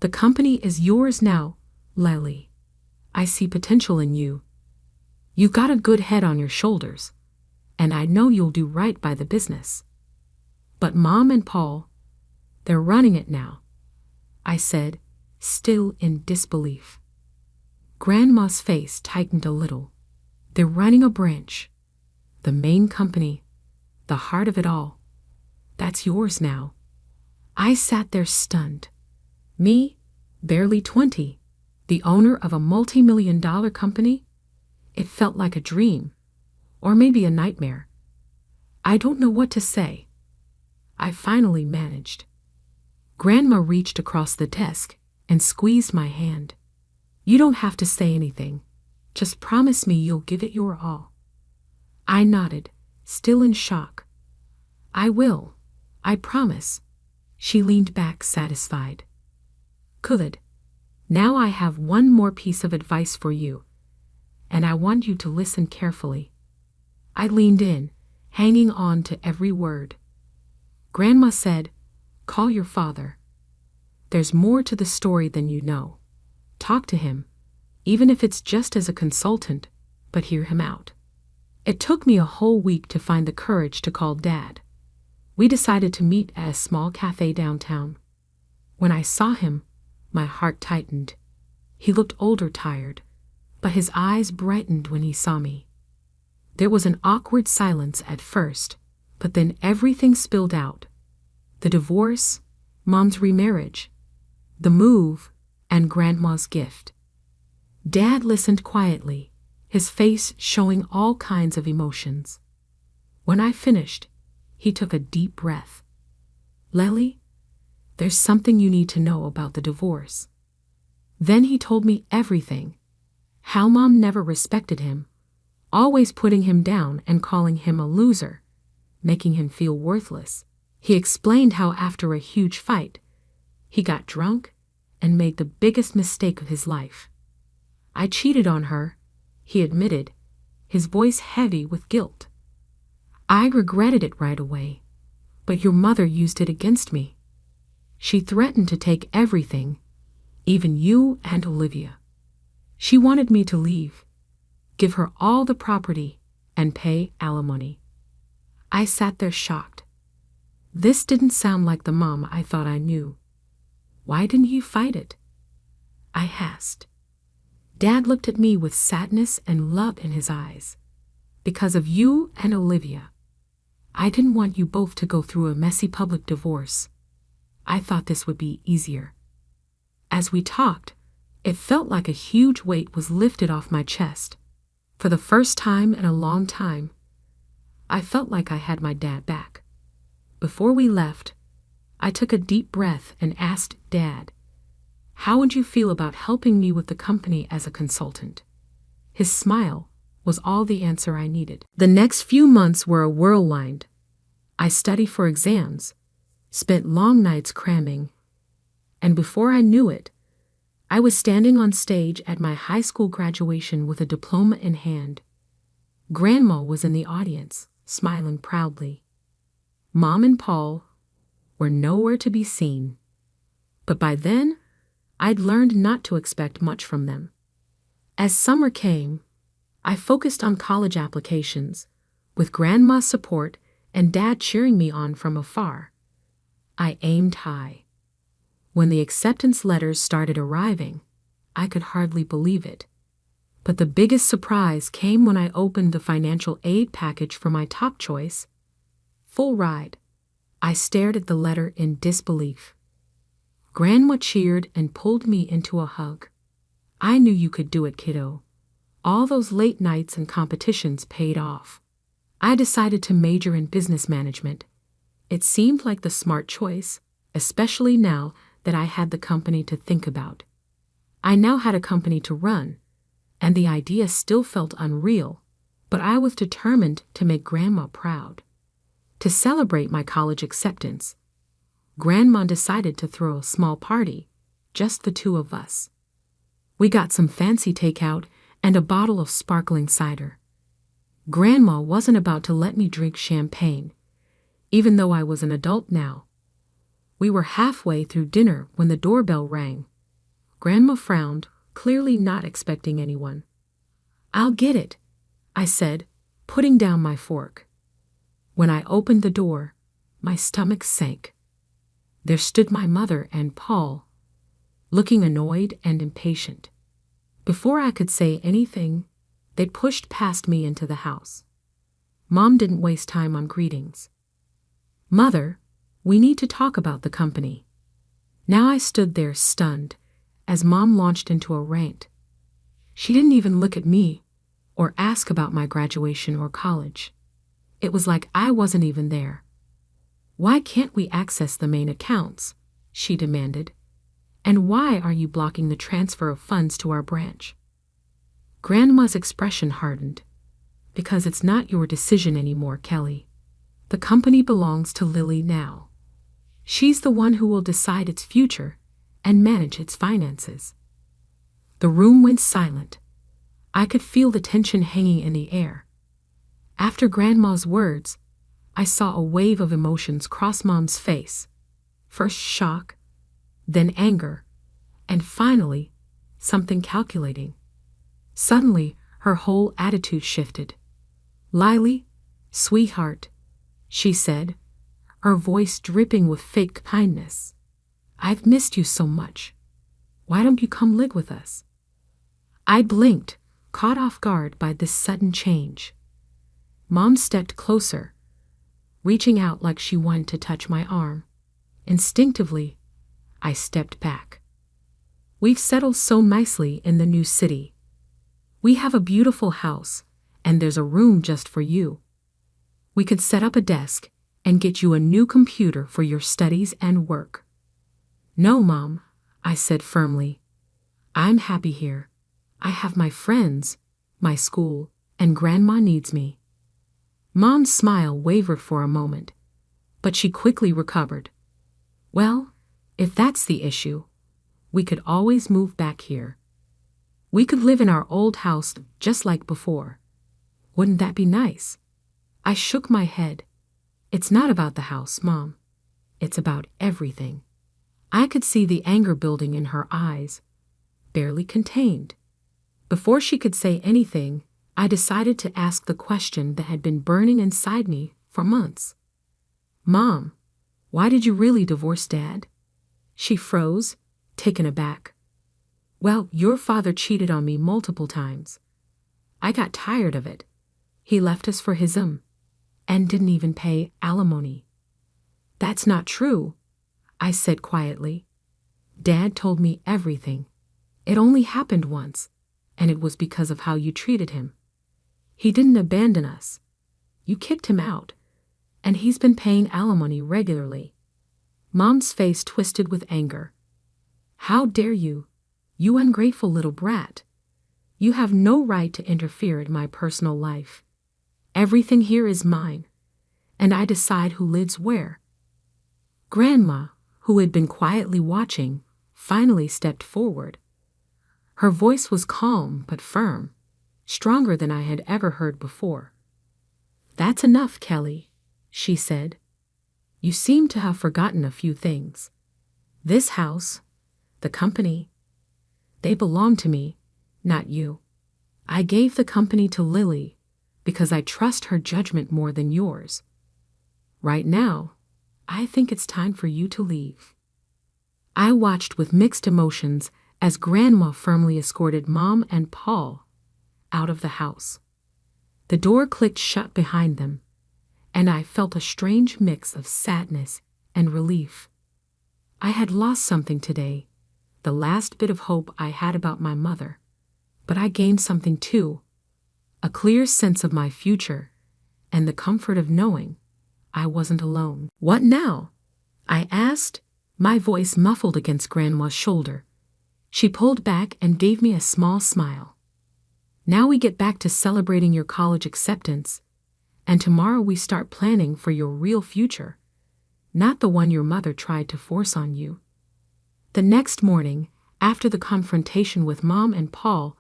"The company is yours now, Lily. I see potential in you. You've got a good head on your shoulders, and I know you'll do right by the business. But Mom and Paul, they're running it now," I said, still in disbelief. Grandma's face tightened a little. "They're running a branch. The main company, the heart of it all. That's yours now." I sat there stunned. Me, barely 20, the owner of a multi-million-dollar company? It felt like a dream, or maybe a nightmare. I don't know what to say. I finally managed. Grandma reached across the desk and squeezed my hand. "You don't have to say anything. Just promise me you'll give it your all." I nodded, still in shock. "I will. I promise." She leaned back, satisfied. "Good. Now I have one more piece of advice for you, and I want you to listen carefully." I leaned in, hanging on to every word. Grandma said, "Call your father. There's more to the story than you know. talk to him, even if it's just as a consultant, but hear him out. It took me a whole week to find the courage to call Dad. We decided to meet at a small cafe downtown. When I saw him, my heart tightened. He looked older, tired, but his eyes brightened when he saw me. There was an awkward silence at first, but then everything spilled out. The divorce, Mom's remarriage, the move, and Grandma's gift. Dad listened quietly, his face showing all kinds of emotions. When I finished, he took a deep breath. "Lely, there's something you need to know about the divorce." Then he told me everything. How Mom never respected him, always putting him down and calling him a loser, making him feel worthless. He explained how after a huge fight, he got drunk and made the biggest mistake of his life. "I cheated on her," he admitted, his voice heavy with guilt. "I regretted it right away, but your mother used it against me. She threatened to take everything, even you and Olivia. She wanted me to leave, give her all the property, and pay alimony." I sat there shocked. This didn't sound like the mom I thought I knew. "Why didn't you fight it?" I asked. Dad looked at me with sadness and love in his eyes. "Because of you and Olivia. I didn't want you both to go through a messy public divorce. I thought this would be easier." As we talked, it felt like a huge weight was lifted off my chest. For the first time in a long time, I felt like I had my dad back. Before we left, I took a deep breath and asked Dad, "How would you feel about helping me with the company as a consultant?" His smile was all the answer I needed. The next few months were a whirlwind. I studied for exams, spent long nights cramming, and before I knew it, I was standing on stage at my high school graduation with a diploma in hand. Grandma was in the audience, smiling proudly. Mom and Paul were nowhere to be seen. But by then, I'd learned not to expect much from them. As summer came, I focused on college applications, with Grandma's support and Dad cheering me on from afar. I aimed high. When the acceptance letters started arriving, I could hardly believe it. But the biggest surprise came when I opened the financial aid package for my top choice, full ride. I stared at the letter in disbelief. Grandma cheered and pulled me into a hug. "I knew you could do it, kiddo. All those late nights and competitions paid off." I decided to major in business management. It seemed like the smart choice, especially now that I had the company to think about. I now had a company to run, and the idea still felt unreal, but I was determined to make Grandma proud. To celebrate my college acceptance, Grandma decided to throw a small party, just the two of us. We got some fancy takeout and a bottle of sparkling cider. Grandma wasn't about to let me drink champagne, even though I was an adult now. We were halfway through dinner when the doorbell rang. Grandma frowned, clearly not expecting anyone. "I'll get it," I said, putting down my fork. When I opened the door, my stomach sank. There stood my mother and Paul, looking annoyed and impatient. Before I could say anything, they pushed past me into the house. Mom didn't waste time on greetings. "Mother, we need to talk about the company." Now I stood there stunned as Mom launched into a rant. She didn't even look at me or ask about my graduation or college. It was like I wasn't even there. "Why can't we access the main accounts?" she demanded. "And why are you blocking the transfer of funds to our branch?" Grandma's expression hardened. "Because it's not your decision anymore, Kelly. The company belongs to Lily now. She's the one who will decide its future and manage its finances." The room went silent. I could feel the tension hanging in the air. After Grandma's words, I saw a wave of emotions cross Mom's face. First shock, then anger, and finally, something calculating. Suddenly, her whole attitude shifted. "Lily, sweetheart," she said, her voice dripping with fake kindness. "I've missed you so much. Why don't you come live with us?" I blinked, caught off guard by this sudden change. Mom stepped closer, reaching out like she wanted to touch my arm. Instinctively, I stepped back. "We've settled so nicely in the new city. We have a beautiful house, and there's a room just for you. We could set up a desk and get you a new computer for your studies and work." "No, Mom," I said firmly. "I'm happy here. I have my friends, my school, and Grandma needs me." Mom's smile wavered for a moment, but she quickly recovered. "Well, if that's the issue, we could always move back here. We could live in our old house just like before. Wouldn't that be nice?" I shook my head. "It's not about the house, Mom. It's about everything." I could see the anger building in her eyes, barely contained. Before she could say anything, I decided to ask the question that had been burning inside me for months. "Mom, why did you really divorce Dad?" She froze, taken aback. "Well, your father cheated on me multiple times. I got tired of it. He left us for his and didn't even pay alimony." "That's not true," I said quietly. "Dad told me everything. It only happened once, and it was because of how you treated him. He didn't abandon us. You kicked him out, and he's been paying alimony regularly." Mom's face twisted with anger. "How dare you? You ungrateful little brat. You have no right to interfere in my personal life. Everything here is mine, and I decide who lives where." Grandma, who had been quietly watching, finally stepped forward. Her voice was calm but firm, stronger than I had ever heard before. "That's enough, Kelly," she said. "You seem to have forgotten a few things. This house, the company, they belong to me, not you. I gave the company to Lily because I trust her judgment more than yours. Right now, I think it's time for you to leave." I watched with mixed emotions as Grandma firmly escorted Mom and Paul out of the house. The door clicked shut behind them, and I felt a strange mix of sadness and relief. I had lost something today, the last bit of hope I had about my mother, but I gained something too, a clear sense of my future and the comfort of knowing I wasn't alone. "What now?" I asked, my voice muffled against Grandma's shoulder. She pulled back and gave me a small smile. "Now we get back to celebrating your college acceptance, and tomorrow we start planning for your real future, not the one your mother tried to force on you." The next morning, after the confrontation with Mom and Paul,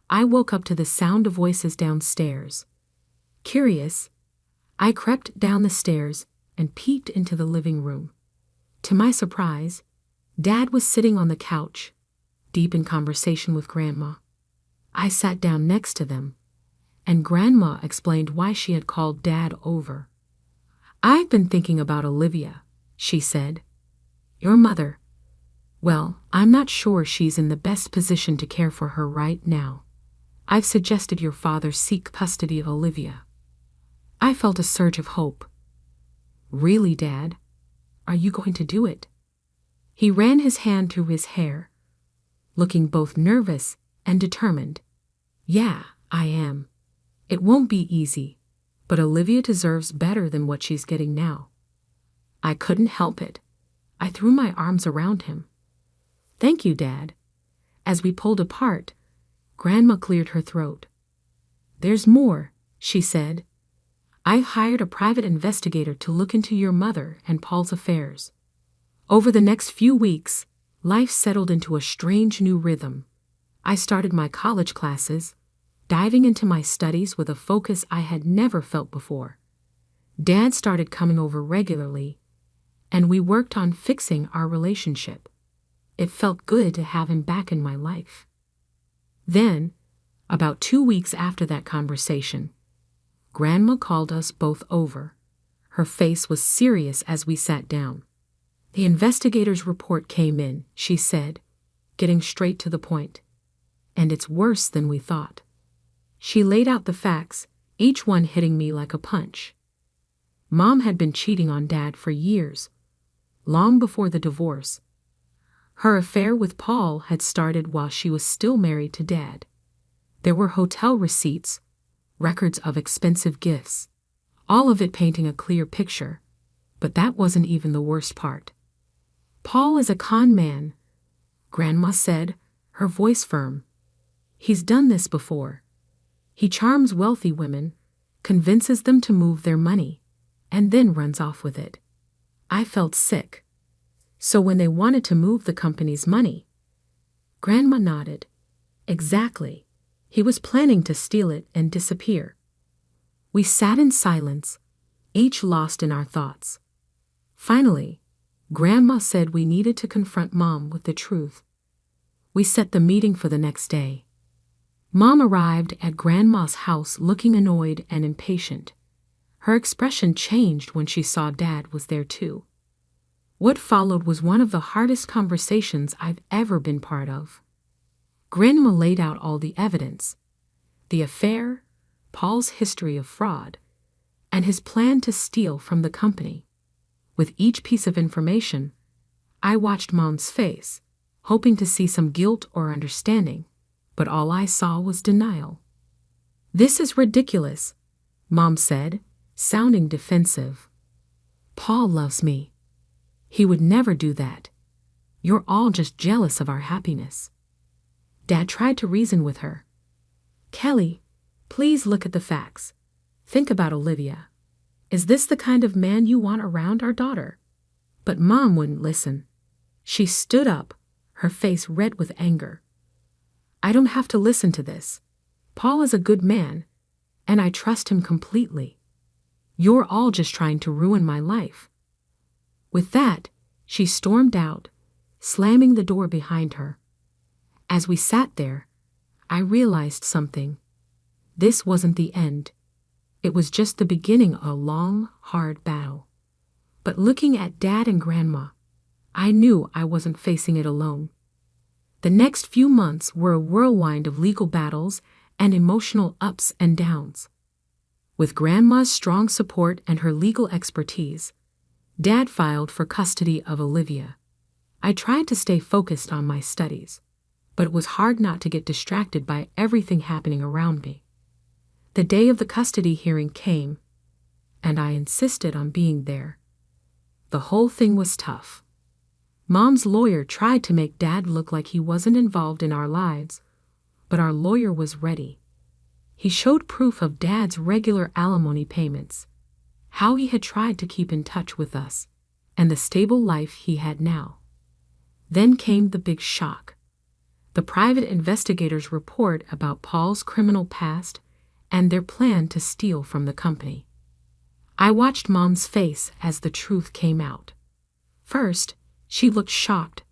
I woke up to the sound of voices downstairs. Curious, I crept down the stairs and peeked into the living room. To my surprise, Dad was sitting on the couch, deep in conversation with Grandma. I sat down next to them, and Grandma explained why she had called Dad over. "I've been thinking about Olivia," she said. "Your mother. Well, I'm not sure she's in the best position to care for her right now. I've suggested your father seek custody of Olivia." I felt a surge of hope. "Really, Dad? Are you going to do it?" He ran his hand through his hair, looking both nervous and determined. "Yeah, I am. It won't be easy, but Olivia deserves better than what she's getting now." I couldn't help it. I threw my arms around him. "Thank you, Dad." As we pulled apart, Grandma cleared her throat. "There's more," she said. "I've hired a private investigator to look into your mother and Paul's affairs." Over the next few weeks, life settled into a strange new rhythm. I started my college classes, diving into my studies with a focus I had never felt before. Dad started coming over regularly, and we worked on fixing our relationship. It felt good to have him back in my life. Then, about 2 weeks after that conversation, Grandma called us both over. Her face was serious as we sat down. The investigator's report came in, she said, getting straight to the point. And it's worse than we thought. She laid out the facts, each one hitting me like a punch. Mom had been cheating on Dad for years, long before the divorce. Her affair with Paul had started while she was still married to Dad. There were hotel receipts, records of expensive gifts, all of it painting a clear picture. But that wasn't even the worst part. Paul is a con man, Grandma said, her voice firm. He's done this before. He charms wealthy women, convinces them to move their money, and then runs off with it. I felt sick. So when they wanted to move the company's money, Grandma nodded. Exactly. He was planning to steal it and disappear. We sat in silence, each lost in our thoughts. Finally, Grandma said we needed to confront Mom with the truth. We set the meeting for the next day. Mom arrived at Grandma's house looking annoyed and impatient. Her expression changed when she saw Dad was there too. What followed was one of the hardest conversations I've ever been part of. Grandma laid out all the evidence, the affair, Paul's history of fraud, and his plan to steal from the company. With each piece of information, I watched Mom's face, hoping to see some guilt or understanding, but all I saw was denial. "This is ridiculous," Mom said, sounding defensive. "Paul loves me. He would never do that. You're all just jealous of our happiness." Dad tried to reason with her. "Kelly, please look at the facts. Think about Olivia. Is this the kind of man you want around our daughter?" But Mom wouldn't listen. She stood up, her face red with anger. "I don't have to listen to this. Paul is a good man, and I trust him completely. You're all just trying to ruin my life." With that, she stormed out, slamming the door behind her. As we sat there, I realized something. This wasn't the end. It was just the beginning of a long, hard battle. But looking at Dad and Grandma, I knew I wasn't facing it alone. The next few months were a whirlwind of legal battles and emotional ups and downs. With Grandma's strong support and her legal expertise, Dad filed for custody of Olivia. I tried to stay focused on my studies, but it was hard not to get distracted by everything happening around me. The day of the custody hearing came, and I insisted on being there. The whole thing was tough. Mom's lawyer tried to make Dad look like he wasn't involved in our lives, but our lawyer was ready. He showed proof of Dad's regular alimony payments, how he had tried to keep in touch with us, and the stable life he had now. Then came the big shock. The private investigator's report about Paul's criminal past and their plan to steal from the company. I watched Mom's face as the truth came out. First, she looked shocked,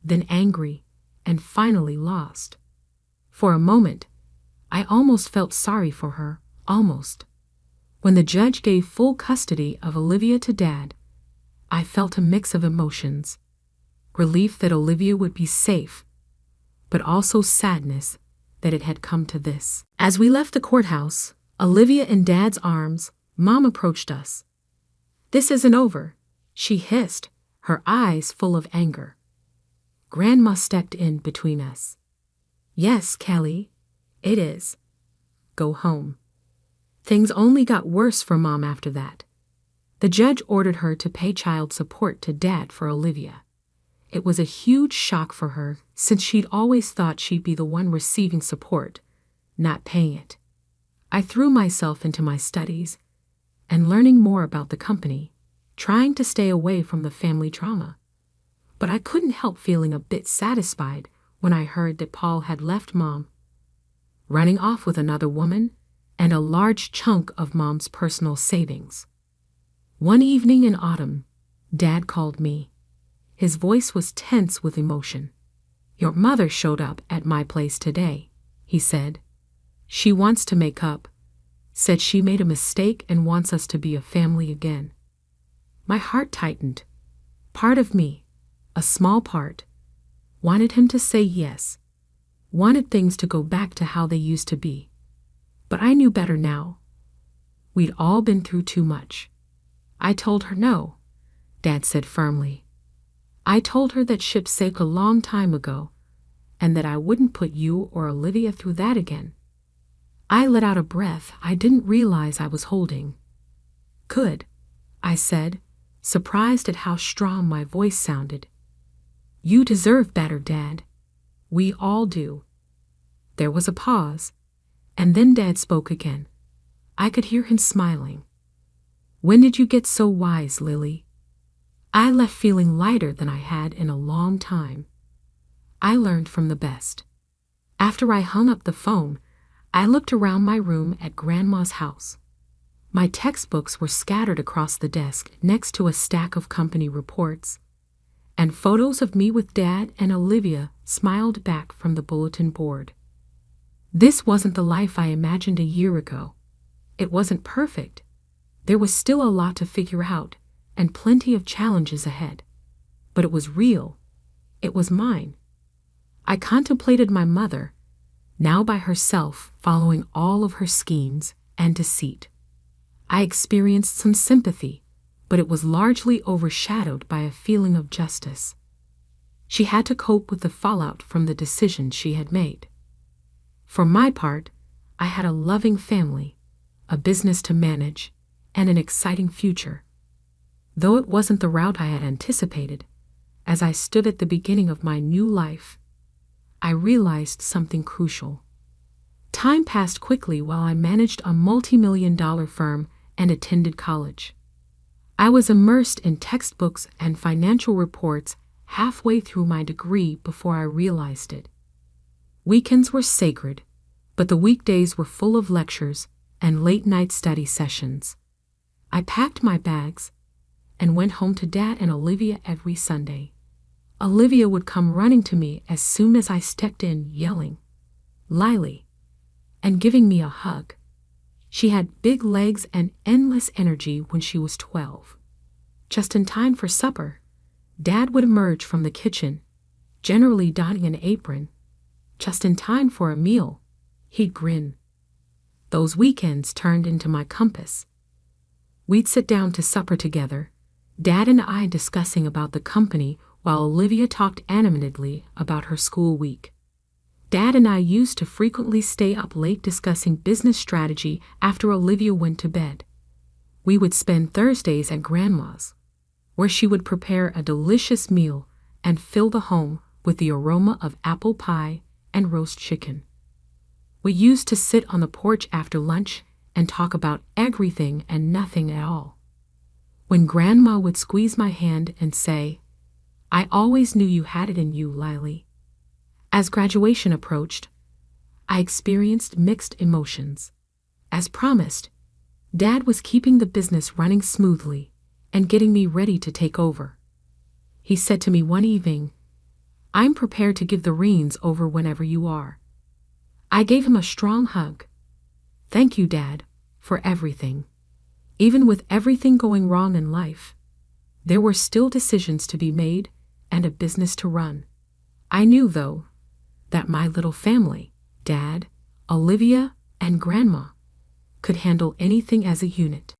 then angry, and finally lost. For a moment, I almost felt sorry for her, almost. When the judge gave full custody of Olivia to Dad, I felt a mix of emotions. Relief that Olivia would be safe, but also sadness that it had come to this. As we left the courthouse, Olivia in Dad's arms, Mom approached us. "This isn't over," she hissed, her eyes full of anger. Grandma stepped in between us. "Yes, Kelly, it is. Go home." Things only got worse for Mom after that. The judge ordered her to pay child support to Dad for Olivia. It was a huge shock for her, since she'd always thought she'd be the one receiving support, not paying it. I threw myself into my studies and learning more about the company, trying to stay away from the family trauma. But I couldn't help feeling a bit satisfied when I heard that Paul had left Mom, running off with another woman and a large chunk of Mom's personal savings. One evening in autumn, Dad called me. His voice was tense with emotion. "Your mother showed up at my place today," he said. "She wants to make up. Said she made a mistake and wants us to be a family again." My heart tightened. Part of me, a small part, wanted him to say yes, wanted things to go back to how they used to be. But I knew better now. We'd all been through too much. I told her no, Dad said firmly. I told her that ship sank a long time ago, and that I wouldn't put you or Olivia through that again. I let out a breath I didn't realize I was holding. "Good," I said, surprised at how strong my voice sounded. "You deserve better, Dad. We all do." There was a pause, and then Dad spoke again. I could hear him smiling. "When did you get so wise, Lily?" I left feeling lighter than I had in a long time. I learned from the best. After I hung up the phone, I looked around my room at Grandma's house. My textbooks were scattered across the desk next to a stack of company reports, and photos of me with Dad and Olivia smiled back from the bulletin board. This wasn't the life I imagined a year ago. It wasn't perfect. There was still a lot to figure out and plenty of challenges ahead. But it was real. It was mine. I contemplated my mother, now by herself, following all of her schemes and deceit. I experienced some sympathy, but it was largely overshadowed by a feeling of justice. She had to cope with the fallout from the decisions she had made. For my part, I had a loving family, a business to manage, and an exciting future. Though it wasn't the route I had anticipated, as I stood at the beginning of my new life, I realized something crucial. Time passed quickly while I managed a multi-million-dollar firm and attended college. I was immersed in textbooks and financial reports halfway through my degree before I realized it. Weekends were sacred, but the weekdays were full of lectures and late-night study sessions. I packed my bags and went home to Dad and Olivia every Sunday. Olivia would come running to me as soon as I stepped in, yelling, "Lily," and giving me a hug. She had big legs and endless energy when she was 12. Just in time for supper, Dad would emerge from the kitchen, generally donning an apron. Just in time for a meal, he'd grin. Those weekends turned into my compass. We'd sit down to supper together, Dad and I discussing about the company while Olivia talked animatedly about her school week. Dad and I used to frequently stay up late discussing business strategy after Olivia went to bed. We would spend Thursdays at Grandma's, where she would prepare a delicious meal and fill the home with the aroma of apple pie and roast chicken. We used to sit on the porch after lunch and talk about everything and nothing at all. When Grandma would squeeze my hand and say, "I always knew you had it in you, Lily." As graduation approached, I experienced mixed emotions. As promised, Dad was keeping the business running smoothly and getting me ready to take over. He said to me one evening, "I'm prepared to give the reins over whenever you are." I gave him a strong hug. "Thank you, Dad, for everything." Even with everything going wrong in life, there were still decisions to be made and a business to run. I knew, though, that my little family, Dad, Olivia, and Grandma, could handle anything as a unit.